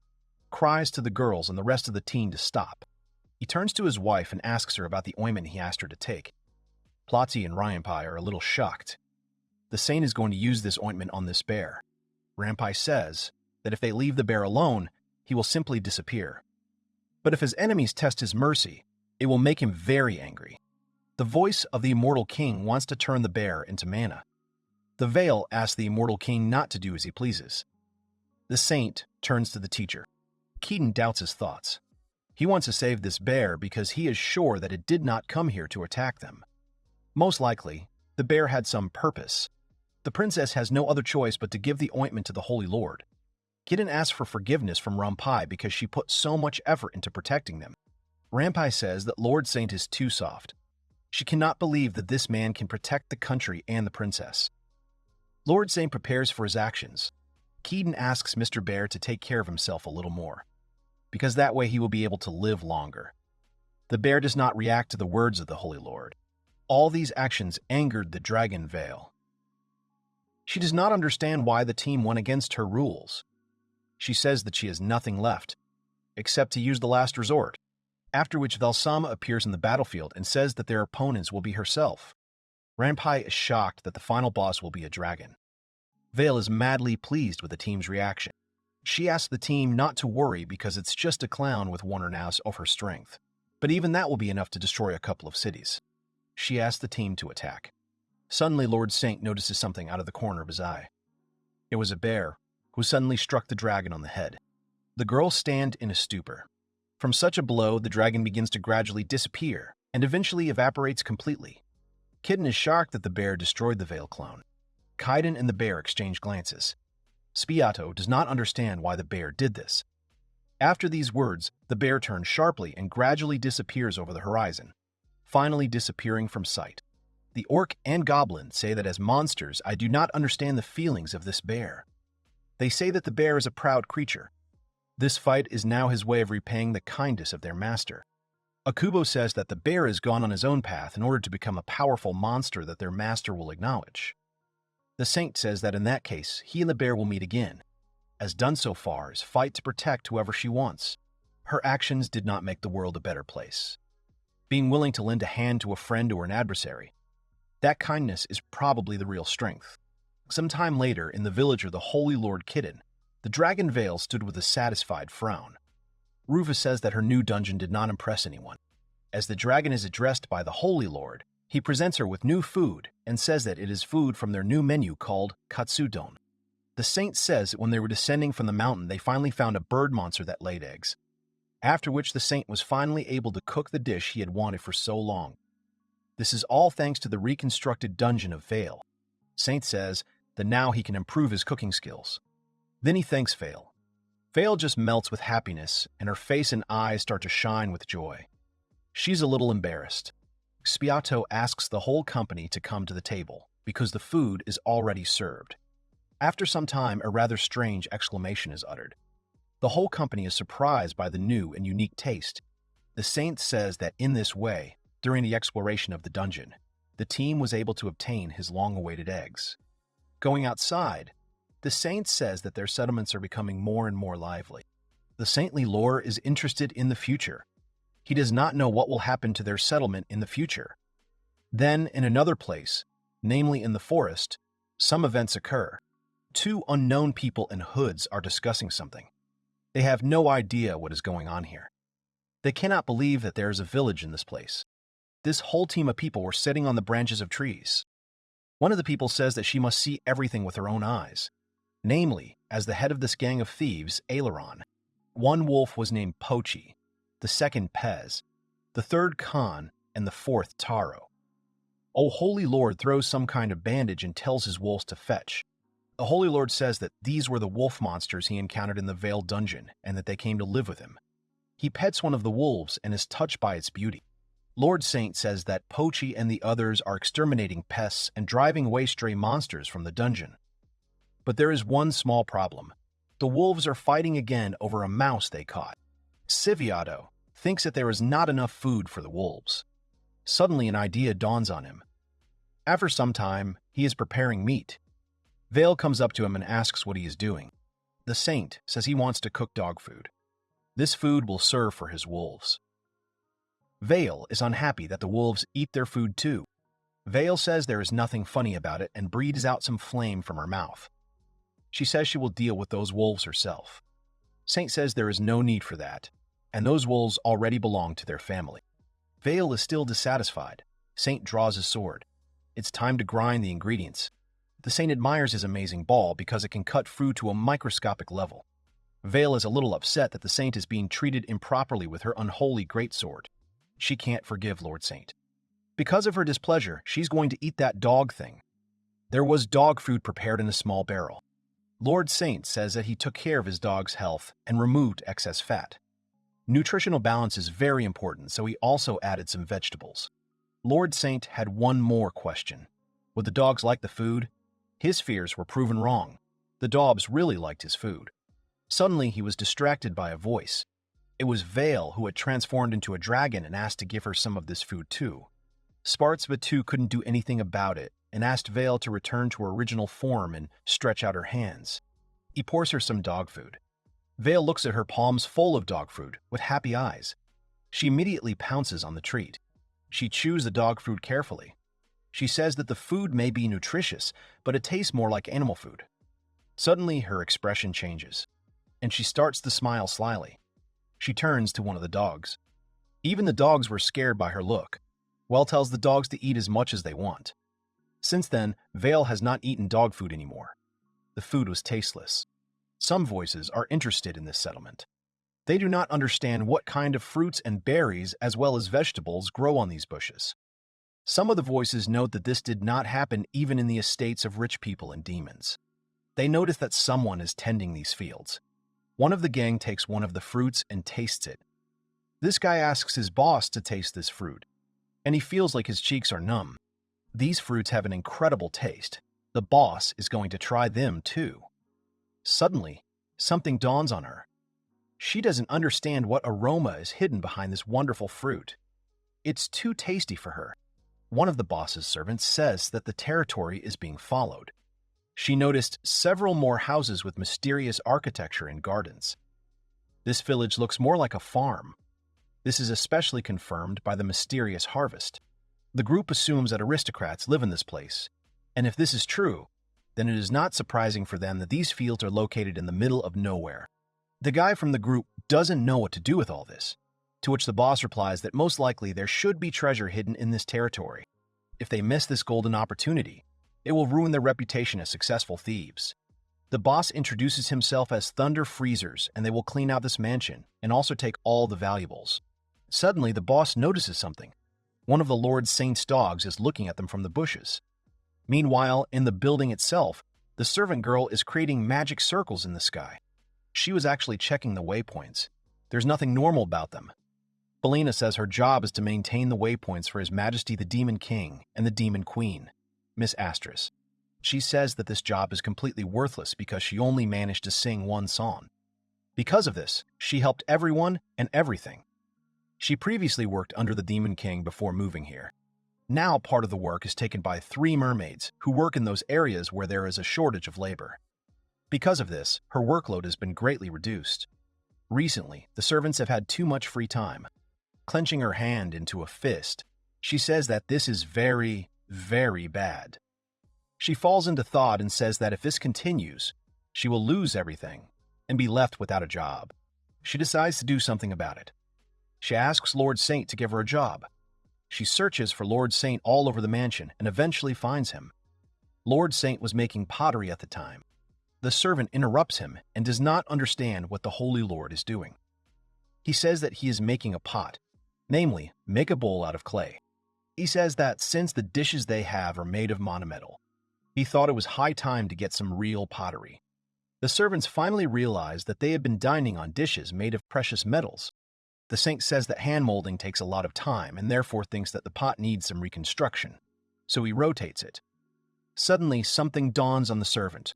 S1: cries to the girls and the rest of the team to stop. He turns to his wife and asks her about the ointment he asked her to take. Plotzi and Ryanpai are a little shocked. The saint is going to use this ointment on this bear. Ranpai says that if they leave the bear alone, he will simply disappear. But if his enemies test his mercy, it will make him very angry. The voice of the immortal king wants to turn the bear into mana. The Veil asks the immortal king not to do as he pleases. The saint turns to the teacher. Keaton doubts his thoughts. He wants to save this bear because he is sure that it did not come here to attack them. Most likely, the bear had some purpose. The princess has no other choice but to give the ointment to the Holy Lord. Keaton asks for forgiveness from Ranpai because she put so much effort into protecting them. Ranpai says that Lord Saint is too soft. She cannot believe that this man can protect the country and the princess. Lord Saint prepares for his actions. Keaton asks Mr. Bear to take care of himself a little more, because that way he will be able to live longer. The bear does not react to the words of the Holy Lord. All these actions angered the Dragon Veil. She does not understand why the team went against her rules. She says that she has nothing left, except to use the last resort, after which Valsama appears in the battlefield and says that their opponents will be herself. Ranpai is shocked that the final boss will be a dragon. Veil is madly pleased with the team's reaction. She asks the team not to worry because it's just a clown with one ounce of her strength, but even that will be enough to destroy a couple of cities. She asks the team to attack. Suddenly, Lord Saint notices something out of the corner of his eye. It was a bear who suddenly struck the dragon on the head. The girls stand in a stupor. From such a blow, the dragon begins to gradually disappear and eventually evaporates completely. Kitten is shocked that the bear destroyed the Veil clone. Kaiden and the bear exchange glances. Spiato does not understand why the bear did this. After these words, the bear turns sharply and gradually disappears over the horizon, finally disappearing from sight. The orc and goblin say that as monsters, I do not understand the feelings of this bear. They say that the bear is a proud creature. This fight is now his way of repaying the kindness of their master. Akubo says that the bear has gone on his own path in order to become a powerful monster that their master will acknowledge. The saint says that in that case, he and the bear will meet again. As done so far is fight to protect whoever she wants. Her actions did not make the world a better place. Being willing to lend a hand to a friend or an adversary, that kindness is probably the real strength. Some time later, in the village of the Holy Lord Kitten, the Dragon Veil stood with a satisfied frown. Rufus says that her new dungeon did not impress anyone. As the dragon is addressed by the Holy Lord, He presents her with new food and says that it is food from their new menu called katsudon. The saint says that when they were descending from the mountain, they finally found a bird monster that laid eggs, after which the saint was finally able to cook the dish he had wanted for so long. This is all thanks to the reconstructed dungeon of Vale. Saint says that now he can improve his cooking skills. Then he thanks Vale. Vale just melts with happiness, and her face and eyes start to shine with joy. She's a little embarrassed. Spiato asks the whole company to come to the table, because the food is already served. After some time, a rather strange exclamation is uttered. The whole company is surprised by the new and unique taste. The saint says that in this way, during the exploration of the dungeon, the team was able to obtain his long-awaited eggs. Going outside, the saint says that their settlements are becoming more and more lively. The saintly lord is interested in the future. He does not know what will happen to their settlement in the future. Then, in another place, namely in the forest, some events occur. Two unknown people in hoods are discussing something. They have no idea what is going on here. They cannot believe that there is a village in this place. This whole team of people were sitting on the branches of trees. One of the people says that she must see everything with her own eyes. Namely, as the head of this gang of thieves, Aileron. One wolf was named Pochi, the second Pez, the third Khan, and the fourth Taro. O Holy Lord throws some kind of bandage and tells his wolves to fetch. The Holy Lord says that these were the wolf monsters he encountered in the Veiled Dungeon and that they came to live with him. He pets one of the wolves and is touched by its beauty. Lord Saint says that Pochi and the others are exterminating pests and driving away stray monsters from the dungeon. But there is one small problem. The wolves are fighting again over a mouse they caught. Siviato thinks that there is not enough food for the wolves. Suddenly an idea dawns on him. After some time, he is preparing meat. Vale comes up to him and asks what he is doing. The saint says he wants to cook dog food. This food will serve for his wolves. Vale is unhappy that the wolves eat their food too. Vale says there is nothing funny about it and breathes out some flame from her mouth. She says she will deal with those wolves herself. Saint says there is no need for that, and those wolves already belong to their family. Vale is still dissatisfied. Saint draws his sword. It's time to grind the ingredients. The saint admires his amazing ball because it can cut food to a microscopic level. Vale is a little upset that the saint is being treated improperly with her unholy greatsword. She can't forgive Lord Saint. Because of her displeasure, she's going to eat that dog thing. There was dog food prepared in a small barrel. Lord Saint says that he took care of his dog's health and removed excess fat. Nutritional balance is very important, so he also added some vegetables. Lord Saint had one more question. Would the dogs like the food? His fears were proven wrong. The dogs really liked his food. Suddenly, he was distracted by a voice. It was Vale who had transformed into a dragon and asked to give her some of this food too. Spartzbatu couldn't do anything about it and asked Vale to return to her original form and stretch out her hands. He pours her some dog food. Vale looks at her palms full of dog food with happy eyes. She immediately pounces on the treat. She chews the dog food carefully. She says that the food may be nutritious, but it tastes more like animal food. Suddenly, her expression changes, and she starts to smile slyly. She turns to one of the dogs. Even the dogs were scared by her look. Well tells the dogs to eat as much as they want. Since then, Vale has not eaten dog food anymore. The food was tasteless. Some voices are interested in this settlement. They do not understand what kind of fruits and berries as well as vegetables grow on these bushes. Some of the voices note that this did not happen even in the estates of rich people and demons. They notice that someone is tending these fields. One of the gang takes one of the fruits and tastes it. This guy asks his boss to taste this fruit, and he feels like his cheeks are numb. These fruits have an incredible taste. The boss is going to try them too. Suddenly, something dawns on her. She doesn't understand what aroma is hidden behind this wonderful fruit. It's too tasty for her. One of the boss's servants says that the territory is being followed. She noticed several more houses with mysterious architecture and gardens. This village looks more like a farm. This is especially confirmed by the mysterious harvest. The group assumes that aristocrats live in this place, and if this is true, then it is not surprising for them that these fields are located in the middle of nowhere. The guy from the group doesn't know what to do with all this, to which the boss replies that most likely there should be treasure hidden in this territory. If they miss this golden opportunity, it will ruin their reputation as successful thieves. The boss introduces himself as Thunder Freezers, and they will clean out this mansion and also take all the valuables. Suddenly, the boss notices something. One of the Lord Saint's dogs is looking at them from the bushes. Meanwhile, in the building itself, the servant girl is creating magic circles in the sky. She was actually checking the waypoints. There's nothing normal about them. Belina says her job is to maintain the waypoints for His Majesty the Demon King and the Demon Queen, Miss Astris. She says that this job is completely worthless because she only managed to sing one song. Because of this, she helped everyone and everything. She previously worked under the Demon King before moving here. Now part of the work is taken by 3 mermaids who work in those areas where there is a shortage of labor. Because of this, her workload has been greatly reduced. Recently, the servants have had too much free time. Clenching her hand into a fist, she says that this is very, very bad. She falls into thought and says that if this continues, she will lose everything and be left without a job. She decides to do something about it. She asks Lord Saint to give her a job. She searches for Lord Saint all over the mansion and eventually finds him. Lord Saint was making pottery at the time. The servant interrupts him and does not understand what the Holy Lord is doing. He says that he is making a pot, namely, make a bowl out of clay. He says that since the dishes they have are made of monometal, he thought it was high time to get some real pottery. The servants finally realize that they have been dining on dishes made of precious metals. The saint says that hand molding takes a lot of time and therefore thinks that the pot needs some reconstruction, so he rotates it. Suddenly, something dawns on the servant.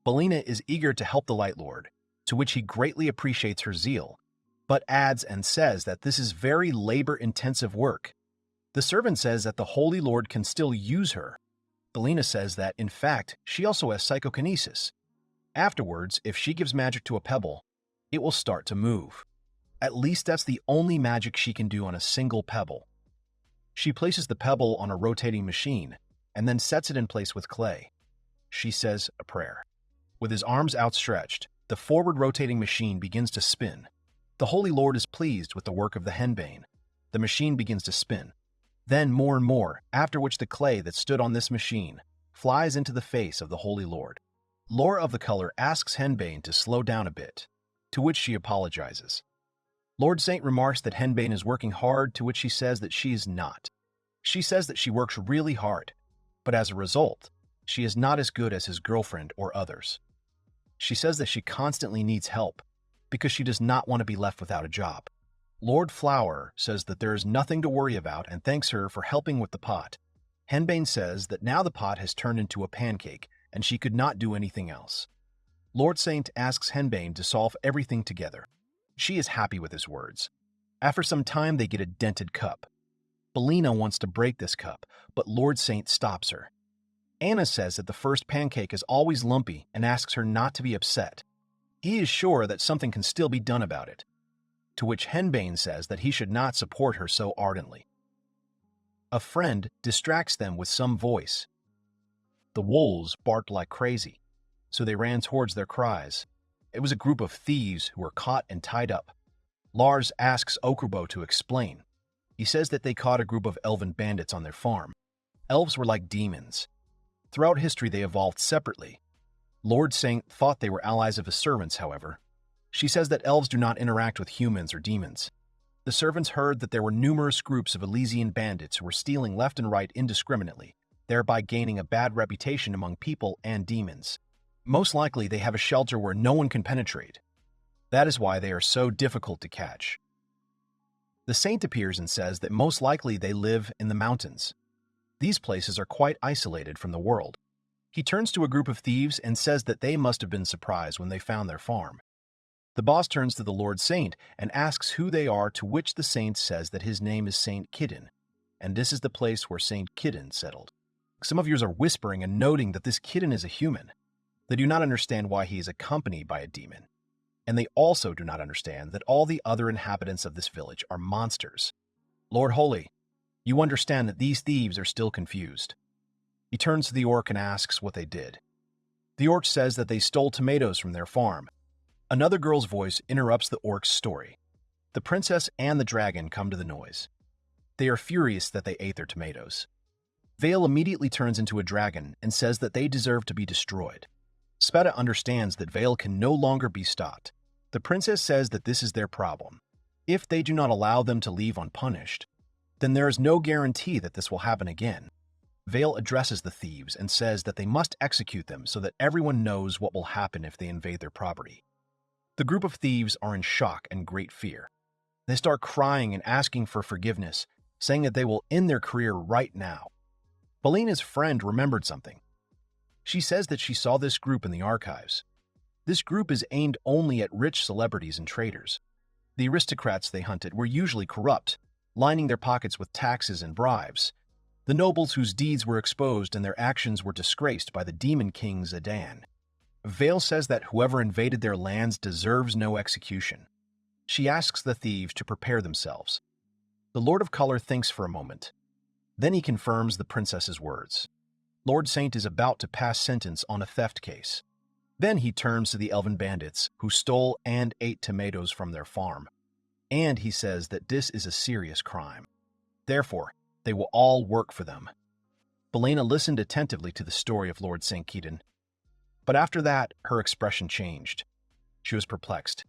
S1: Belina is eager to help the Light Lord, to which he greatly appreciates her zeal, but adds and says that this is very labor-intensive work. The servant says that the Holy Lord can still use her. Belina says that, in fact, she also has psychokinesis. Afterwards, if she gives magic to a pebble, it will start to move. At least that's the only magic she can do on a single pebble. She places the pebble on a rotating machine and then sets it in place with clay. She says a prayer. With his arms outstretched, the forward rotating machine begins to spin. The Holy Lord is pleased with the work of the henbane. The machine begins to spin. Then more and more, after which the clay that stood on this machine flies into the face of the Holy Lord. Lore of the Color asks henbane to slow down a bit, to which she apologizes. Lord Saint remarks that henbane is working hard, to which she says that she is not. She says that she works really hard, but as a result, she is not as good as his girlfriend or others. She says that she constantly needs help because she does not want to be left without a job. Lord Flower says that there is nothing to worry about and thanks her for helping with the pot. Henbane says that now the pot has turned into a pancake and she could not do anything else. Lord Saint asks henbane to solve everything together. She is happy with his words. After some time, they get a dented cup. Belina wants to break this cup, but Lord Saint stops her. Anna says that the first pancake is always lumpy and asks her not to be upset. He is sure that something can still be done about it, to which henbane says that he should not support her so ardently. A friend distracts them with some voice. The wolves barked like crazy, so they ran towards their cries. It was a group of thieves who were caught and tied up. Lars asks Okubo to explain. He says that they caught a group of elven bandits on their farm. Elves were like demons. Throughout history, they evolved separately. Lord Saint thought they were allies of his servants, however. She says that elves do not interact with humans or demons. The servants heard that there were numerous groups of Elysian bandits who were stealing left and right indiscriminately, thereby gaining a bad reputation among people and demons. Most likely, they have a shelter where no one can penetrate. That is why they are so difficult to catch. The saint appears and says that most likely they live in the mountains. These places are quite isolated from the world. He turns to a group of thieves and says that they must have been surprised when they found their farm. The boss turns to the Lord Saint and asks who they are, to which the saint says that his name is Saint Kidden, and this is the place where Saint Kidden settled. Some of you are whispering and noting that this Kidden is a human. They do not understand why he is accompanied by a demon. And they also do not understand that all the other inhabitants of this village are monsters. Lord Holy, you understand that these thieves are still confused. He turns to the orc and asks what they did. The orc says that they stole tomatoes from their farm. Another girl's voice interrupts the orc's story. The princess and the dragon come to the noise. They are furious that they ate their tomatoes. Vale immediately turns into a dragon and says that they deserve to be destroyed. Spada understands that Vale can no longer be stopped. The princess says that this is their problem. If they do not allow them to leave unpunished, then there is no guarantee that this will happen again. Vale addresses the thieves and says that they must execute them so that everyone knows what will happen if they invade their property. The group of thieves are in shock and great fear. They start crying and asking for forgiveness, saying that they will end their career right now. Belena's friend remembered something. She says that she saw this group in the archives. This group is aimed only at rich celebrities and traders. The aristocrats they hunted were usually corrupt, lining their pockets with taxes and bribes. The nobles whose deeds were exposed and their actions were disgraced by the demon king Zidane. Vale says that whoever invaded their lands deserves no execution. She asks the thieves to prepare themselves. The Lord of Color thinks for a moment. Then he confirms the princess's words. Lord Saint is about to pass sentence on a theft case. Then he turns to the elven bandits who stole and ate tomatoes from their farm. And he says that this is a serious crime. Therefore, they will all work for them. Belena listened attentively to the story of Lord St. Keaton. But after that, her expression changed. She was perplexed.